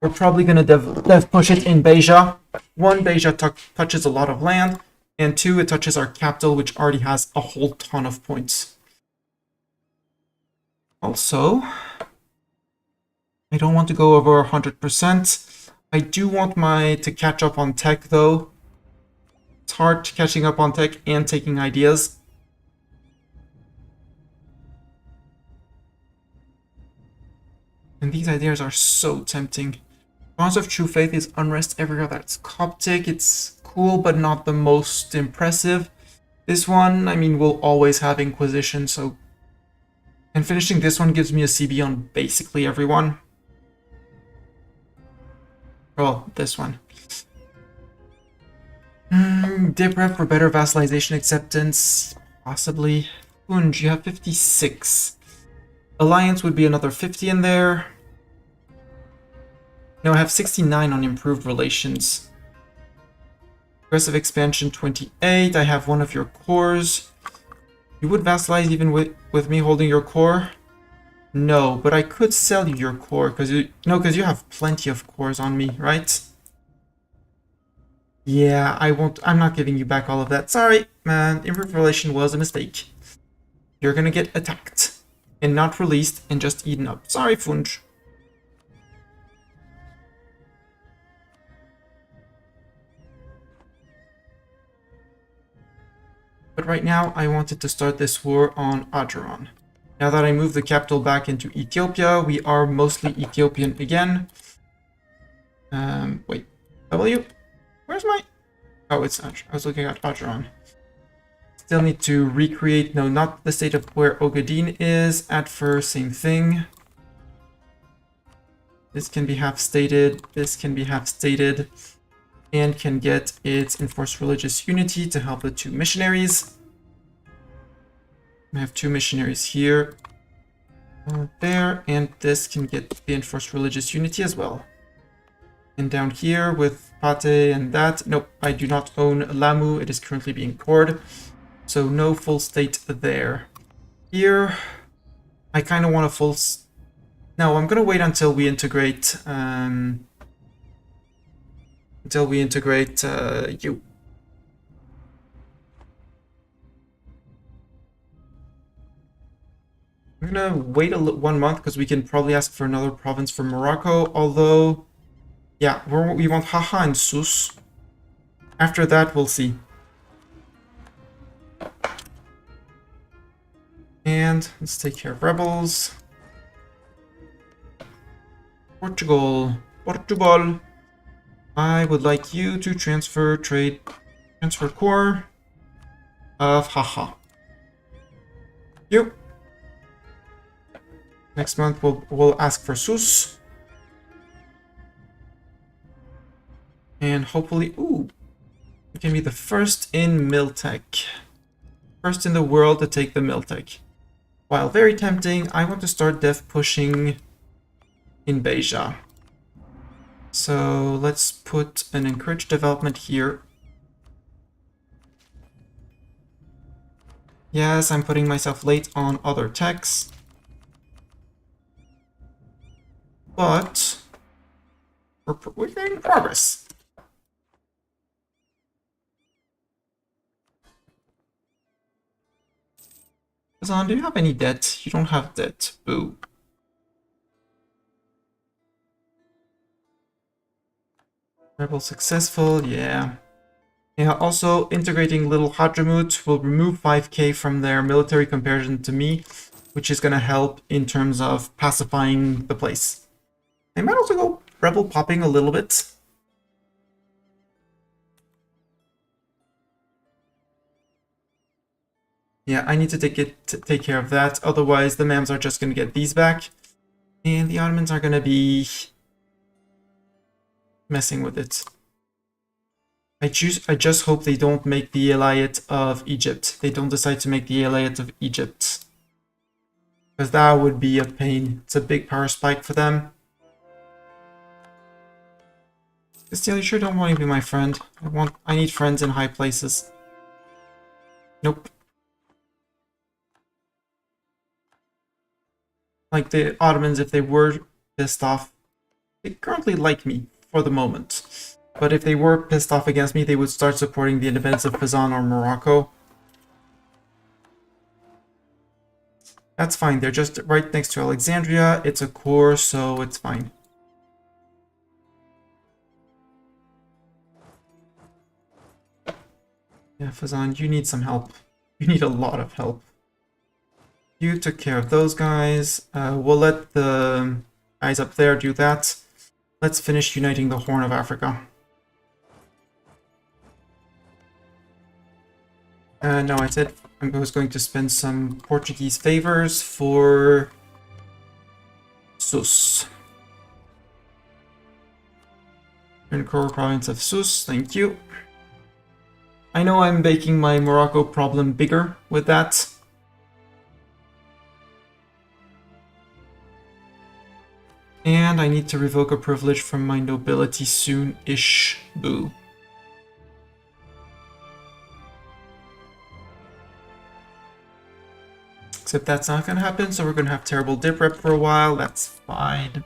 We're probably gonna dev push it in Beja. 1, Beja touches a lot of land, and 2, it touches our capital, which already has a whole ton of points. Also, I don't want to go over 100%. I do want to catch up on tech, though. It's hard catching up on tech and taking ideas. And these ideas are so tempting. Bonds of True Faith is unrest everywhere. That's Coptic. It's cool, but not the most impressive. This one, I mean, we'll always have Inquisition, so... And finishing this one gives me a CB on basically everyone. Well, this one. Dip rep for better vassalization acceptance. Possibly. Punj, you have 56. Alliance would be another 50 in there. No, I have 69 on improved relations. Aggressive expansion 28. I have one of your cores. You would vassalize even with me holding your core? No, but I could sell you your core because you have plenty of cores on me, right? Yeah, I won't. I'm not giving you back all of that. Sorry, man. Improved relation was a mistake. You're gonna get attacked and not released and just eaten up. Sorry, Funj. But right now, I wanted to start this war on Ajuran. Now that I moved the capital back into Ethiopia, we are mostly Ethiopian again. Wait, W? Where's my... Oh, it's I was looking at Ajuran. Still need to recreate, no, not the state of where Ogaden is. At first, same thing. This can be half-stated, this can be half-stated. And can get its enforced religious unity to help the 2 missionaries. I have 2 missionaries here, there, and this can get the enforced religious unity as well. And down here with Pate and that, nope, I do not own Lamu, it is currently being poured, so no full state there. Here, I kind of want a full... No, I'm going to wait until we integrate... you. I'm gonna wait 1 month because we can probably ask for another province from Morocco, although, yeah, we want Haha and Sus. After that, we'll see. And let's take care of rebels. Portugal. Portugal. I would like you to transfer core of haha. You. Next month we'll ask for Sus. And hopefully, ooh, we can be the first in Miltech. First in the world to take the Miltech. While very tempting, I want to start dev pushing in Beja. So let's put an encourage development here. Yes, I'm putting myself late on other techs. But we're making progress. Zan, do you have any debt? You don't have debt. Boo. Rebel successful, yeah. Yeah, also integrating Little Hadramut will remove 5k from their military comparison to me, which is gonna help in terms of pacifying the place. I might also go rebel popping a little bit. Yeah, I need to take care of that, otherwise the Mams are just gonna get these back. And the Ottomans are gonna be messing with it. I just hope they don't make the Elayat of Egypt. They don't decide to make the Elayat of Egypt. Because that would be a pain. It's a big power spike for them. Castile, you sure don't want to be my friend? I need friends in high places. Nope. Like the Ottomans, if they were pissed off, they currently like me for the moment. But if they were pissed off against me, they would start supporting the independence of Fezzan or Morocco. That's fine. They're just right next to Alexandria. It's a core, so it's fine. Yeah, Fezzan, you need some help. You need a lot of help. You took care of those guys. We'll let the guys up there do that. Let's finish uniting the Horn of Africa. No, I said I was going to spend some Portuguese favors for Sus. In core province of Sus, thank you. I know I'm making my Morocco problem bigger with that. And I need to revoke a privilege from my nobility soon-ish. Boo. Except that's not going to happen, so we're going to have terrible dip rep for a while. That's fine.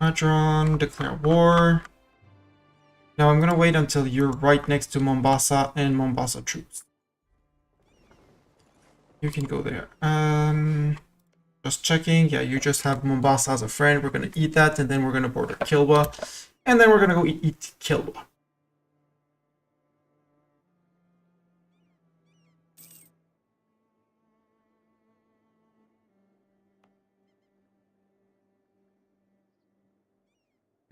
Madron, declare war. Now I'm going to wait until you're right next to Mombasa and Mombasa troops. You can go there. Just checking. Yeah, you just have Mombasa as a friend. We're going to eat that, and then we're going to border Kilwa. And then we're going to go eat Kilwa.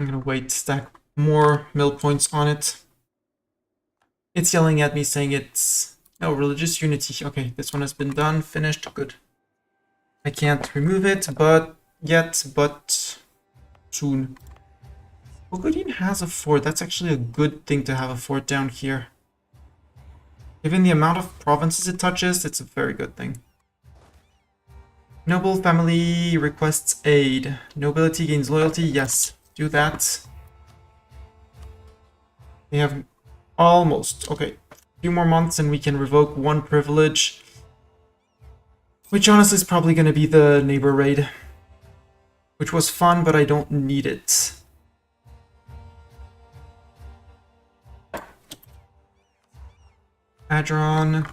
I'm gonna wait, stack more mill points on it. It's yelling at me saying it's... No, religious unity. Okay, this one has been done, finished, good. I can't remove it, but soon. Ogadin has a fort. That's actually a good thing to have a fort down here. Given the amount of provinces it touches, it's a very good thing. Noble family requests aid. Nobility gains loyalty, yes. Do that. We have almost, okay, a few more months and we can revoke one privilege, which honestly is probably going to be the neighbor raid, which was fun, but I don't need it. Adron,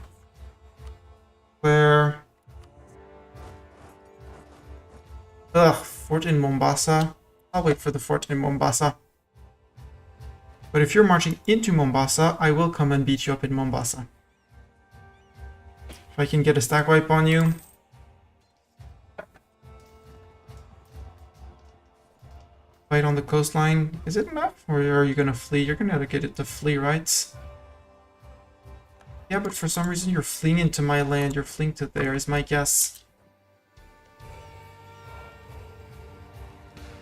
where? Ugh, fort in Mombasa. I'll wait for the fort in Mombasa. But if you're marching into Mombasa, I will come and beat you up in Mombasa. If I can get a stack wipe on you. Fight on the coastline. Is it enough? Or are you gonna flee? You're gonna get it to flee, right? Yeah, but for some reason you're fleeing into my land. You're fleeing to there, is my guess.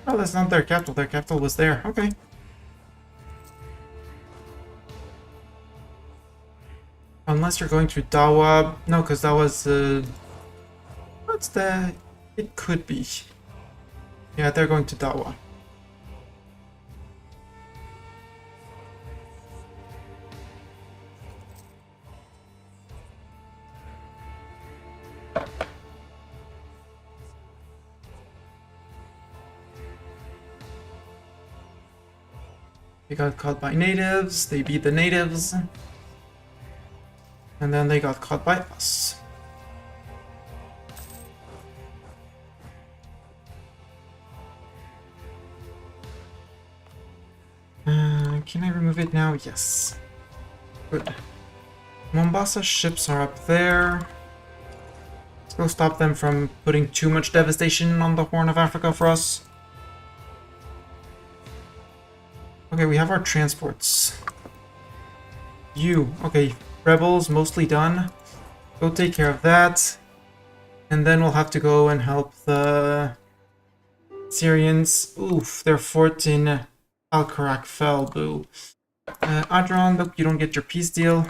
Oh, that's not their capital. Their capital was there. Okay. Unless you're going through Dawa. No, because that was... what's the... It could be. Yeah, they're going to Dawa. They got caught by natives, they beat the natives, and then they got caught by us. Can I remove it now? Yes. Good. Mombasa ships are up there. Let's go stop them from putting too much devastation on the Horn of Africa for us. Okay, we have our transports. Okay, rebels mostly done. Go take care of that. And then we'll have to go and help the Syrians. Oof, their fort in Al-Karak fell, boo. Adron, look, you don't get your peace deal.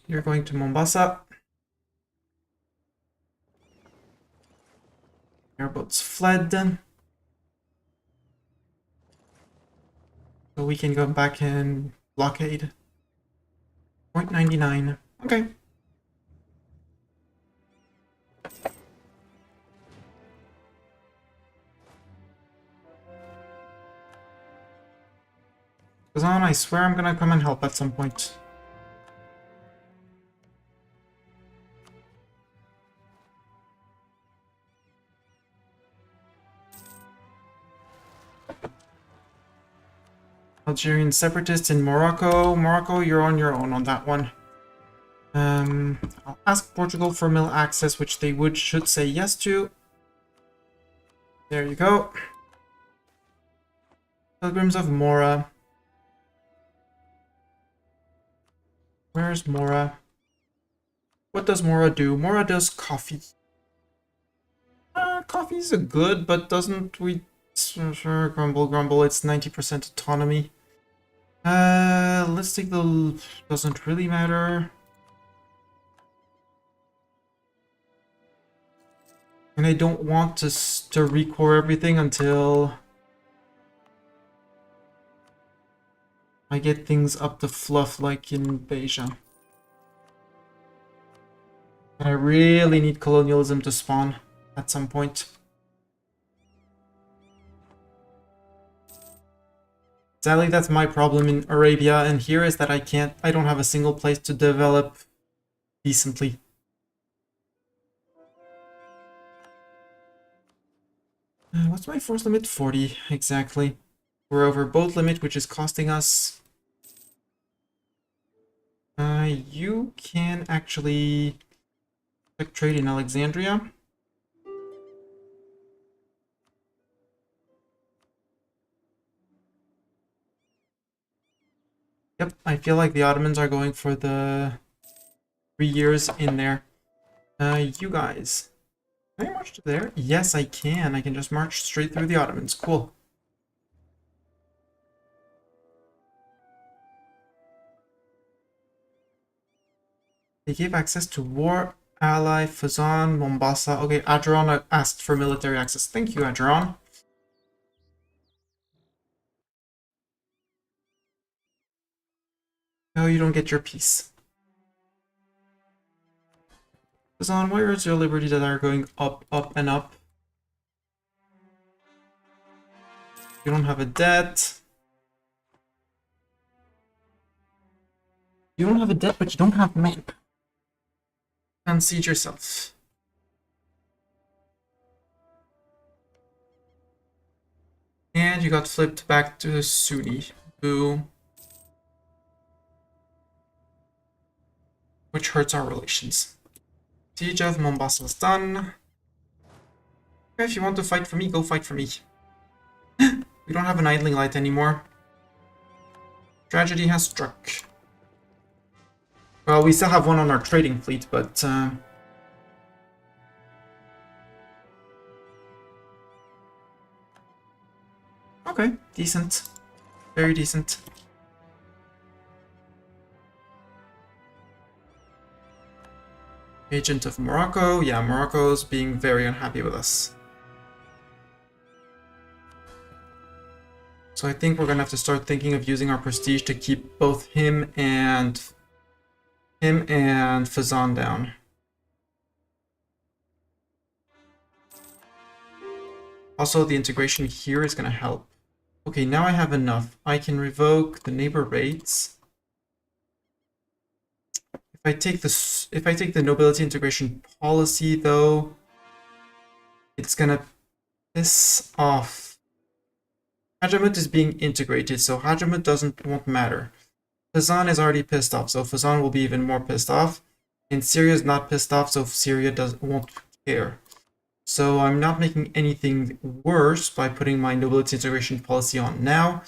You're going to Mombasa. Airboats fled. So we can go back and blockade. 0.99. Okay. Kazan, I swear I'm gonna come and help at some point. Algerian separatists in Morocco. Morocco, you're on your own on that one. I'll ask Portugal for mill access, which they should say yes to. There you go. Pilgrims of Mora. Where's Mora? What does Mora do? Mora does coffee. Coffee's a good, but doesn't we... Sure, grumble, it's 90% autonomy. Let's take the... Doesn't really matter. And I don't want to recore everything until I get things up to fluff like in Beja. And I really need colonialism to spawn at some point. Sadly, that's my problem in Arabia, and here is that I don't have a single place to develop decently. What's my force limit? 40, exactly. We're over boat limit, which is costing us. You can actually trade in Alexandria. Yep, I feel like the Ottomans are going for the 3 years in there. You guys. Can I march to there? Yes, I can. I can just march straight through the Ottomans. Cool. They gave access to war ally Fazan, Mombasa. Okay, Adron asked for military access. Thank you, Adron. No, you don't get your peace. Fazan, where is your liberty that are going up, up, and up? You don't have a debt. You don't have a debt, but you don't have men. Unsiege yourself. And And you got flipped back to Sunni. Boo. Which hurts our relations. Siege of Mombasa is done. If you want to fight for me, go fight for me. We don't have an idling light anymore. Tragedy has struck. Well, we still have one on our trading fleet, but... okay, decent. Very decent. Agent of Morocco. Yeah, Morocco's being very unhappy with us. So I think we're gonna have to start thinking of using our prestige to keep both him and Fazan down. Also, the integration here is gonna help. Okay, now I have enough. I can revoke the neighbor rates. If I take the nobility integration policy, though, it's gonna piss off. Hajamut is being integrated, so Hajamut won't matter. Fazan is already pissed off, so Fazan will be even more pissed off. And Syria is not pissed off, so Syria won't care. So I'm not making anything worse by putting my nobility integration policy on now,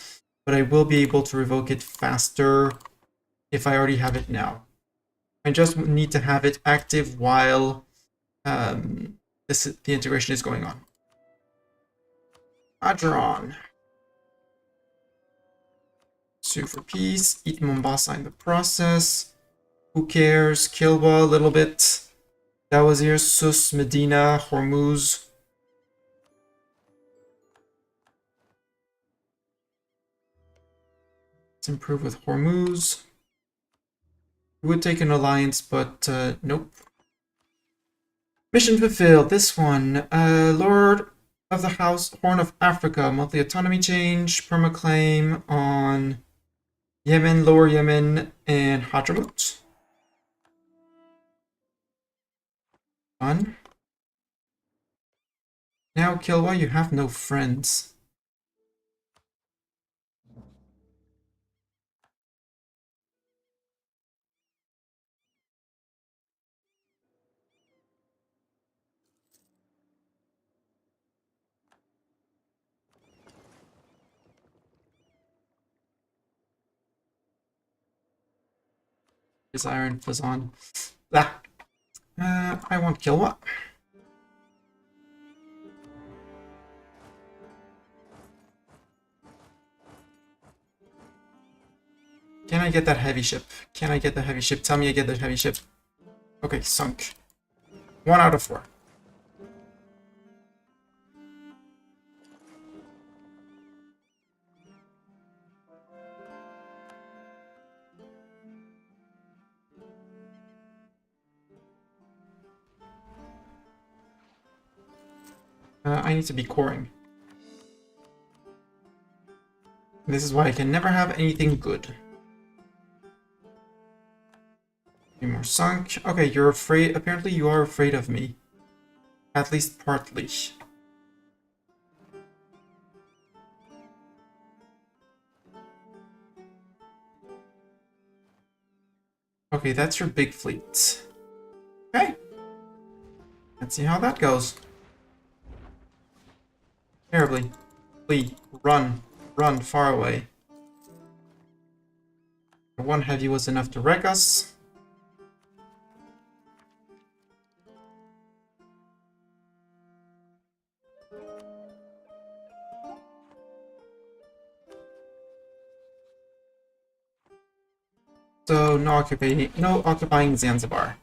but I will be able to revoke it faster if I already have it now. I just need to have it active while the integration is going on. Adron. Sue for peace. Eat Mombasa in the process. Who cares? Kilwa a little bit. Dawazir, Sus, Medina, Hormuz. Let's improve with Hormuz. We would take an alliance, but nope. Mission fulfilled. This one. Lord of the House, Horn of Africa. Monthly autonomy change. Permaclaim on Yemen, Lower Yemen, and Hadramut. Done. Now, Kilwa, you have no friends. Is Iron Fazan. Ah. I want Kilwa. Can I get that heavy ship? Can I get the heavy ship? Tell me I get the heavy ship. Okay, sunk. 1 out of 4. I need to be coring. This is why I can never have anything good. 3 more sunk. Okay, you're afraid. Apparently you are afraid of me. At least partly. Okay, that's your big fleet. Okay. Let's see how that goes. Terribly. Flee. Run. Run far away. 1 heavy was enough to wreck us. So, no occupying Zanzibar.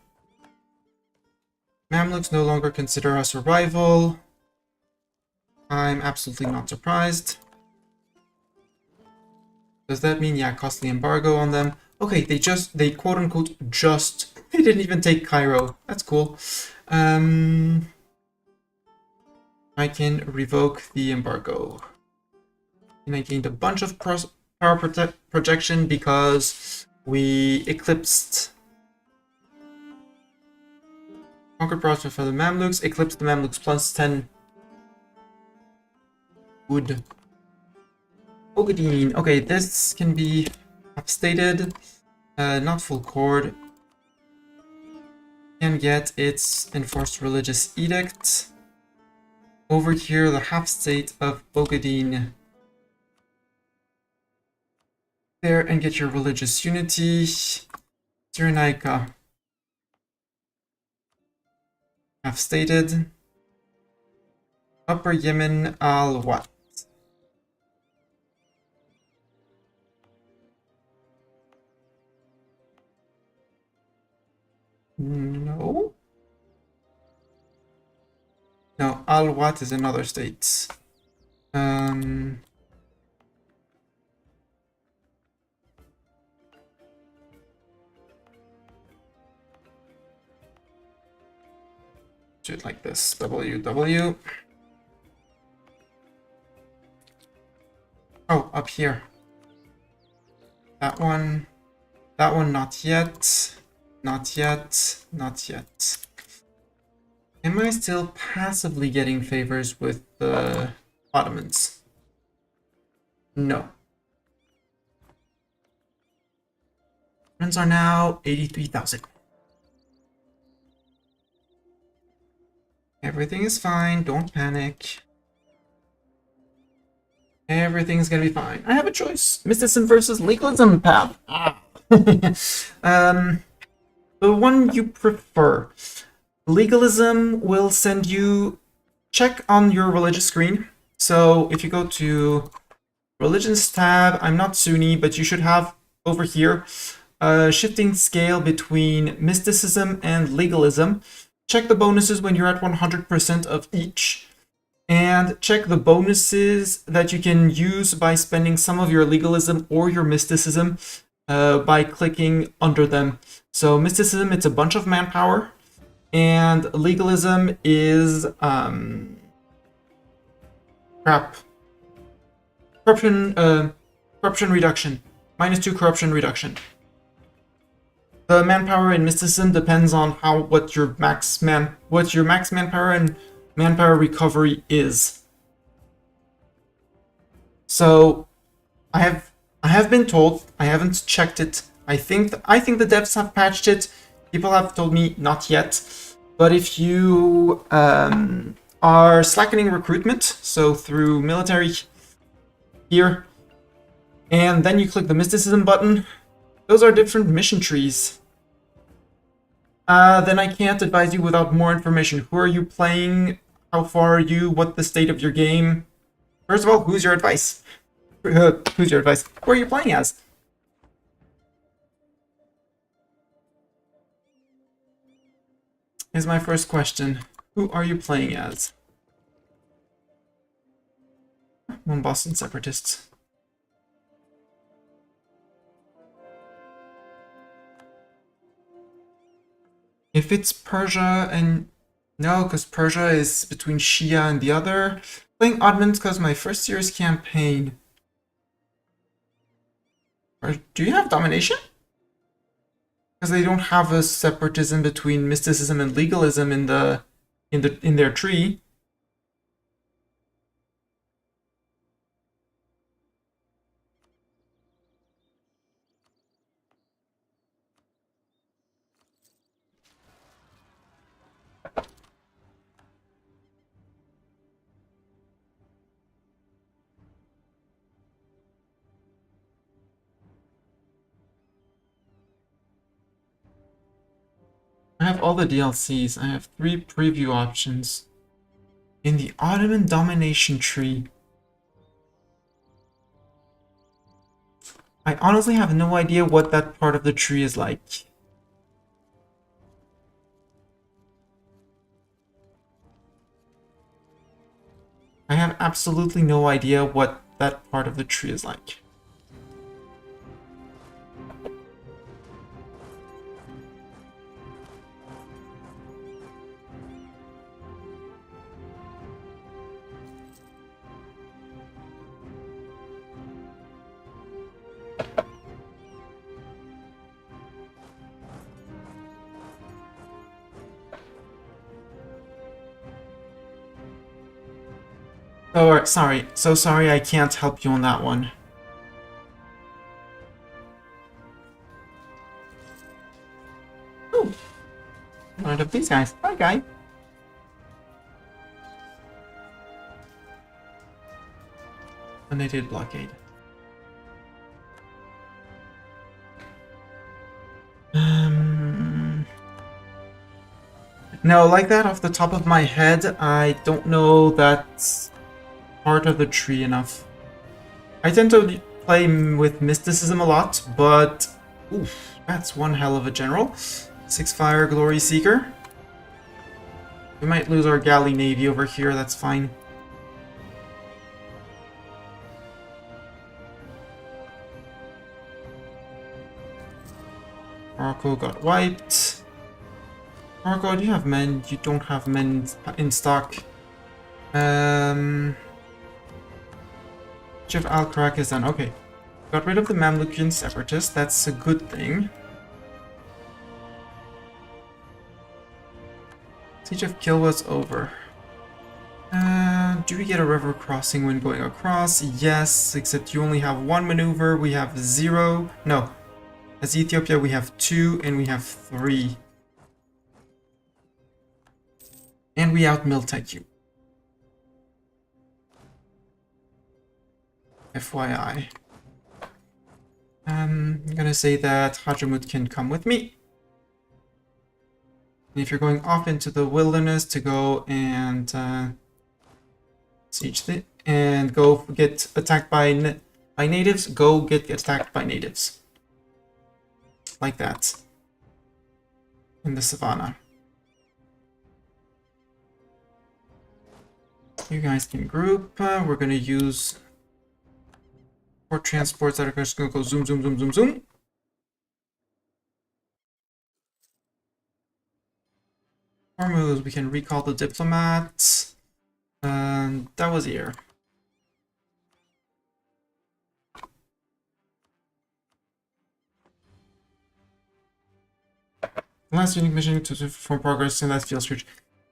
Mamluks no longer consider us a rival. I'm absolutely not surprised. Does that mean, yeah, costly embargo on them? Okay, they quote-unquote they didn't even take Cairo. That's cool. I can revoke the embargo. And I gained a bunch of power projection because we eclipsed conquered prosper for the Mamluks, eclipsed the Mamluks plus 10. Good. Ogadine. Okay, this can be upstated. Not full chord. Can get its enforced religious edict. Over here, the half state of Ogadine. There and get your religious unity. Cyrenaica. Half stated. Upper Yemen al what? No. No, al what is another state. Do it like this. WW. Oh, up here. That one. That one, not yet. Not yet. Not yet. Am I still passively getting favors with the Ottomans? No. Friends are now 83,000. Everything is fine. Don't panic. Everything's gonna be fine. I have a choice. Mysticism versus legalism path. The one you prefer. Legalism will send you... Check on your religious screen. So if you go to religions tab, I'm not Sunni, but you should have over here a shifting scale between mysticism and legalism. Check the bonuses when you're at 100% of each. And check the bonuses that you can use by spending some of your legalism or your mysticism by clicking under them. So mysticism, it's a bunch of manpower. And legalism is corruption reduction. -2 corruption reduction. The manpower in mysticism depends on what your max manpower and manpower recovery is. So I have been told, I haven't checked it. I think the devs have patched it. People have told me not yet. But if you are slackening recruitment, so through military here, and then you click the mysticism button, those are different mission trees. Then I can't advise you without more information. Who are you playing? How far are you? What's the state of your game? First of all, who's your advice? Who's your advice? Who are you playing as? Is my first question. Who are you playing as? One Boston separatists. If it's Persia and... No, because Persia is between Shia and the other. Playing Ottomans because my first series campaign. Or do you have domination? Because they don't have a separatism between mysticism and legalism in their tree. I have all the DLCs. I have 3 preview options. In the Ottoman domination tree. I honestly have no idea what that part of the tree is like. I have absolutely no idea what that part of the tree is like. Oh, sorry. So sorry I can't help you on that one. of these guys. Bye, guy. And they did blockade. No, like that off the top of my head, I don't know that's part of the tree enough. I tend to play with mysticism a lot, but oof, that's one hell of a general. 6 fire glory seeker. We might lose our galley navy over here, that's fine. Morocco got wiped. Morocco, do you have men? You don't have men in stock. Chief Al-Karak is done. Okay. Got rid of the Mamlukian separatists. That's a good thing. Siege of Kilwa's over. Do we get a river crossing when going across? Yes, except you only have 1 maneuver. We have 0. No. As Ethiopia, we have 2 and we have 3. And we out-miltech you. FYI. I'm gonna say that Hajamut can come with me. And if you're going off into the wilderness to go and siege and go get attacked by natives, go get attacked by natives. Like that. In the savannah. You guys can group. We're gonna use port transports that are just gonna go zoom, zoom, zoom, zoom, zoom. More moves. We can recall the diplomats. That was here. Last unique mission to reform progress in that field stretch.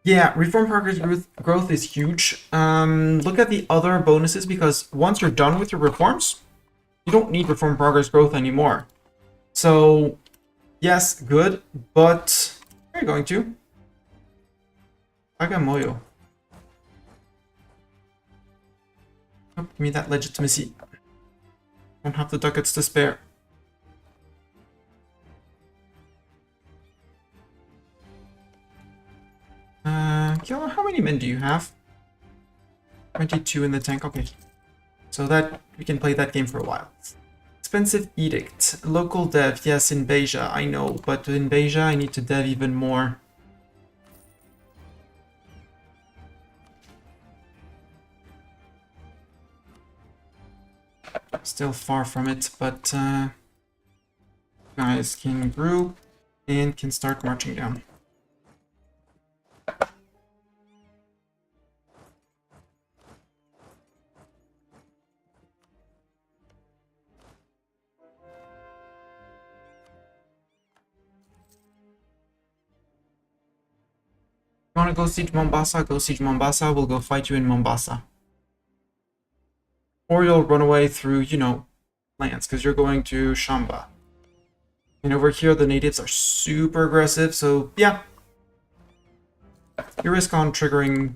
Yeah, reform progress growth is huge. Look at the other bonuses, because once you're done with your reforms, you don't need reform progress growth anymore. So, yes, good, but where are you going to? Bagamoyo. Oh, give me that legitimacy. Don't have the ducats to spare. Killer, how many men do you have? 22 in the tank, okay. So that we can play that game for a while. Expensive edict. Local dev, yes, in Beja, I know, but in Beja I need to dev even more. Still far from it, but guys can group and can start marching down. You want to go siege Mombasa? Go siege Mombasa. We'll go fight you in Mombasa. Or you'll run away through, you know, lands, because you're going to Shamba. And over here, the natives are super aggressive, so yeah. You risk on triggering.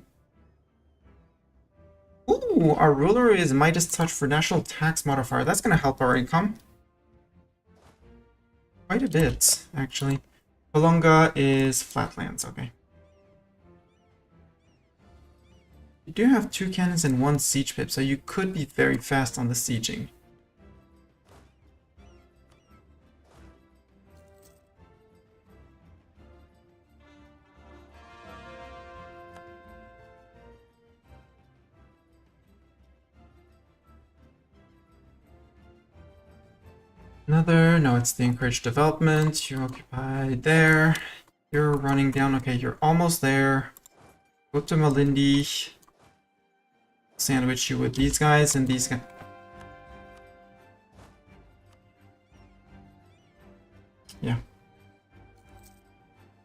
Ooh, our ruler is Midas Touch for national tax modifier. That's going to help our income. Quite a bit, actually. Kalunga is flatlands, okay. You do have 2 cannons and 1 siege pip, so you could be very fast on the sieging. No, it's the encouraged development. You're occupied there. You're running down. Okay, you're almost there. Go to Malindi. Sandwich you with these guys and these guys. Yeah.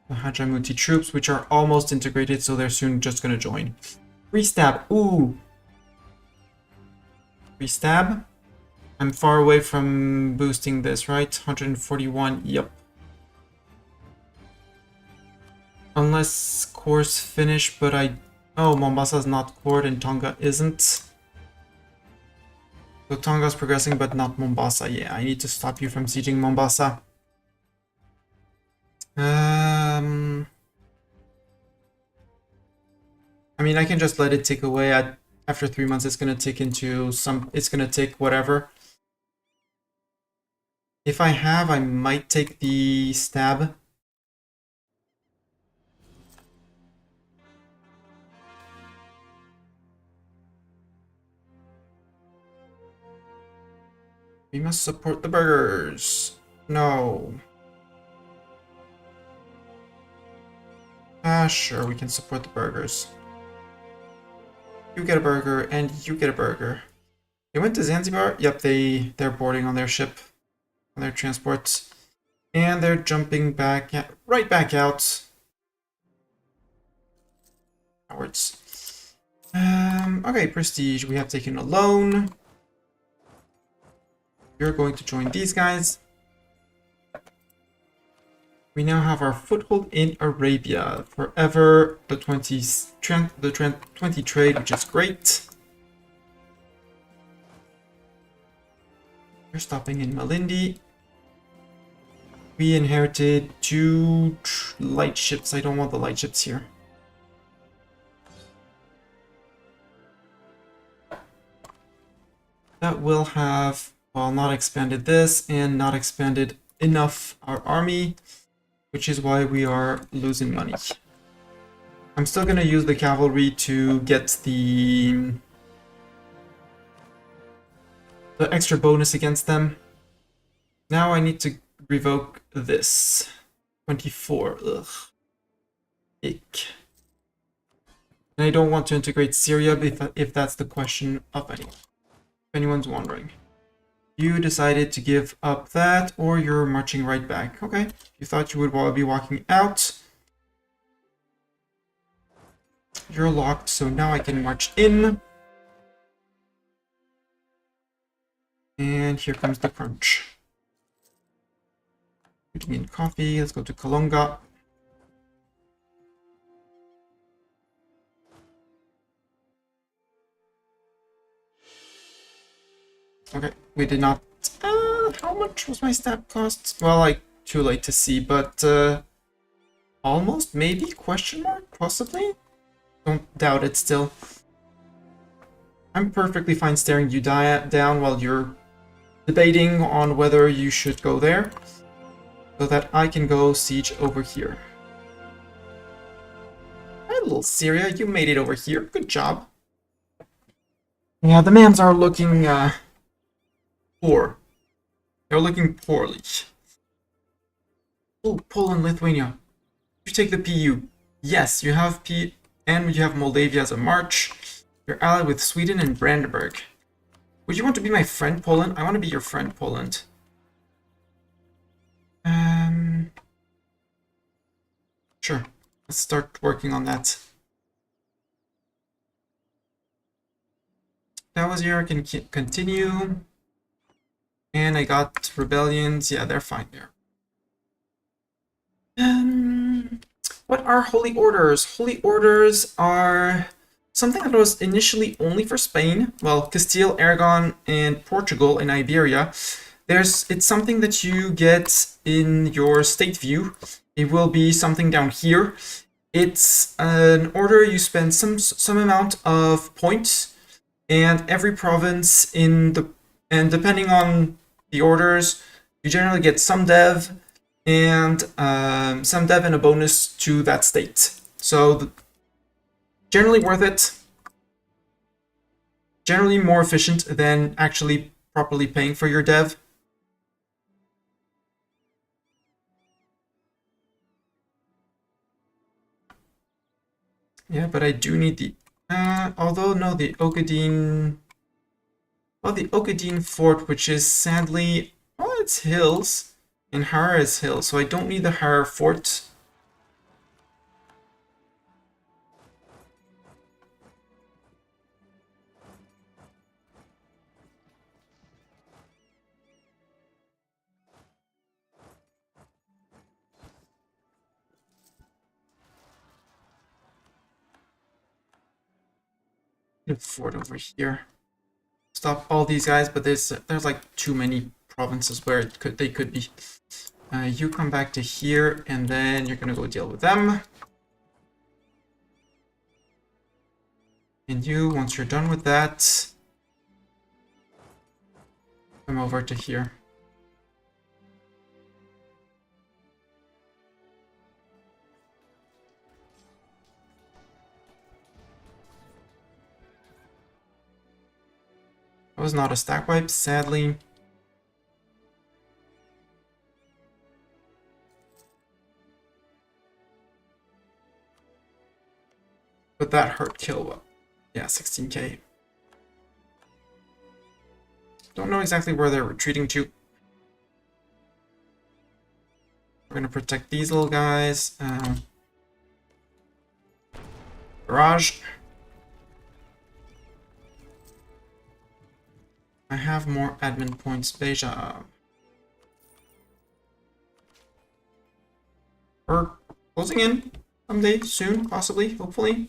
The Hajamuti troops, which are almost integrated, so they're soon just gonna join. Restab. Ooh. Restab. I'm far away from boosting this, right? 141. Yep. Unless core's finished, but oh, Mombasa's not cored and Tonga isn't. So Tonga's progressing, but not Mombasa. Yeah, I need to stop you from sieging Mombasa. I mean, I can just let it tick away. After 3 months, it's gonna tick into some. It's gonna tick whatever. If I have, I might take the stab. We must support the burgers. No. Sure, we can support the burgers. You get a burger, and you get a burger. They went to Zanzibar? Yep, they're boarding on their ship, on their transports. And they're jumping back, right back out. Cowards. Okay, prestige, we have taken a loan. You're going to join these guys. We now have our foothold in Arabia. Forever the 20 trade, which is great. We're stopping in Malindi. We inherited 2 light ships. I don't want the light ships here. That will have, well, not expanded this and not expanded enough our army, which is why we are losing money. I'm still going to use the cavalry to get the extra bonus against them. Now I need to revoke this. 24. Ugh. Ick. And I don't want to integrate Syria if that's the question of anyone. If anyone's wondering. You decided to give up that, or you're marching right back. Okay. You thought you would be walking out. You're locked, so now I can march in. And here comes the crunch. Putting in coffee. Let's go to Kalonga. Okay, we did not. How much was my stab cost? Well, like, too late to see, but almost, maybe? Question mark? Possibly? Don't doubt it still. I'm perfectly fine staring you down while you're debating on whether you should go there, so that I can go siege over here. Hi, little Syria, you made it over here. Good job. Yeah, the mans are looking poor. They're looking poorly. Oh, Poland, Lithuania. You take the PU. Yes, you have and you have Moldavia as a march. You're allied with Sweden and Brandenburg. Would you want to be my friend, Poland? I want to be your friend, Poland. Sure. Let's start working on that. That was here. I can continue. And I got rebellions. Yeah, they're fine there. What are holy orders? Holy orders are something that was initially only for Spain. Well, Castile, Aragon, and Portugal and Iberia. It's something that you get in your state view. It will be something down here. It's an order you spend some amount of points, and every province and depending on the orders, you generally get some dev and a bonus to that state. So generally worth it. Generally more efficient than actually properly paying for your dev. Yeah, but I do need the... although, no, the Ogadine... Well, the Ogadine fort, which is sadly... Well, it's hills. And Hara is hills, so I don't need the Hara fort. Get a fort over here. Stop all these guys, but there's like too many provinces where they could be. You come back to here, and then you're gonna go deal with them. And you, once you're done with that, come over to here. That was not a stack wipe, sadly. But that hurt kill well. Yeah, 16k. Don't know exactly where they're retreating to. We're gonna protect these little guys. Barrage. I have more admin points. Beja. We're closing in someday, soon, possibly, hopefully.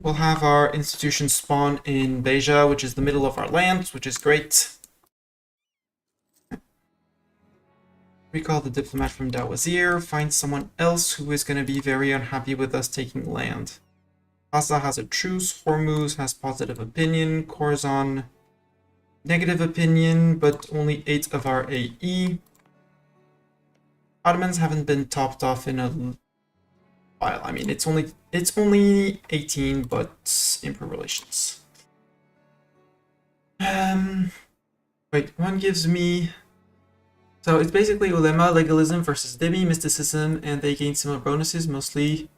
We'll have our institution spawn in Beja, which is the middle of our lands, which is great. Recall the diplomat from Dawazir. Find someone else who is going to be very unhappy with us taking land. Gaza has a truce. Hormuz has positive opinion. Khorasan, negative opinion, but only 8 of our AE. Ottomans haven't been topped off in a while. I mean, it's only 18, but improved relations. Wait, one gives me. So it's basically ulema, legalism versus Demi, mysticism, and they gain similar bonuses, mostly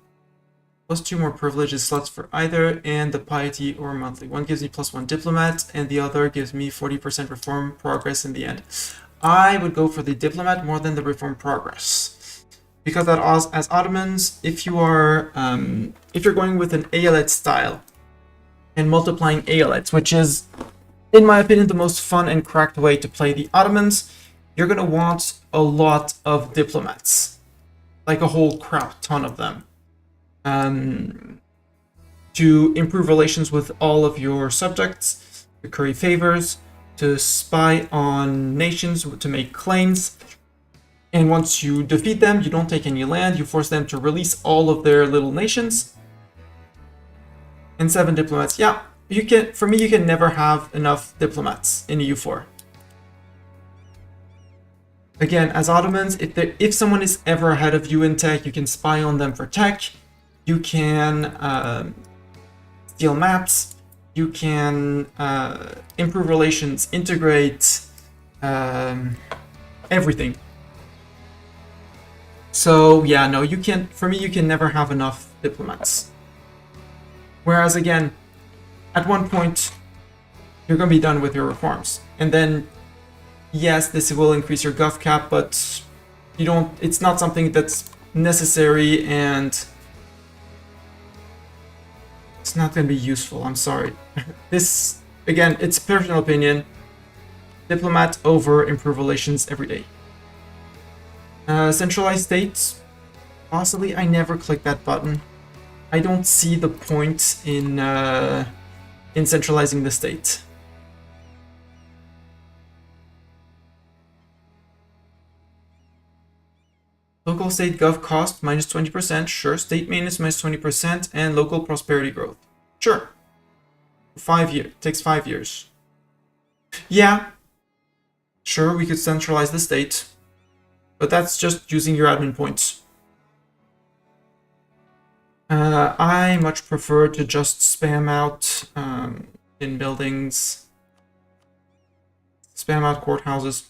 +2 more privileges slots for either, and the piety or monthly. One gives me +1 diplomat, and the other gives me 40% reform progress in the end. I would go for the diplomat more than the reform progress, because that as Ottomans, if you're going with an Aeolite style and multiplying Aeolites, which is, in my opinion, the most fun and cracked way to play the Ottomans, you're gonna want a lot of diplomats, like a whole crap ton of them. To improve relations with all of your subjects, to curry favors, to spy on nations, to make claims, and once you defeat them, you don't take any land, you force them to release all of their little nations. And 7 diplomats. Yeah, you can. For me, you can never have enough diplomats in EU4. Again, as Ottomans, if someone is ever ahead of you in tech, you can spy on them for tech. You can steal maps, you can improve relations, integrate everything. So yeah, no, you can't. For me, you can never have enough diplomats. Whereas again, at one point, you're gonna be done with your reforms, and then yes, this will increase your gov cap, but you don't. It's not something that's necessary, and it's not going to be useful. I'm sorry. This, again, it's personal opinion. Diplomat over improve relations every day. Centralized states. Possibly, I never click that button. I don't see the point in centralizing the state. Local state gov cost minus 20%, sure. State maintenance minus 20%, and local prosperity growth. Sure. 5 years. Takes 5 years. Yeah. Sure, we could centralize the state. But that's just using your admin points. I much prefer to just spam out in buildings. Spam out courthouses.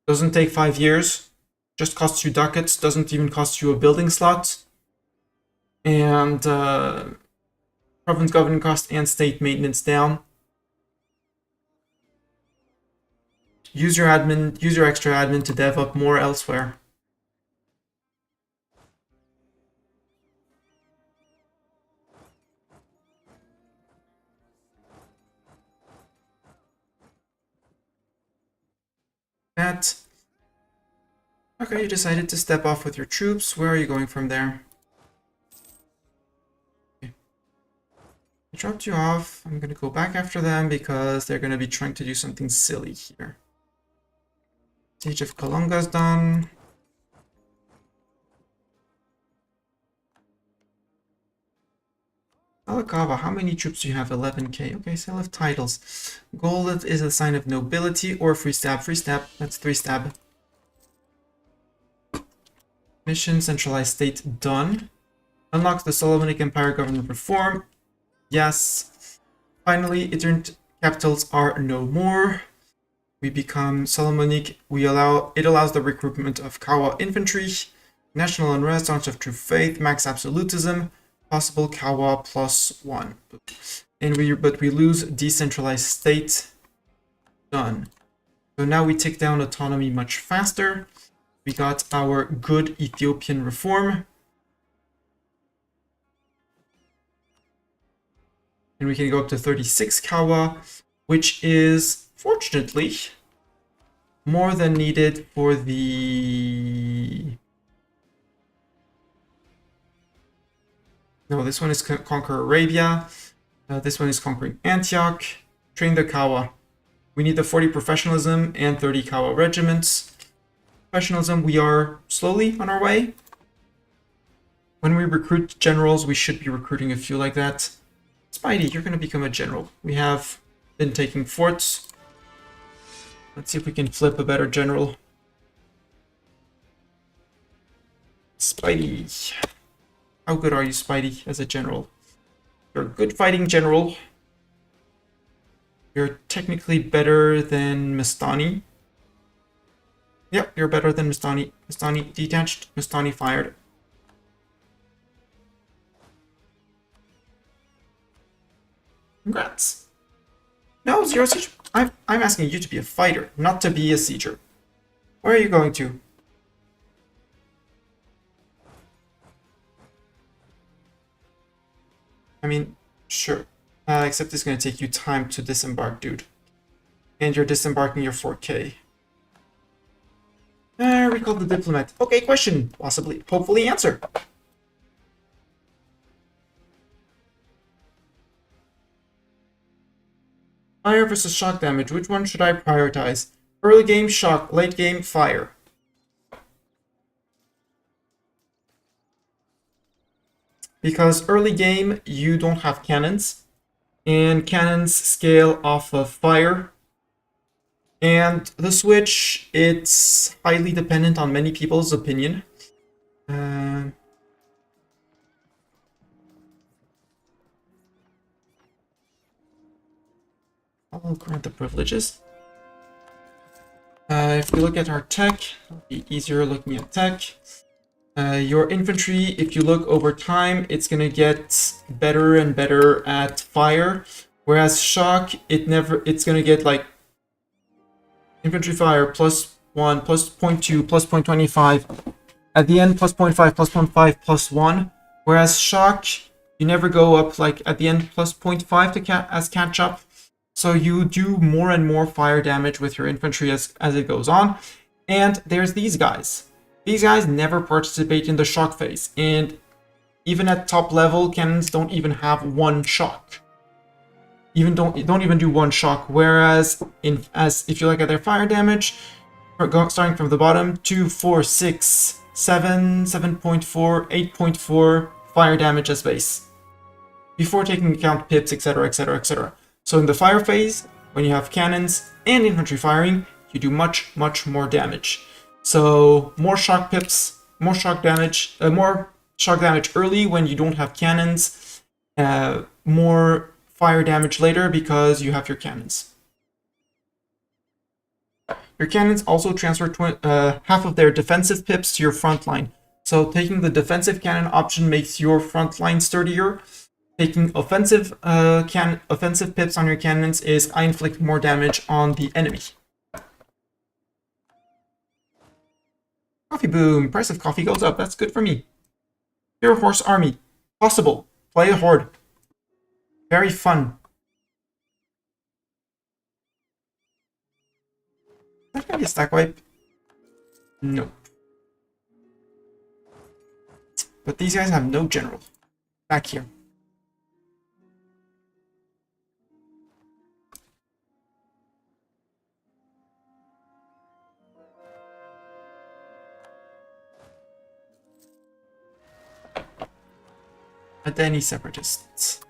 Doesn't take 5 years, just costs you ducats, doesn't even cost you a building slot. And province governing cost and state maintenance down. Use your extra admin to dev up more elsewhere. That. Okay, you decided to step off with your troops. Where are you going from there? dropped you off. I'm gonna go back after them because they're gonna be trying to do something silly here. Siege of Kalunga's done. Alakava, how many troops do you have? 11k. Okay, so I left titles. Gold is a sign of nobility or free stab. Free stab, that's 3 stab. Mission centralized state done. Unlocks the Solomonic Empire government reform. Yes. Finally, Eternal capitals are no more. We become Solomonic. It allows the recruitment of Kawa infantry. National unrest, Arms of True Faith, max absolutism. Possible Kawa +1. But we lose decentralized state. Done. So now we take down autonomy much faster. We got our good Ethiopian reform. And we can go up to 36 Kawa, which is, fortunately, more than needed for the... No, this one is Conquer Arabia. This one is conquering Antioch. Train the Kawa. We need the 40 professionalism and 30 Kawa regiments. Professionalism, we are slowly on our way. When we recruit generals, we should be recruiting a few like that. Spidey, you're going to become a general. We have been taking forts. Let's see if we can flip a better general. Spidey. How good are you, Spidey, as a general? You're a good fighting general. You're technically better than Mastani. Yep, you're better than Mastani. Mastani detached, Mastani fired. Congrats. No, Zero Siege. I'm asking you to be a fighter, not to be a sieger. Where are you going to? I mean, sure. Except it's going to take you time to disembark, dude. And you're disembarking your 4K. Recall the diplomat. Okay, question. Possibly. Hopefully answer. Fire versus shock damage. Which one should I prioritize? Early game, shock. Late game, fire. Because early game, you don't have cannons. And cannons scale off of fire. And the switch, it's highly dependent on many people's opinion. I'll grant the privileges. If we look at our tech, it'll be easier looking at tech. Your infantry, if you look over time, it's gonna get better and better at fire. Whereas shock, it's gonna get like infantry fire +1, +0.2, +0.25. At the end, +0.5, +0.5, +1. Whereas shock, you never go up like at the end +0.5 to as catch up. So you do more and more fire damage with your infantry as it goes on. And there's these guys. These guys never participate in the shock phase. And even at top level, cannons don't even have one shock. Don't even do one shock. Whereas if you look at their fire damage, starting from the bottom, 2, 4, 6, 7, 7.4, 8.4 fire damage as base. Before taking account pips, etc, etc, etc. So in the fire phase, when you have cannons and infantry firing, you do much, much more damage. So more shock pips, more shock damage early when you don't have cannons, more fire damage later because you have your cannons. Your cannons also transfer half of their defensive pips to your front line. So taking the defensive cannon option makes your front line sturdier. Taking offensive pips on your cannons is I inflict more damage on the enemy. Coffee boom. Price of coffee goes up. That's good for me. Pure horse army. Possible. Play a horde. Very fun. Is that gonna be a stack wipe? Nope. But these guys have no general. Back here. Adeni separatists.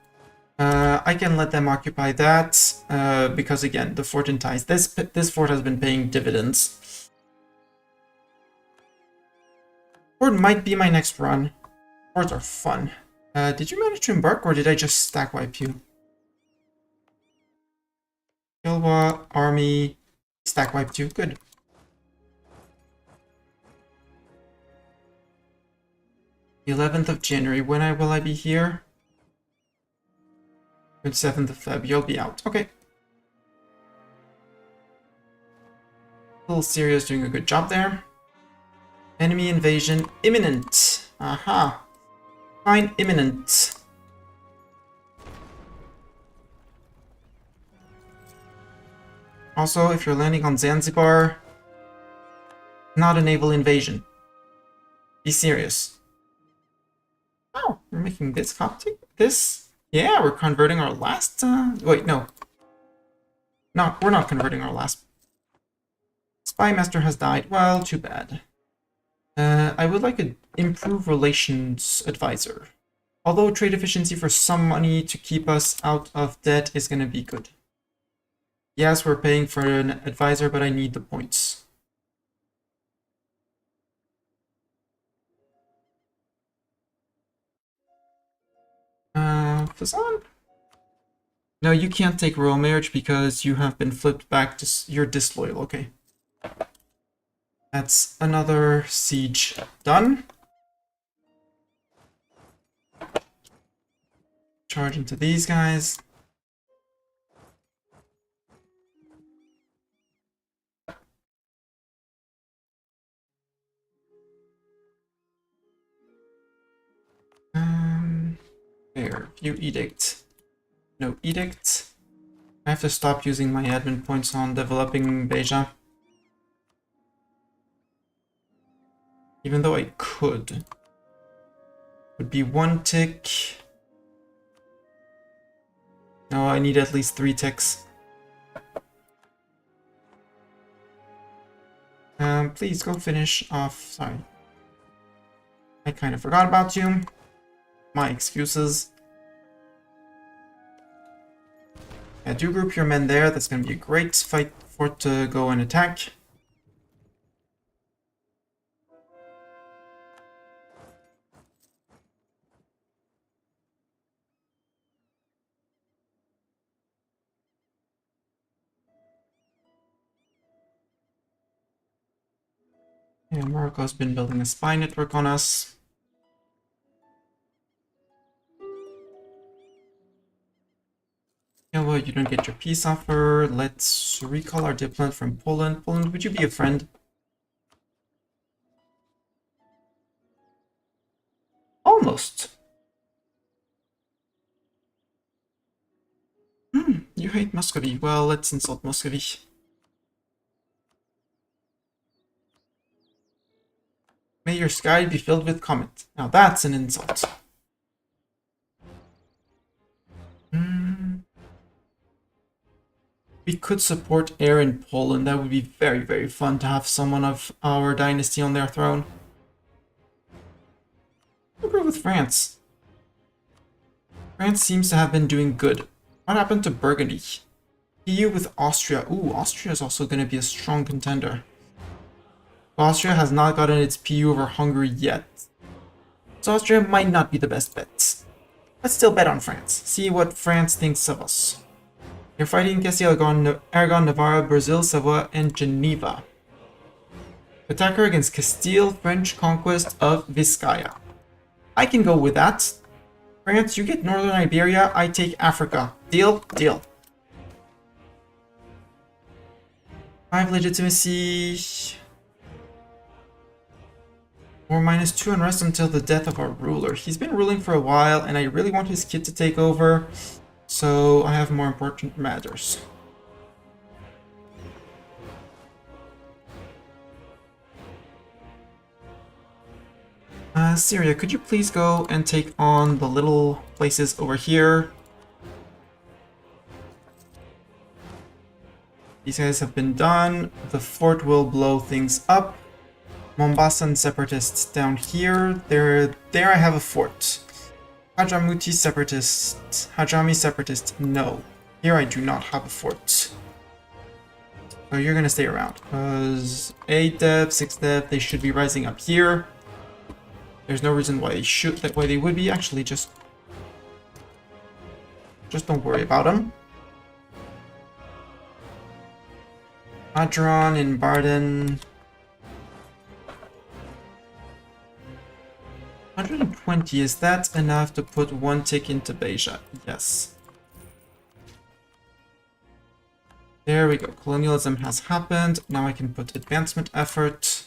I can let them occupy that because again, the fort ties. This fort has been paying dividends. Fort might be my next run. Forts are fun. Did you manage to embark or did I just stack wipe you? Kilwa, army, stack wiped you. Good. The 11th of January. When will I be here? 27th of Feb. You'll be out. Okay. Little Syria's doing a good job there. Enemy invasion imminent. Aha. Fine, imminent. Also, if you're landing on Zanzibar, not a naval invasion. Be serious. Oh, we're making this Coptic? This? Yeah, we're converting our last... Wait, no. No, we're not converting our last... Spy Master has died. Well, too bad. I would like an improved relations advisor. Although trade efficiency for some money to keep us out of debt is going to be good. Yes, we're paying for an advisor, but I need the points. Fazan? No, you can't take royal marriage because you have been flipped back to... You're disloyal, okay. That's another siege done. Charge into these guys. There, view edict. No edict. I have to stop using my admin points on developing Beja. Even though I could. Would be 1 tick. No, I need at least 3 ticks. Please go finish off. Sorry. I kind of forgot about you. My excuses. Yeah, do group your men there. That's going to be a great fight for it to go and attack. Yeah, Morocco's been building a spy network on us. Yeah, well, you don't get your peace offer. Let's recall our diplomat from Poland. Poland, would you be a friend? Almost. You hate Muscovy. Well, let's insult Muscovy. May your sky be filled with comet. Now that's an insult. We could support air in Poland. That would be very, very fun to have someone of our dynasty on their throne. What about with France? France seems to have been doing good. What happened to Burgundy? EU with Austria. Ooh, Austria is also going to be a strong contender. Austria has not gotten its PU over Hungary yet. So Austria might not be the best bet. Let's still bet on France. See what France thinks of us. You're fighting Castile, Aragon, Navarra, Brazil, Savoy, and Geneva. Attacker against Castile, French conquest of Vizcaya. I can go with that. France, you get Northern Iberia, I take Africa. Deal? Deal. 5 legitimacy. Or -2 unrest until the death of our ruler. He's been ruling for a while, and I really want his kid to take over, so I have more important matters. Syria, could you please go and take on the little places over here? These guys have been done. The fort will blow things up. Mombasa and separatists down here. There I have a fort. Hajamuti separatists. Hajami separatists. No. Here I do not have a fort. So you're gonna stay around. Because 8 dev, 6 dev, they should be rising up here. There's no reason why they would be. Actually, just don't worry about them. Adron and Barden. 120, is that enough to put one tick into Beja? Yes. There we go. Colonialism has happened. Now I can put advancement effort.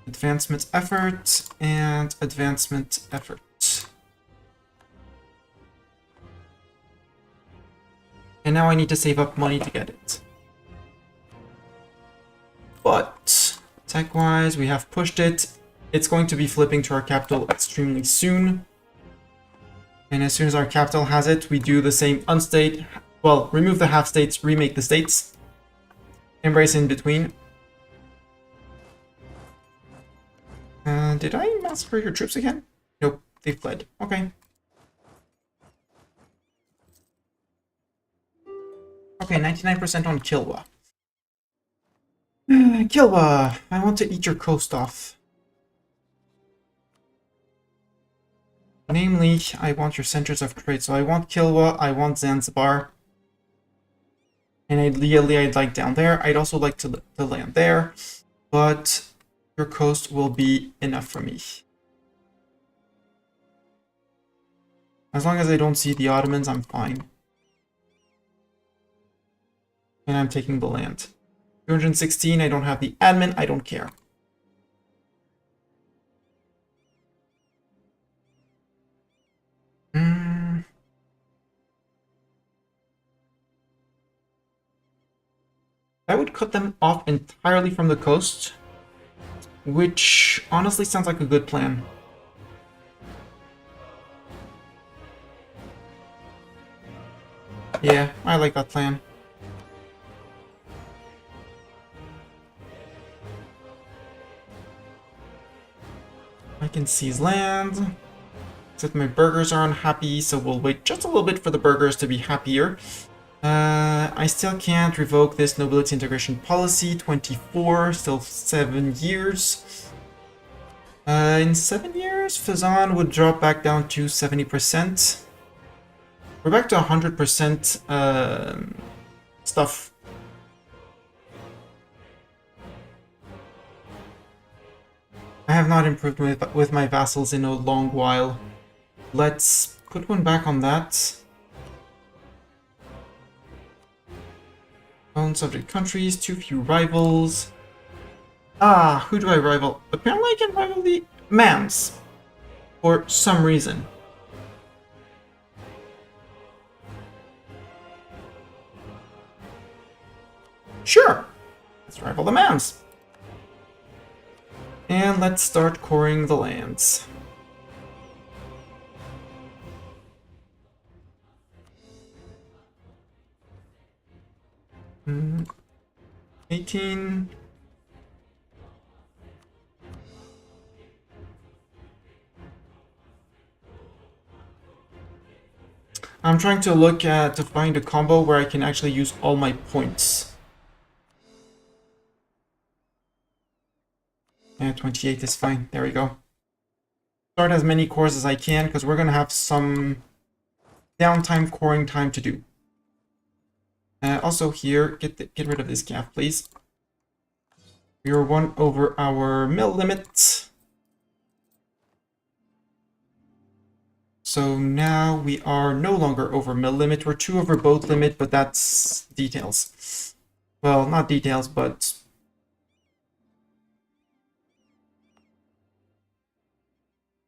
Advancement effort and advancement effort. And now I need to save up money to get it. But tech-wise, we have pushed it. It's going to be flipping to our capital extremely soon. And as soon as our capital has it, we do the same unstate. Well, remove the half-states, remake the states. Embrace in between. Did I massacre your troops again? Nope, they fled. Okay. Okay, 99% on Kilwa. Kilwa, I want to eat your coast off. Namely, I want your centers of trade. So I want Kilwa, I want Zanzibar. And ideally, I'd like down there. I'd also like to land there. But your coast will be enough for me. As long as I don't see the Ottomans, I'm fine. And I'm taking the land. 216, I don't have the admin, I don't care. I would cut them off entirely from the coast, which honestly sounds like a good plan. Yeah, I like that plan. I can seize land. Except my burghers are unhappy, so we'll wait just a little bit for the burghers to be happier. I still can't revoke this nobility integration policy. 24, still 7 years. In 7 years, Fazan would drop back down to 70%. We're back to 100% stuff. I have not improved with my vassals in a long while. Let's put one back on that. Own subject countries, too few rivals. Ah, who do I rival? Apparently I can rival the Mams. For some reason. Sure, let's rival the Mams. And let's start coring the lands. Hmm. 18. I'm trying to look to find a combo where I can actually use all my points. Yeah, 28 is fine. There we go. Start as many cores as I can, because we're going to have some downtime coring time to do. Also here, get rid of this gaff, please. We are 1 over our mill limit. So now we are no longer over mill limit. We're 2 over boat limit, but that's details. Well, not details, but...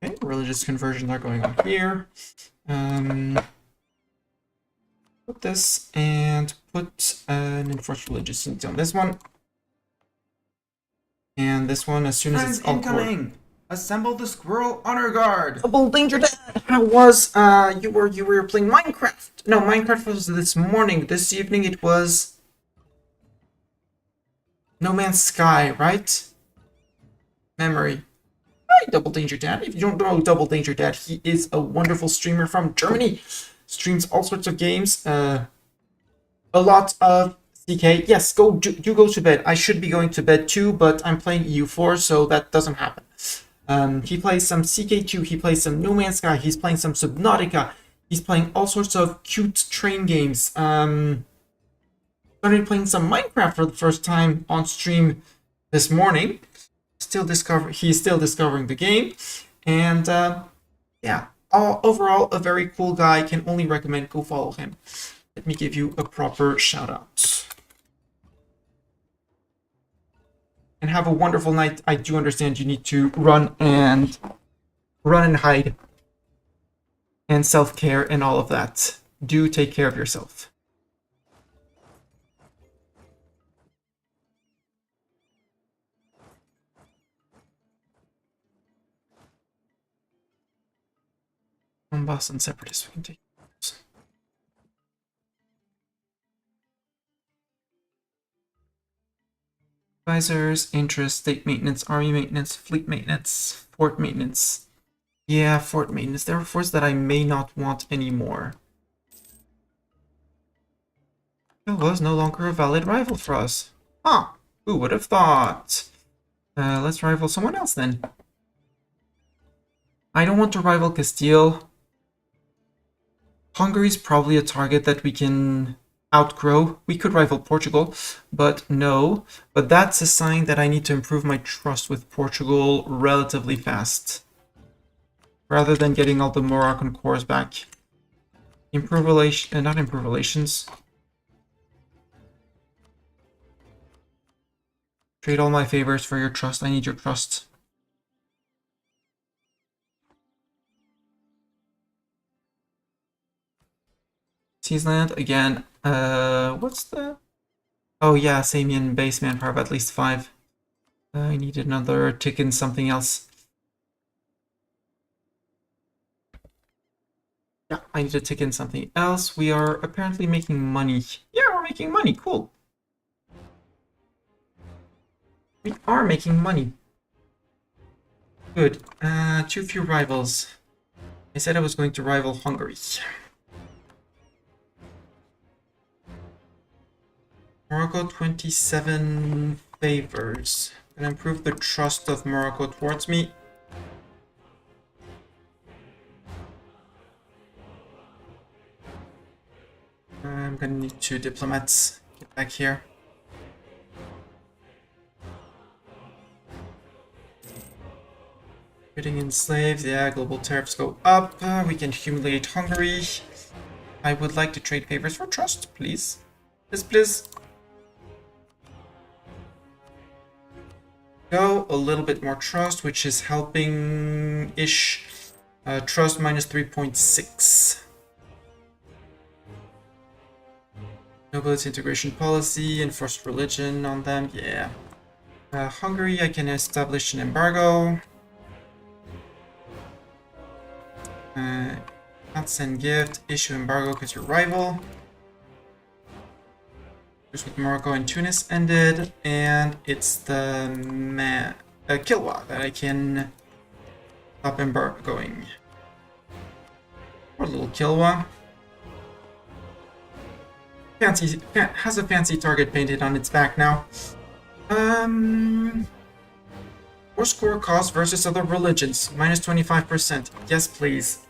Okay, religious conversions are going on here. Put this and put an enforced religious unity on this one. And this one, as soon as it's all incoming! Assemble the squirrel honor guard! Double danger dad! How was you were playing Minecraft? No, Minecraft was this morning. This evening it was No Man's Sky, right? Memory. Hi, Double Danger Dad. If you don't know Double Danger Dad, he is a wonderful streamer from Germany. Streams all sorts of games. A lot of CK. Yes, do go to bed. I should be going to bed too, but I'm playing EU4, so that doesn't happen. He plays some CK2, he plays some No Man's Sky, he's playing some Subnautica, he's playing all sorts of cute train games. Started playing some Minecraft for the first time on stream this morning. He's still discovering the game, and yeah, overall a very cool guy. Can only recommend go follow him. Let me give you a proper shout out. And have a wonderful night. I do understand you need to run and hide and self-care and all of that. Do take care of yourself. Donbass and separatists, we can take. Advisors, interest, state maintenance, army maintenance, fleet maintenance, fort maintenance. Yeah, fort maintenance. There are forts that I may not want anymore. It was no longer a valid rival for us. Huh. Who would have thought? Let's rival someone else then. I don't want to rival Castile. Hungary's probably a target that we can outgrow. We could rival Portugal, but no. But that's a sign that I need to improve my trust with Portugal relatively fast, rather than getting all the Moroccan cores back. Improve relations, not improve relations. Trade all my favors for your trust. I need your trust. Seasland again. What's the? Oh yeah, Samian base manpower of at least 5. I need another tick in something else. Yeah, I need to tick in something else. We are apparently making money. Yeah, we're making money. Cool. We are making money. Good. Too few rivals. I said I was going to rival Hungary. Morocco 27 favors. Gonna improve the trust of Morocco towards me. I'm gonna need 2 diplomats. Get back here. Putting in slaves, yeah, global tariffs go up. We can humiliate Hungary. I would like to trade favors for trust, please. Please, please. Go a little bit more trust, which is helping-ish. Trust minus 3.6. Nobility integration policy, enforced religion on them, yeah. Hungary, I can establish an embargo. Not send gift, issue embargo because you're rival. Just with Morocco and Tunis ended, and it's the Kilwa that I can stop embargoing. Poor little Kilwa. Has a fancy target painted on its back now. War score cost versus other religions, minus 25%. Yes, please.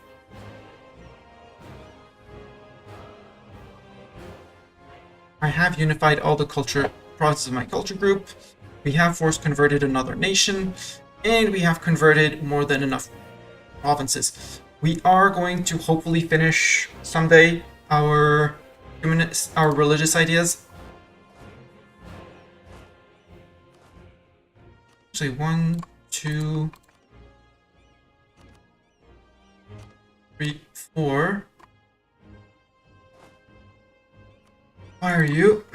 I have unified all the culture provinces of my culture group. We have force converted another nation, and we have converted more than enough provinces. We are going to hopefully finish someday our religious ideas. Actually, 1, 2, 3, 4. Fire you.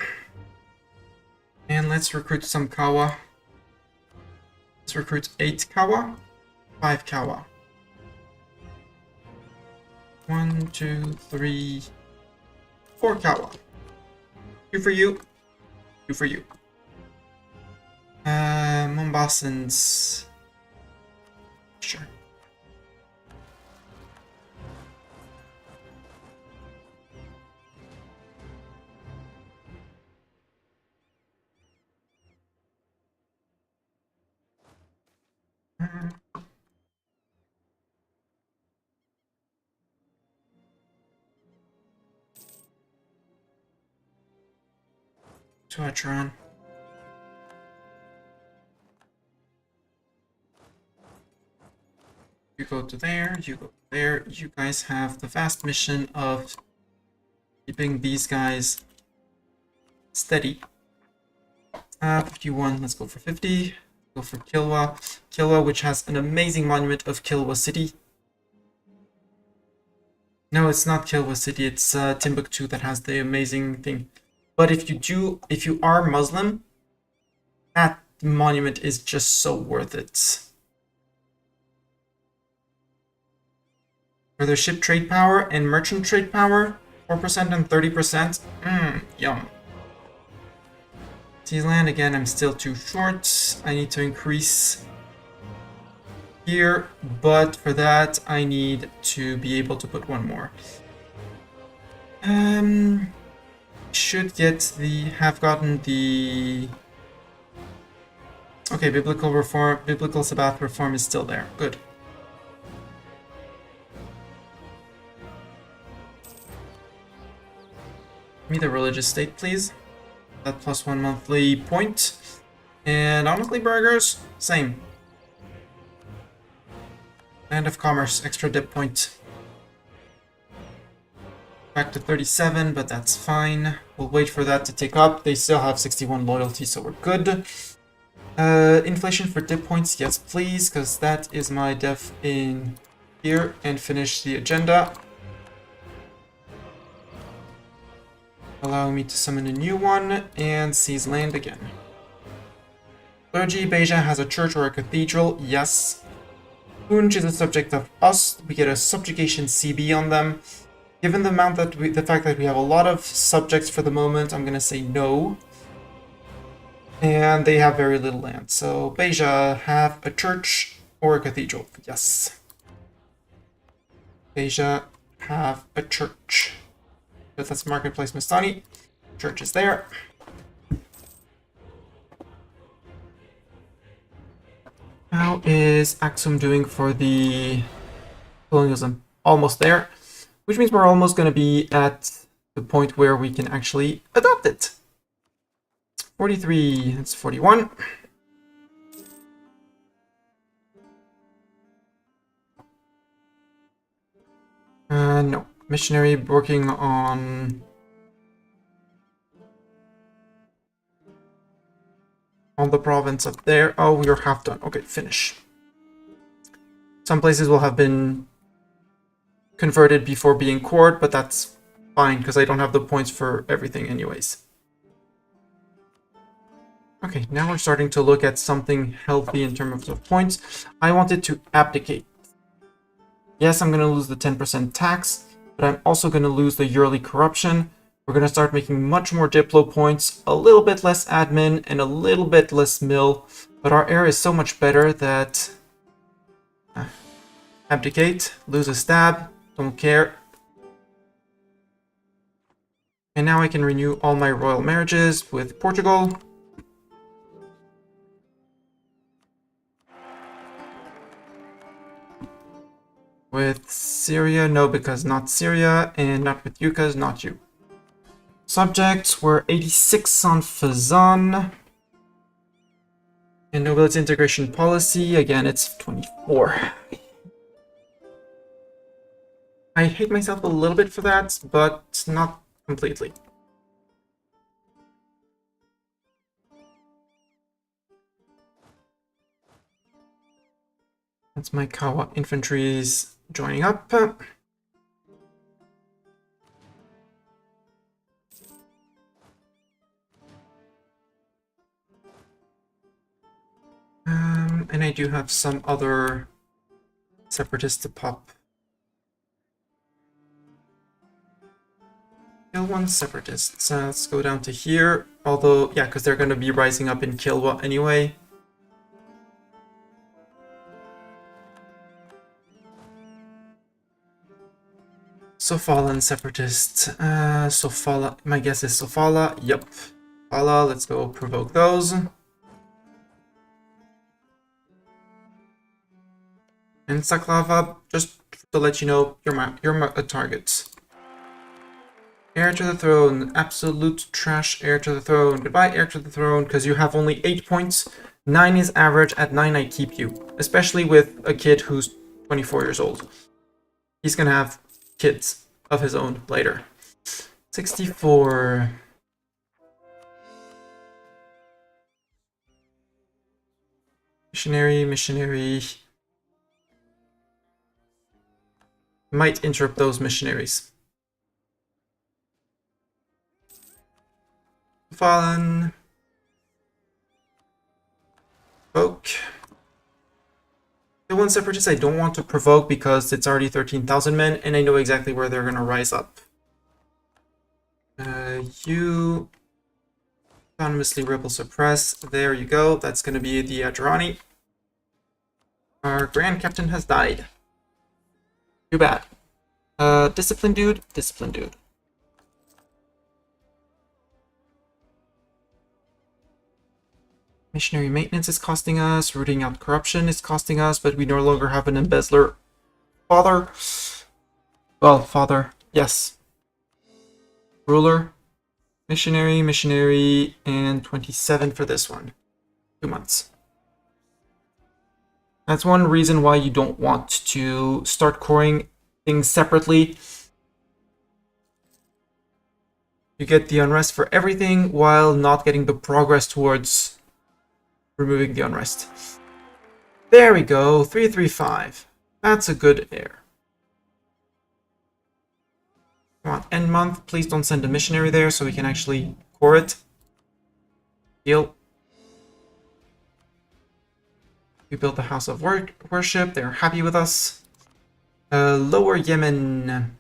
And let's recruit some Kawa. Let's recruit 8 Kawa, 5 Kawa. 1, 2, 3, 4 Kawa. 2 for you. 2 for you. Mombasans. Sure. Tuatron. You go to there, you go there. You guys have the vast mission of keeping these guys steady. 51, let's go for 50. Go for Kilwa. Kilwa, which has an amazing monument of Kilwa City. No, it's not Kilwa City, it's Timbuktu that has the amazing thing. But if you are Muslim, that monument is just so worth it. Further ship trade power and merchant trade power, 4% and 30%. Yum. Sealand, again, I'm still too short. I need to increase here, but for that, I need to be able to put one more. Should get have gotten the... Okay, biblical Sabbath reform is still there. Good. Give me the religious state, please. That +1 monthly point. And honestly, burgers, same. Land of commerce, extra dip point. Back to 37, but that's fine. We'll wait for that to take up. They still have 61 loyalty, so we're good. Inflation for dip points, yes please, because that is my def in here. And finish the agenda. Allow me to summon a new one and seize land again. Clergy, Beja has a church or a cathedral, yes. Punj is a subject of us. We get a subjugation CB on them. Given the amount that the fact that we have a lot of subjects for the moment, I'm gonna say no. And they have very little land. So Beja have a church or a cathedral, yes. Beja have a church. That's Marketplace Mastani. Church is there. How is Aksum doing for the colonialism? Almost there. Which means we're almost going to be at the point where we can actually adopt it. 43, it's 41. No. Missionary working on the province up there. Oh, we are half done. Okay, finish. Some places will have been converted before being cored, but that's fine because I don't have the points for everything anyways. Okay, now we're starting to look at something healthy in terms of points. I wanted to abdicate. Yes, I'm going to lose the 10% tax, but I'm also going to lose the yearly corruption. We're going to start making much more Diplo points, a little bit less admin, and a little bit less mill. But our air is so much better that... abdicate, lose a stab, don't care. And now I can renew all my royal marriages with Portugal. With Syria, no, because not Syria, and not with you, because not you. Subjects were 86 on Fazan. And nobility integration policy, again, it's 24. I hate myself a little bit for that, but not completely. That's my Kawa infantry's joining up. And I do have some other separatists to pop. Kill one separatist. So let's go down to here. Although, yeah, because they're going to be rising up in Kilwa anyway. Sofalan separatists. Sofala. My guess is Sofala. Yep. Sofala. Let's go provoke those. And Saklava, just to let you know, you're a target. Heir to the throne. Absolute trash heir to the throne. Goodbye, heir to the throne, because you have only 8 points. 9 is average. At 9, I keep you. Especially with a kid who's 24 years old. He's gonna have kids of his own later. 64. Missionary. Might interrupt those missionaries. Fallen. Provoke. The one separatist I don't want to provoke because it's already 13,000 men and I know exactly where they're gonna rise up. You autonomously rebel suppress. There you go. That's gonna be the Adjarani. Our Grand Captain has died. Too bad. Discipline dude. Missionary maintenance is costing us. Rooting out corruption is costing us, but we no longer have an embezzler. Father. Well, father. Yes. Ruler. Missionary, and 27 for this one. 2 months. That's one reason why you don't want to start coring things separately. You get the unrest for everything while not getting the progress towards removing the unrest. There we go, 335. That's a good heir. Come on, end month. Please don't send a missionary there so we can actually core it. Heal. We built the house of worship. They're happy with us. Lower Yemen.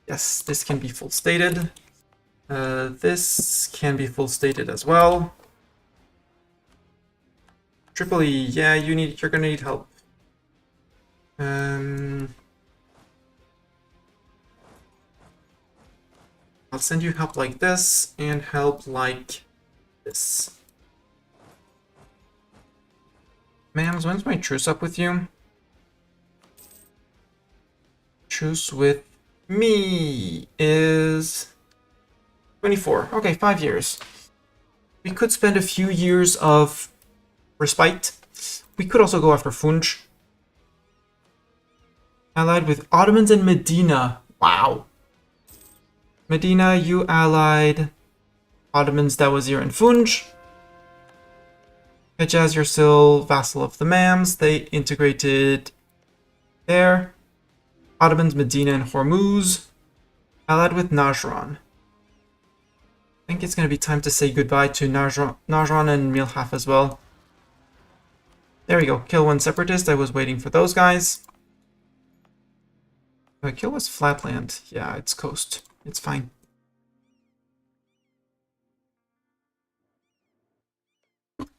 Yes, this can be full stated. This can be full stated as well. Tripoli, yeah, you're gonna need help. I'll send you help like this and help like this. Ma'ams, when's my truce up with you? Truce with me is 24. Okay, 5 years. We could spend a few years of respite. We could also go after Funj. Allied with Ottomans and Medina. Wow. Medina, you allied Ottomans, Dawazir, and Funj. Hejaz, you're still vassal of the Mams. They integrated there. Ottomans, Medina, and Hormuz. Allied with Najran. I think it's going to be time to say goodbye to Najran and Milhaf as well. There we go. Kill one separatist. I was waiting for those guys. Kill was flatland. Yeah, it's coast. It's fine.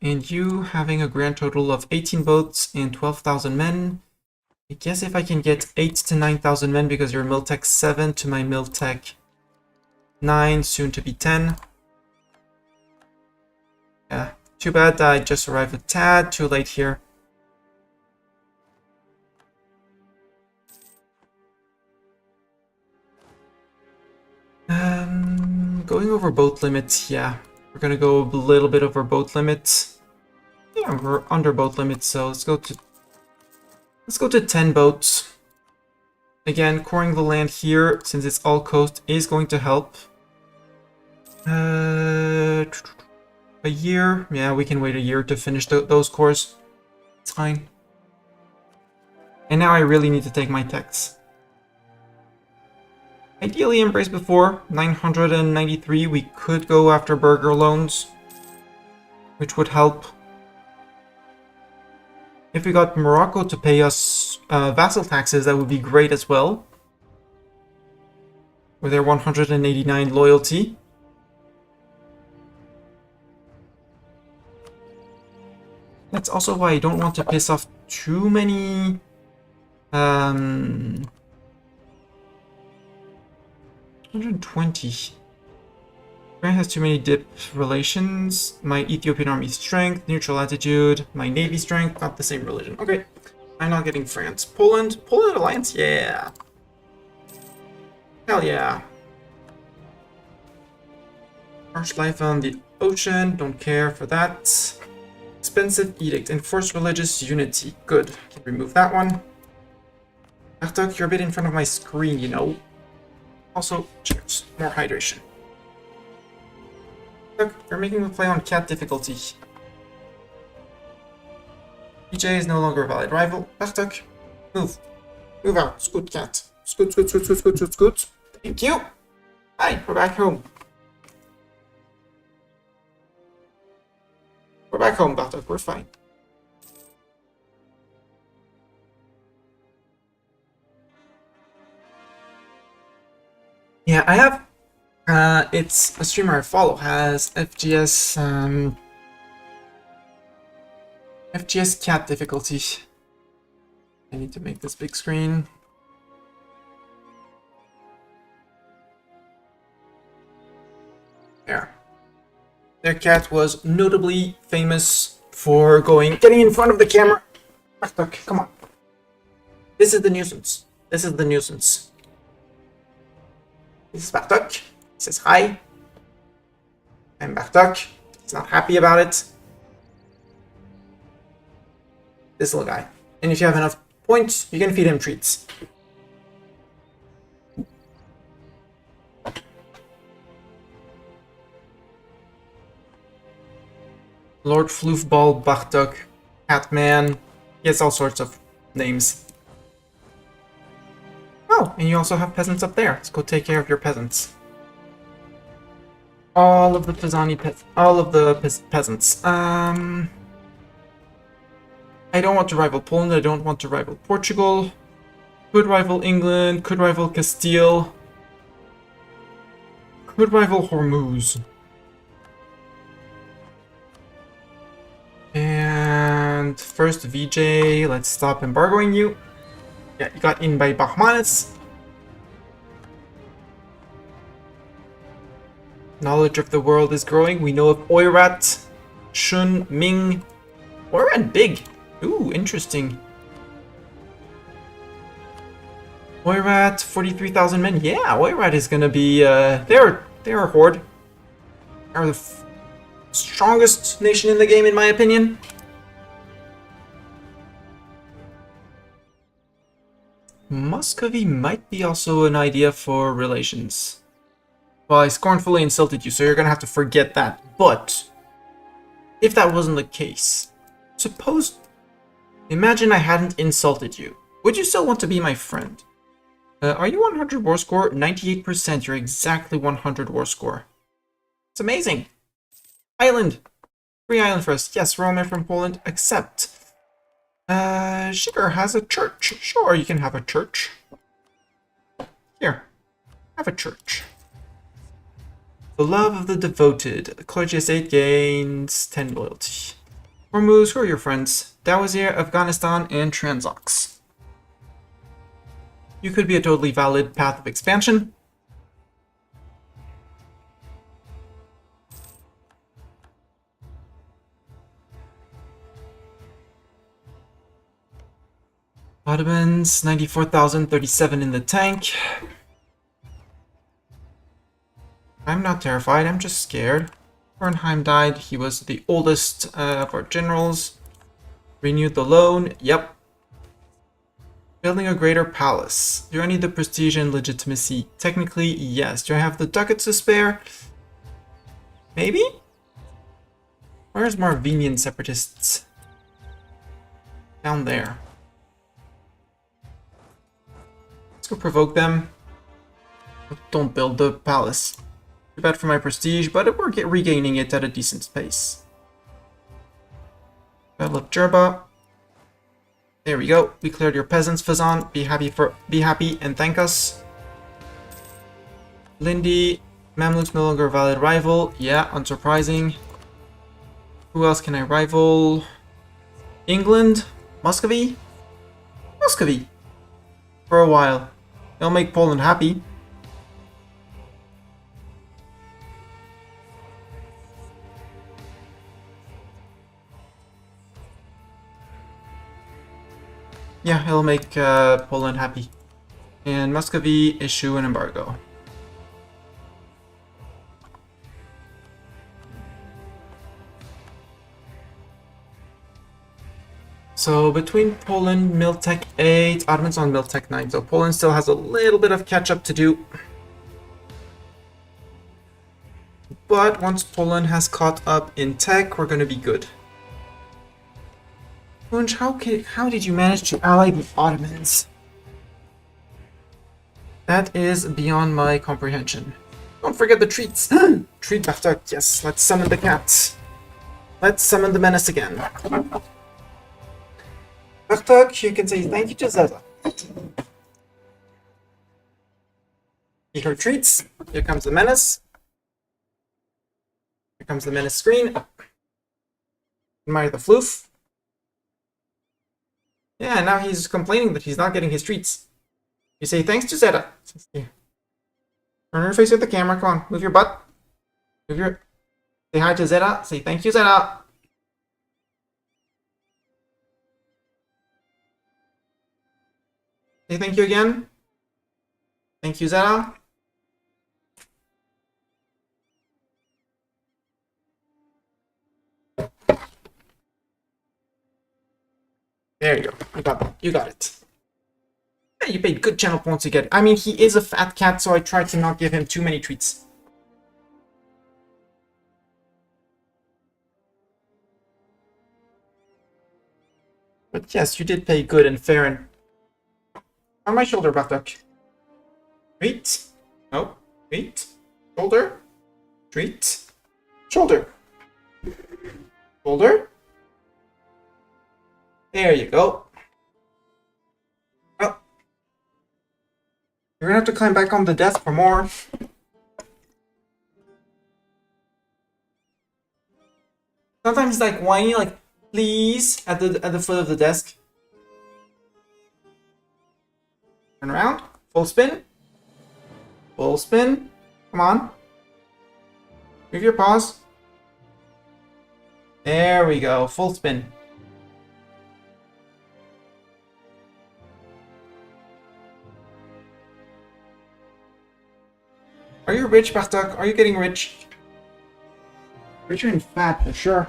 And you having a grand total of 18 boats and 12,000 men. I guess if I can get 8 to 9,000 men because you're Miltech 7 to my Miltech 9, soon to be 10. Yeah, too bad I just arrived a tad too late here. Going over boat limits, yeah. We're gonna go a little bit over boat limits. Yeah, we're under boat limits, so let's go to 10 boats. Again, coring the land here, since it's all coast, is going to help. A year? Yeah, we can wait a year to finish those cores. It's fine. And now I really need to take my techs. Ideally embrace before 993. We could go after burger loans, which would help. If we got Morocco to pay us vassal taxes, that would be great as well. With their 189 loyalty. That's also why I don't want to piss off too many 120. Ukraine has too many dip relations. My Ethiopian army strength, neutral attitude, my navy strength, not the same religion. Okay, I'm not getting France. Poland alliance, yeah. Hell yeah. Harsh life on the ocean, don't care for that. Expensive edict, enforce religious unity. Good, can remove that one. Artok, you're a bit in front of my screen, you know. Also, cheers, more hydration. Look, you're making me play on cat difficulty. PJ is no longer a valid rival. Bartok, move. Move out. Scoot, cat. Scoot, scoot, scoot, scoot, scoot, scoot, scoot. Thank you. Hi, we're back home. We're back home, Bartok. We're fine. Yeah, I have... it's a streamer I follow has FGS, FGS cat difficulty. I need to make this big screen. There. Their cat was notably famous for getting in front of the camera. Bartok, come on. This is the nuisance. This is the nuisance. This is Bartok. He says hi. I'm Bartok. He's not happy about it. This little guy. And if you have enough points, you can feed him treats. Lord Floofball Bartok. Catman. He has all sorts of names. Oh, and you also have peasants up there. Let's go take care of your peasants. All of the peasants. I don't want to rival Poland. I don't want to rival Portugal. Could rival England. Could rival Castile. Could rival Hormuz. And first VJ, let's stop embargoing you. Yeah, you got in by Bahmanis. Knowledge of the world is growing. We know of Oirat, Shun, Ming. Oirat big. Ooh, interesting. Oirat, 43,000 men. Yeah, Oirat is gonna be, they're a horde. They're the strongest nation in the game, in my opinion. Muscovy might be also an idea for relations. Well, I scornfully insulted you, so you're gonna have to forget that. But if that wasn't the case, imagine I hadn't insulted you. Would you still want to be my friend? Are you 100 war score? 98%. You're exactly 100 war score. It's amazing. Island. Free island for us. Yes, we're all from Poland, except Sugar has a church. Sure, you can have a church. Here, have a church. The love of the devoted. Clergy estate gains 10 loyalty. Hormuz, who are your friends? Dawazir, Afghanistan, and Transox. You could be a totally valid path of expansion. Ottomans, 94,037 in the tank. I'm not terrified, I'm just scared. Bernheim died, he was the oldest of our generals. Renewed the loan, yep. Building a greater palace. Do I need the prestige and legitimacy? Technically, yes. Do I have the ducats to spare? Maybe? Where's Marvenian separatists? Down there. Let's go provoke them. Don't build the palace. Too bad for my prestige, but we're regaining it at a decent pace. Battle of Jerba. There we go. We cleared your peasants, Fazan. Be happy and thank us. Lindy. Mamluks no longer a valid rival. Yeah, unsurprising. Who else can I rival? England? Muscovy? Muscovy. For a while. They'll make Poland happy. Yeah, it'll make Poland happy. And Muscovy issue an embargo. So between Poland, Miltech 8, Ottomans on Miltech 9. So Poland still has a little bit of catch-up to do. But once Poland has caught up in tech, we're going to be good. Punch, how did you manage to ally the Ottomans? That is beyond my comprehension. Don't forget the treats. Treat Bartok, yes. Let's summon the cat. Let's summon the menace again. Bartok, you can say thank you to Zelda. Eat her treats. Here comes the menace. Here comes the menace screen. Admire the floof. Yeah, now he's complaining that he's not getting his treats. You say thanks to Zeta. Turn your face at the camera. Come on, move your butt. Move your. Say hi to Zeta. Say thank you, Zeta. Say thank you again. Thank you, Zeta. There you go. You got that. You got it. Yeah, you paid good channel points to get it. I mean, he is a fat cat, so I tried to not give him too many treats. But yes, you did pay good and fair and... On my shoulder, Bartok. Treat. No. Treat. Shoulder. Treat. Shoulder. Shoulder. There you go. Well, you're gonna have to climb back on the desk for more. Sometimes like whiny, like please at the foot of the desk. Turn around. Full spin. Full spin. Come on. Move your paws. There we go. Full spin. Are you rich, Bartok? Are you getting rich? Richer and fat, for sure.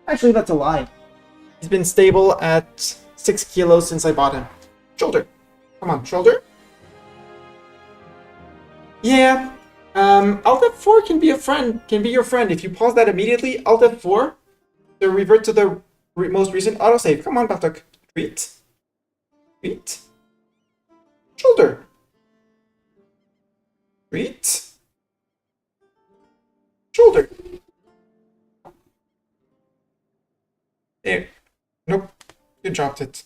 Actually, that's a lie. He's been stable at 6 kilos since I bought him. Shoulder. Come on, shoulder. Yeah. Alt F4 can be a friend. Can be your friend. If you pause that immediately, Alt F4 to revert to the most recent autosave. Come on, Bartok. Treat. Treat. Shoulder. Treat. Shoulder. There. Nope. You dropped it.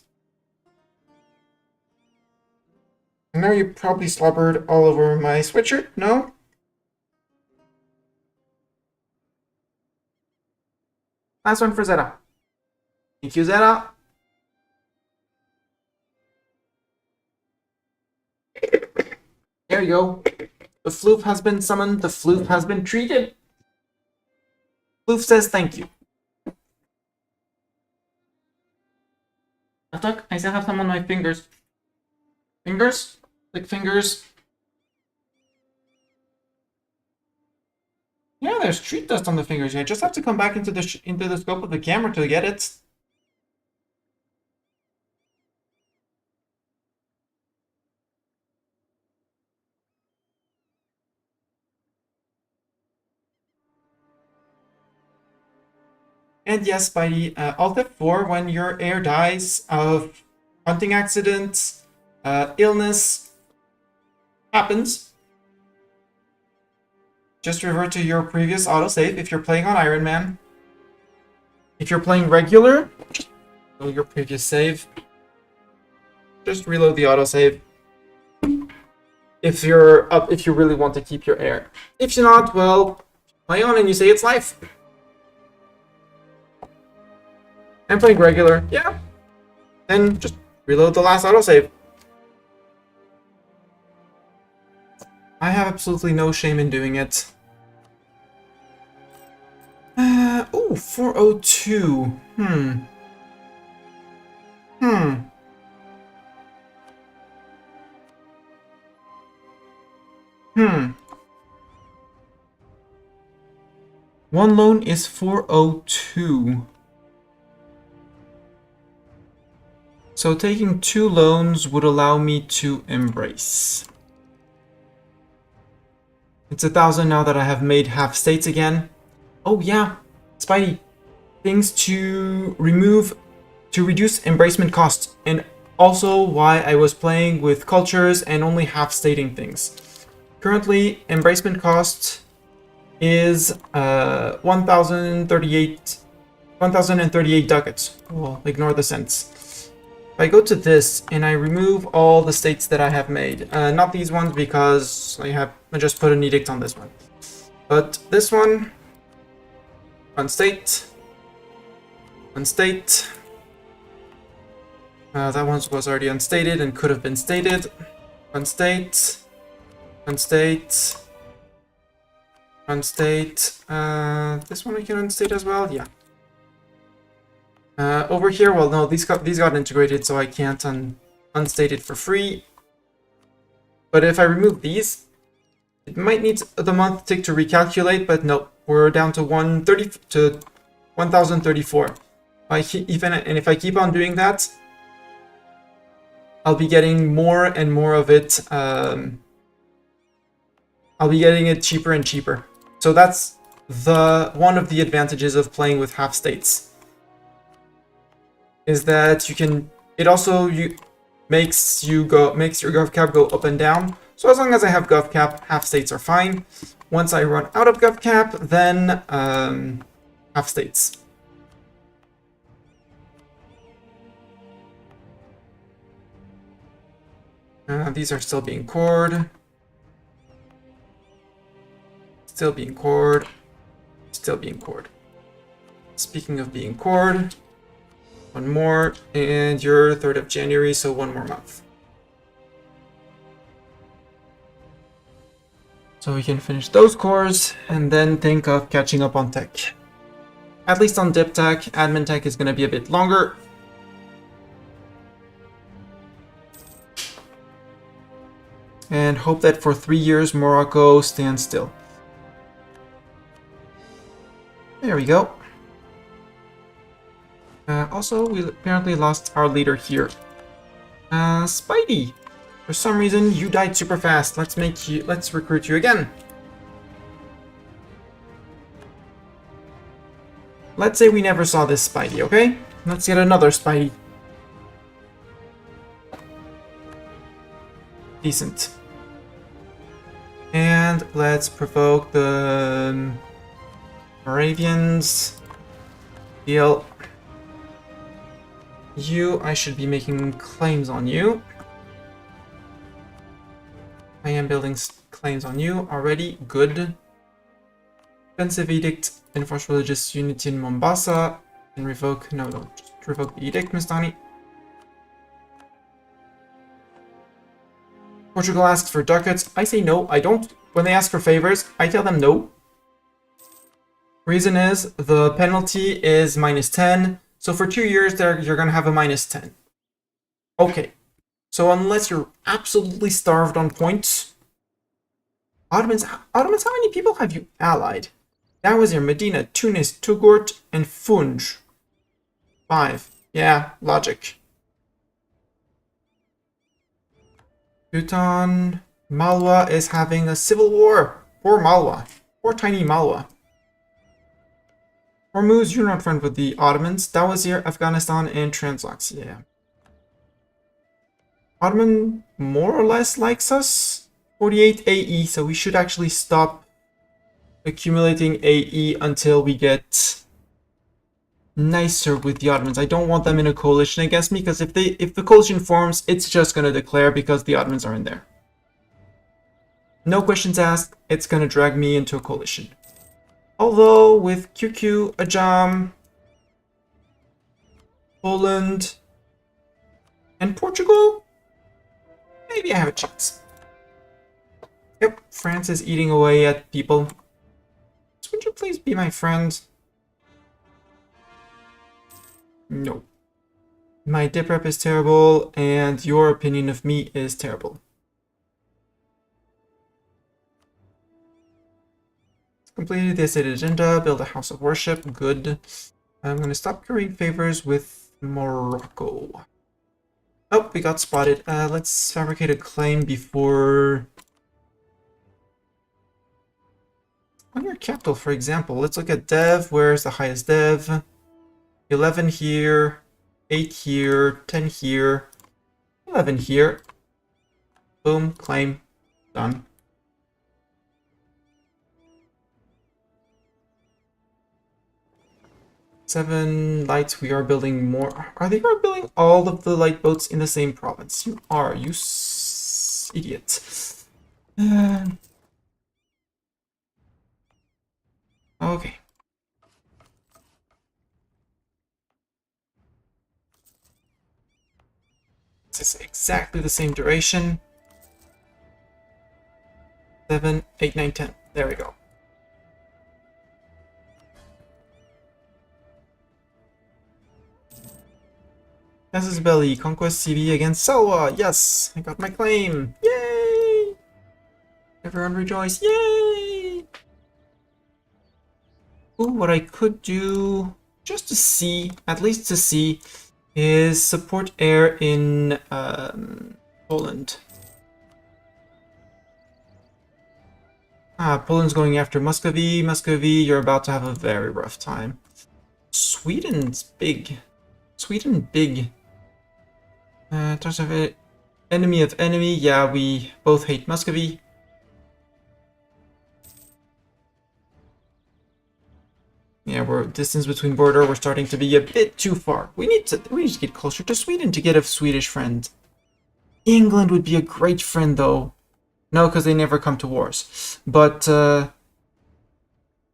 And now you probably slobbered all over my sweatshirt? No? Last one for Zeta. Thank you, Zeta. There you go. The floof has been summoned. The floof has been treated. Floof says thank you. Look, I still have some on my fingers. Fingers? Like fingers. Yeah, there's treat dust on the fingers. I just have to come back into the scope of the camera to get it. And yes, by the Alt F4, when your heir dies of hunting accident, illness, happens, just revert to your previous autosave if you're playing on Iron Man. If you're playing regular, just go your previous save. Just reload the autosave. If you're up, if you really want to keep your heir. If you're not, well, play on and you say it's life. I'm playing regular, yeah. Then just reload the last autosave. I have absolutely no shame in doing it. Oh, 402. Hmm. Hmm. One loan is 402. So taking 2 loans would allow me to embrace. It's 1,000 now that I have made half states again. Oh yeah, Spidey. Things to reduce embracement costs, and also why I was playing with cultures and only half stating things. Currently, embracement cost is 1,038 ducats. Well, ignore the cents. If I go to this and I remove all the states that I have made, not these ones because I just put an edict on this one, but this one, unstate. Unstate. That one was already unstated and could have been stated. Unstate. Unstate. Unstate. This one I can unstate as well. Yeah. Over here, well, no, these got integrated, so I can't unstate it for free. But if I remove these, it might need the month tick to recalculate. But no, we're down to 1,034. If I keep on doing that, I'll be getting more and more of it. I'll be getting it cheaper and cheaper. So that's one of the advantages of playing with half states. Is that you can? It also makes your gov cap go up and down. So as long as I have gov cap, half states are fine. Once I run out of gov cap, then half states. These are still being cored. Still being cored. Still being cored. Speaking of being cored, one more, and you're 3rd of January, so one more month. So we can finish those cores, and then think of catching up on tech. At least on dip tech, admin tech is going to be a bit longer. And hope that for 3 years Morocco stands still. There we go. Also, we apparently lost our leader here. Spidey! For some reason, you died super fast. Let's recruit you again. Let's say we never saw this Spidey, okay? Let's get another Spidey. Decent. And let's provoke the Moravians. Deal. I should be making claims on you. I am building claims on you already. Good. Defensive edict, enforce religious unity in Mombasa, and revoke. No, just revoke the edict, Mistani. Portugal asks for ducats. I say no. I don't. When they ask for favors, I tell them no. Reason is the penalty is -10. So for 2 years there, you're gonna have a -10. Okay. So unless you're absolutely starved on points, Ottomans, how many people have you allied? That was your Medina, Tunis, Touggourt, and Funj. 5. Yeah, logic. Bhutan, Malwa is having a civil war. Poor Malwa. Poor tiny Malwa. Hormuz, you're not friend with the Ottomans. Dawazir, Afghanistan, and Translax. Yeah. Ottoman more or less likes us. 48 AE, so we should actually stop accumulating AE until we get nicer with the Ottomans. I don't want them in a coalition against me, because if the coalition forms, it's just gonna declare because the Ottomans are in there. No questions asked, it's gonna drag me into a coalition. Although with QQ, Ajam, Poland, and Portugal, maybe I have a chance. Yep, France is eating away at people. Would you please be my friend? No. My dip rep is terrible, and your opinion of me is terrible. Completed the stated agenda, build a house of worship, good. I'm gonna stop currying favors with Morocco. Oh, we got spotted. Let's fabricate a claim before... On your capital, for example, let's look at dev. Where's the highest dev? 11 here, 8 here, 10 here, 11 here. Boom, claim, done. Seven lights, we are building more. Are they building all of the light boats in the same province? You are, you idiot. Okay. This is exactly the same duration. 7, 8, 9, 10. There we go. Casus Belli, Conquest CB against Selwa. Yes, I got my claim. Yay! Everyone rejoice. Yay! Ooh, what I could do, just to see, at least to see, is support air in Poland. Poland's going after Muscovy. Muscovy, you're about to have a very rough time. Sweden's big. Sweden big. In terms of enemy of enemy, yeah, we both hate Muscovy. Yeah, we're distance between border. We're starting to be a bit too far. We need to get closer to Sweden to get a Swedish friend. England would be a great friend, though. No, because they never come to wars. But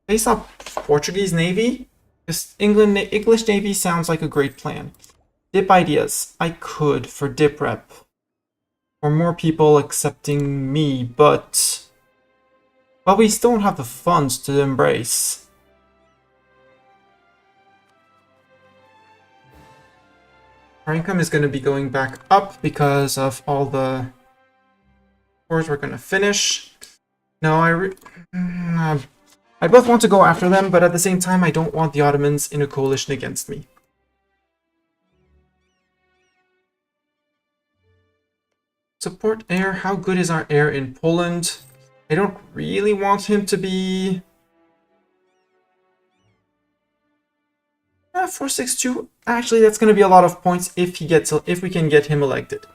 face up Portuguese Navy. This English Navy sounds like a great plan. Dip ideas. I could for dip rep. For more people accepting me, but we still don't have the funds to embrace. Our income is going to be going back up because of all the wars we're going to finish. No, I both want to go after them, but at the same time, I don't want the Ottomans in a coalition against me. Support air. How good is our air in Poland? I don't really want him to be... 462. Actually, that's going to be a lot of points if we can get him elected.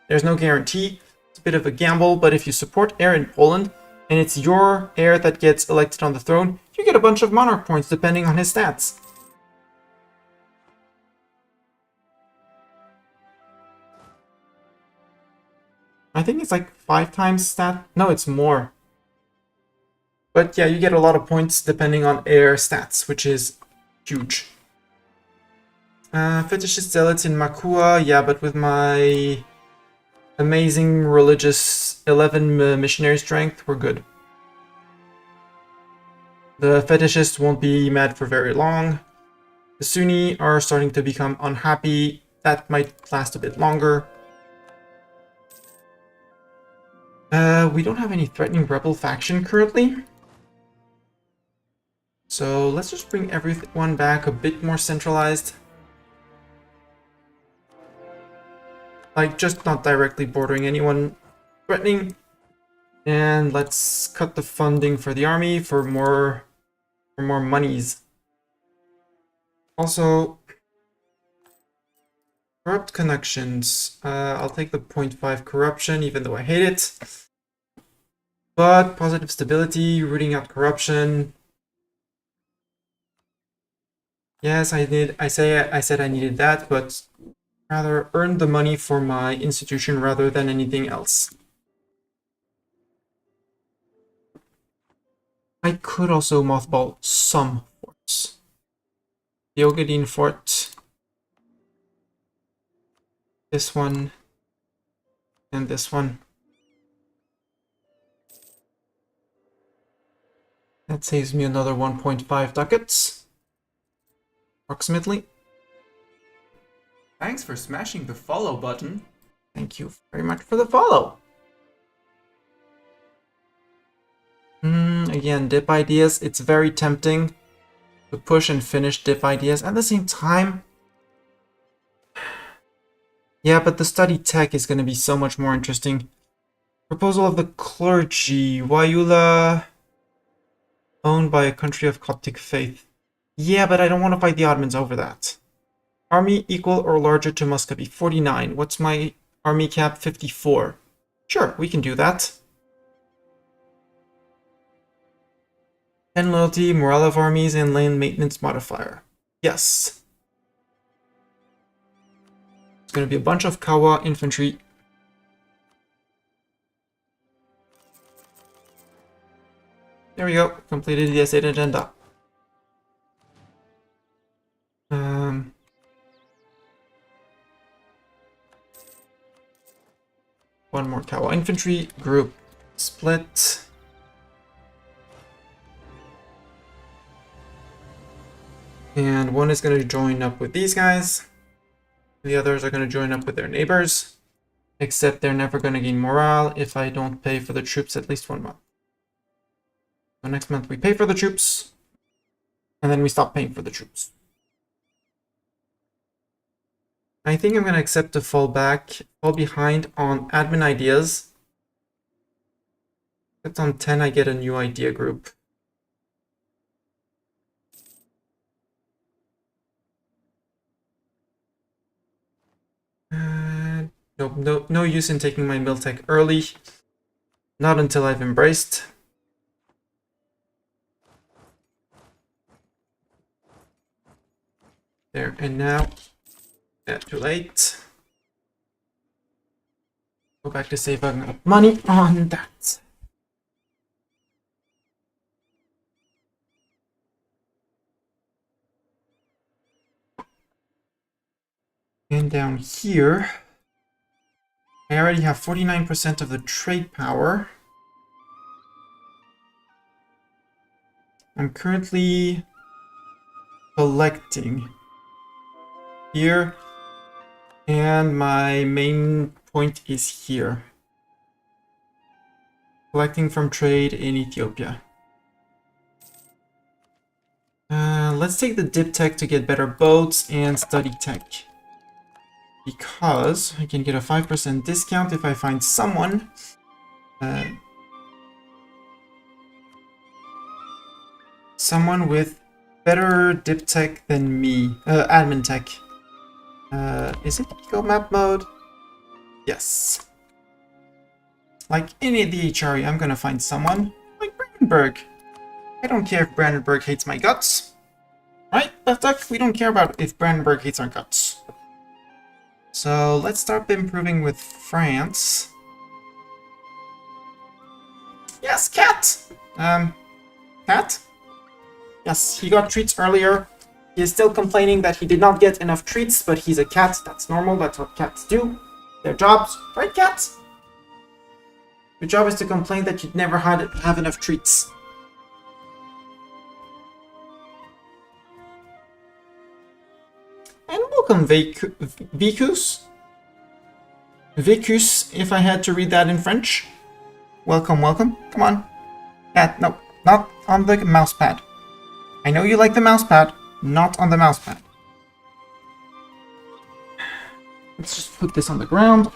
There's no guarantee. It's a bit of a gamble, but if you support heir in Poland and it's your heir that gets elected on the throne, you get a bunch of monarch points depending on his stats. I think it's like 5 times stat. No, it's more. But yeah, you get a lot of points depending on heir stats, which is huge. Fetishist zealots in Makua, yeah, but with my amazing religious 11 missionary strength, we're good. The fetishists won't be mad for very long. The Sunni are starting to become unhappy. That might last a bit longer. We don't have any threatening rebel faction currently. So let's just bring everyone back a bit more centralized. Like, just not directly bordering anyone threatening. And let's cut the funding for the army for more monies. Also, corrupt connections. I'll take the 0.5 corruption, even though I hate it. But positive stability, rooting out corruption. Yes, I said I needed that, but rather earn the money for my institution rather than anything else. I could also mothball some forts. The Ogadine fort. This one. And this one. That saves me another 1.5 ducats. Approximately. Thanks for smashing the follow button. Thank you very much for the follow. Again, dip ideas. It's very tempting to push and finish dip ideas at the same time. Yeah, but the study tech is going to be so much more interesting. Proposal of the clergy. Wayula owned by a country of Coptic faith. Yeah, but I don't want to fight the Ottomans over that. Army equal or larger to Muscovy. 49. What's my army cap? 54. Sure, we can do that. 10 loyalty, morale of armies, and land maintenance modifier. Yes. It's going to be a bunch of Kawa infantry. There we go. Completed the S8 agenda. One more Kawa infantry group split. And one is going to join up with these guys. The others are going to join up with their neighbors. Except they're never going to gain morale if I don't pay for the troops at least 1 month. So next month we pay for the troops. And then we stop paying for the troops. I think I'm going to accept to fall behind on admin ideas. If on 10 I get a new idea group. Nope, no use in taking my Miltech early. Not until I've embraced. There, and now. Yeah, too late. Go back to save up money on that. And down here, I already have 49% of the trade power. I'm currently collecting here. And my main point is here. Collecting from trade in Ethiopia. Let's take the dip tech to get better boats and study tech. Because I can get a 5% discount if I find someone. Someone with better dip tech than me. Admin tech. Is it eco map mode? Yes. Like any of the HRE, I'm gonna find someone like Brandenburg. I don't care if Brandenburg hates my guts. Right? That's we don't care about if Brandenburg hates our guts. So let's start improving with France. Yes, Cat! Cat? Yes, he got treats earlier. He is still complaining that he did not get enough treats, but he's a cat. That's normal. That's what cats do. Their jobs. Right, cats? Your job is to complain that you never have enough treats. And welcome, Vicus. Vicus, if I had to read that in French. Welcome, welcome. Come on. Cat, no, not on the mouse pad. I know you like the mouse pad. Not on the mouse pad. Let's just put this on the ground.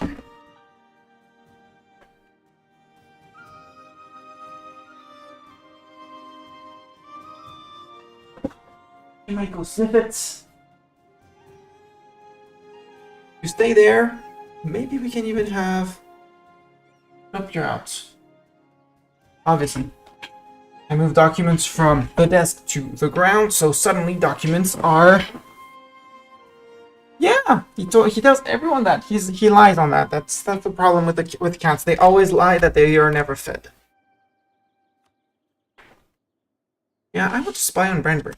You might go sniff it. You stay there. Maybe we can even have... Nope, you're out. Obviously. I moved documents from the desk to the ground, so suddenly documents are... Yeah, he tells everyone that. He lies on that. That's the problem with cats. They always lie that they are never fed. Yeah, I want to spy on Brandenburg.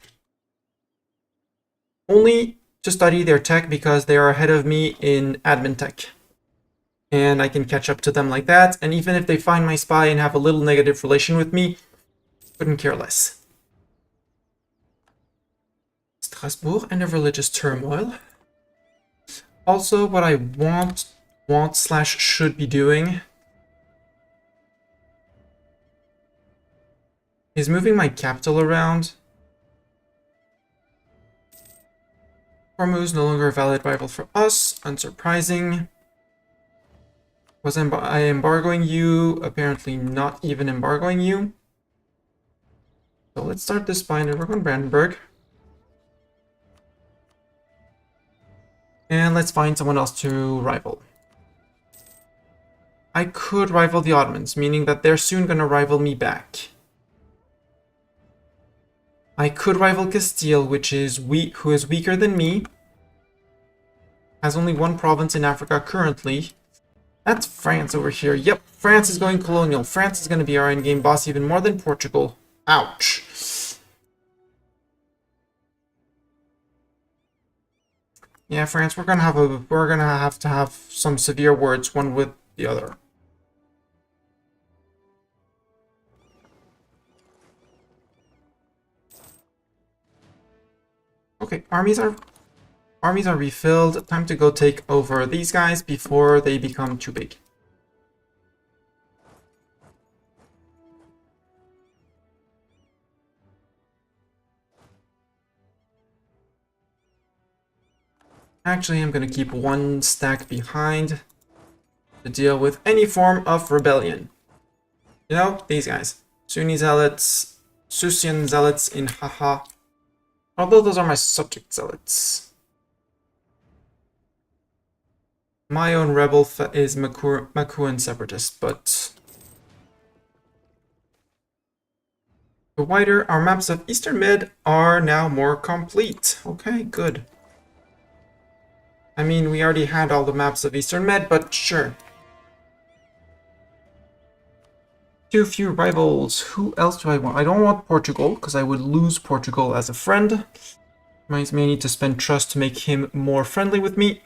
Only to study their tech because they are ahead of me in admin tech. And I can catch up to them like that. And even if they find my spy and have a little negative relation with me, couldn't care less. Strasbourg and a religious turmoil. Also, what I want slash should be doing is moving my capital around. Hormuz no longer a valid rival for us. Unsurprising. Was I embargoing you? Apparently not even embargoing you. So let's start this bind and work on Brandenburg. And let's find someone else to rival. I could rival the Ottomans, meaning that they're soon going to rival me back. I could rival Castile, who is weaker than me. Has only one province in Africa currently. That's France over here. Yep, France is going colonial. France is going to be our endgame boss even more than Portugal. Ouch. Yeah, France, we're gonna have to have some severe words one with the other. Okay, armies are refilled. Time to go take over these guys before they become too big. Actually, I'm going to keep one stack behind to deal with any form of rebellion. You know, these guys. Sunni zealots, Susian zealots in Haha. Although those are my subject zealots. My own rebel is Makuan separatist, but the wider our maps of Eastern Mid are now more complete. Okay, good. I mean, we already had all the maps of Eastern Med, but sure. Too few rivals. Who else do I want? I don't want Portugal, because I would lose Portugal as a friend. May need to spend trust to make him more friendly with me.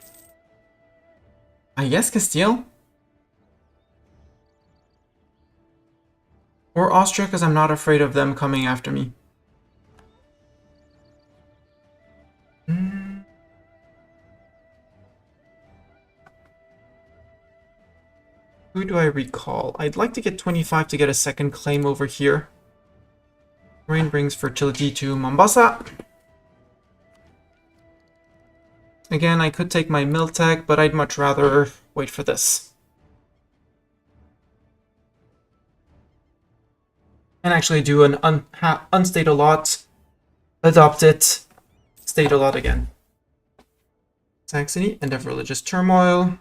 I guess Castile? Or Austria, because I'm not afraid of them coming after me. Who do I recall? I'd like to get 25 to get a second claim over here. Rain brings fertility to Mombasa. Again, I could take my Miltech, but I'd much rather wait for this. And actually do an unstate a lot, adopt it, state a lot again. Saxony, end of religious turmoil.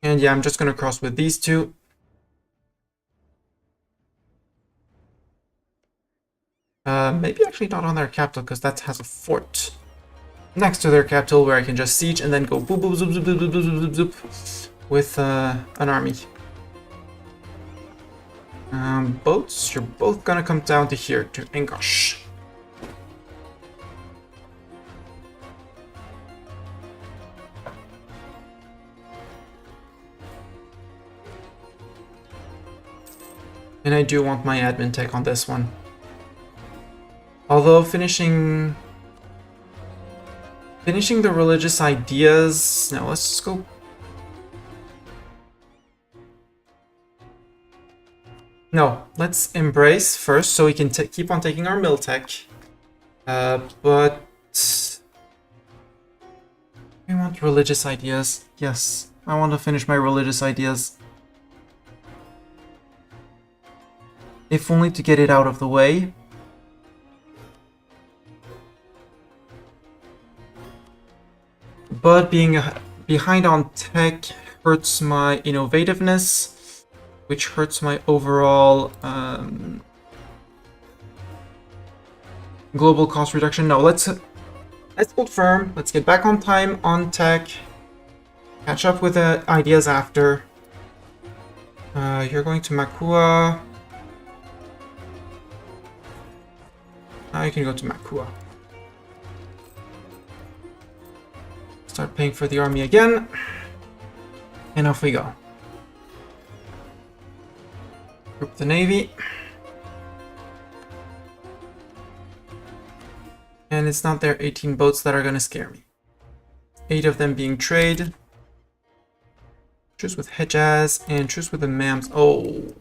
And yeah, I'm just going to cross with these two. Maybe actually not on their capital, because that has a fort next to their capital where I can just siege and then go boop boop zoop zoop zoop zoop zoop zoop zoop with an army. Boats, you're both gonna come down to here, to Engosh. And I do want my admin tech on this one. Although finishing the religious ideas... No, let's just go... No, let's embrace first so we can keep on taking our mill tech. But... I want religious ideas. Yes, I want to finish my religious ideas. If only to get it out of the way. But being behind on tech hurts my innovativeness, which hurts my overall global cost reduction. No, let's hold firm. Let's get back on time on tech. Catch up with the ideas after. You're going to Makua. Now you can go to Makua. Start paying for the army again. And off we go. Group the navy. And it's not their 18 boats that are going to scare me. 8 of them being trade. Truce with Hejaz and truce with the Mams. Oh.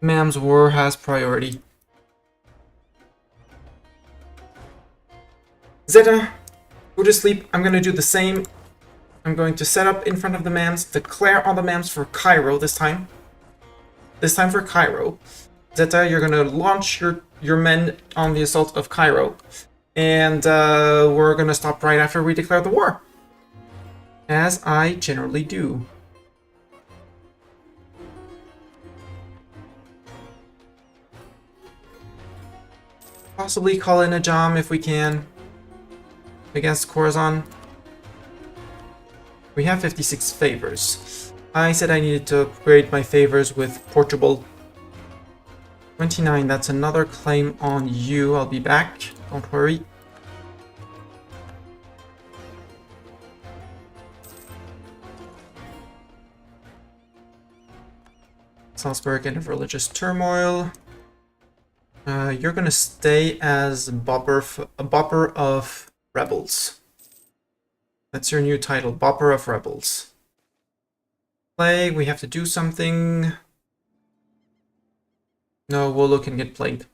Mams war has priority. Zeta, go to sleep. I'm going to do the same. I'm going to set up in front of the Mams, declare on the Mams for Cairo this time. This time for Cairo. Zeta, you're going to launch your men on the assault of Cairo. And we're going to stop right after we declare the war. As I generally do. Possibly call in a Jam if we can. Against Khorasan. We have 56 favors. I said I needed to upgrade my favors with Portugal. 29, that's another claim on you. I'll be back. Don't worry. Salzburg and religious turmoil. You're gonna stay as a bopper of rebels. That's your new title, Bopper of Rebels. Plague, we have to do something. No, Wolo can get plagued.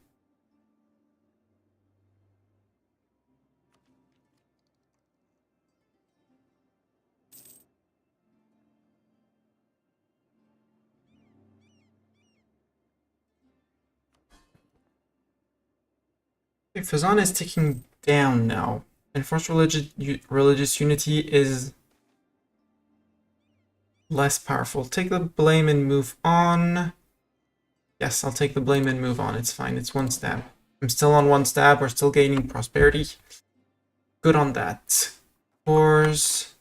Okay, Fazan is ticking down now. Enforced religious unity is less powerful. Take the blame and move on. Yes, I'll take the blame and move on. It's fine. It's one stab. I'm still on one stab. We're still gaining prosperity. Good on that. Wars.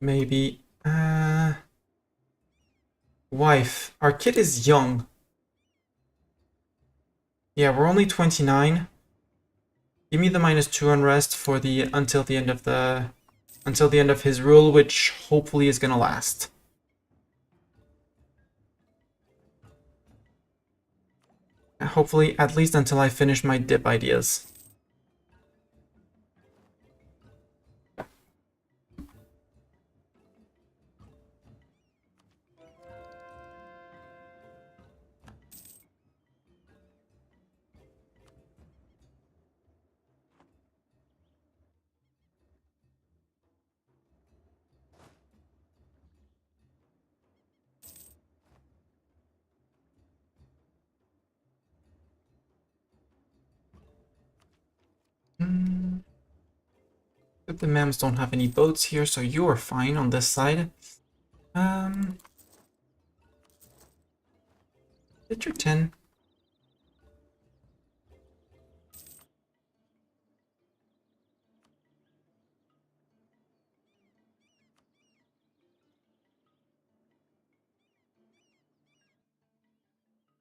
Maybe. Wife. Our kid is young. Yeah, we're only 29. Give me the -2 unrest for the until the end of his rule, which hopefully is gonna last. Hopefully, at least until I finish my dip ideas. But the Mams don't have any boats here, so you are fine on this side. Hit your 10.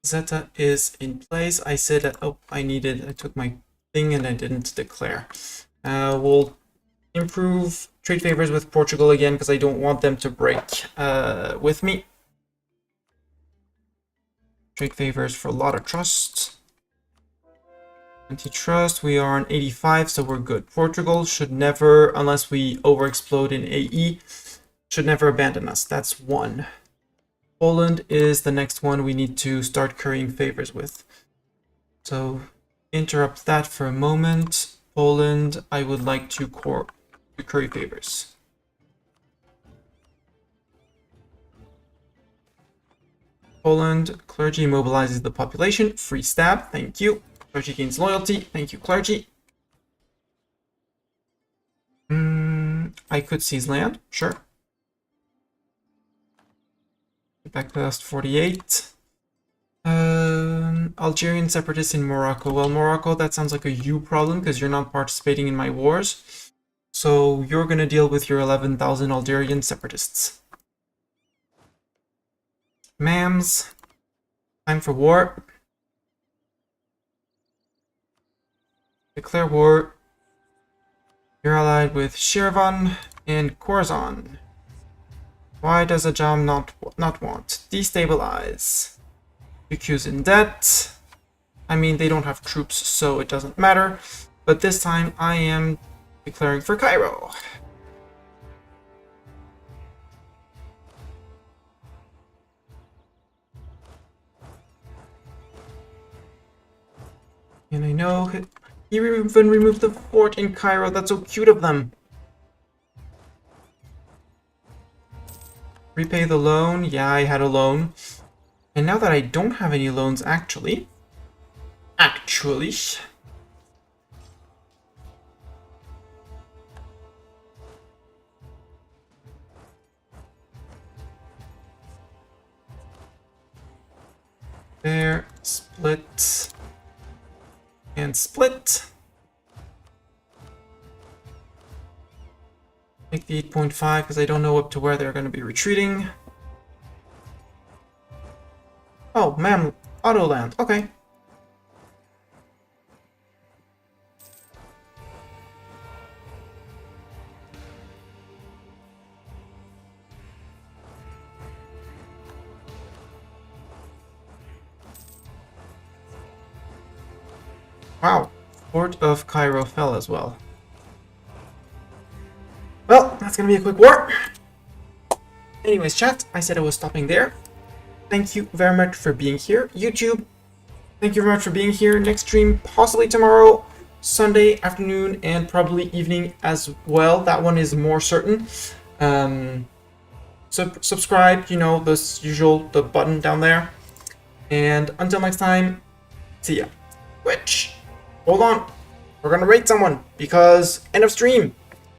Zeta is in place. I said, oh, I took my thing and I didn't declare. We'll improve trade favors with Portugal again because I don't want them to break with me. Trade favors for a lot of trust. Antitrust, we are on 85, so we're good. Portugal should never, unless we overexplode in AE, should never abandon us. That's one. Poland is the next one we need to start currying favors with. So interrupt that for a moment. Poland, I would like to curry favors. Poland, clergy mobilizes the population. Free stab, thank you. Clergy gains loyalty, thank you, clergy. I could seize land, sure. Back past 48. Algerian separatists in Morocco. Well, Morocco, that sounds like a you problem because you're not participating in my wars. So you're going to deal with your 11,000 Algerian separatists. Mams, time for war. Declare war. You're allied with Shirvan and Khorasan. Why does Ajam not want? Destabilize. UQ's in debt. I mean, they don't have troops, so it doesn't matter. But this time, I am declaring for Cairo. And I know he even removed the fort in Cairo. That's so cute of them. Repay the loan. Yeah, I had a loan. And now that I don't have any loans, actually... There, split... And split. Make the 8.5 because I don't know up to where they're going to be retreating. Oh, man, auto land. Okay. Wow, Fort of Cairo fell as well. Well, that's gonna be a quick war. Anyways, chat, I said I was stopping there. Thank you very much for being here. YouTube, thank you very much for being here. Next stream, possibly tomorrow, Sunday afternoon, and probably evening as well. That one is more certain. Subscribe, you know, this usual, the button down there. And until next time, see ya. Which, hold on, we're gonna rate someone, because end of stream.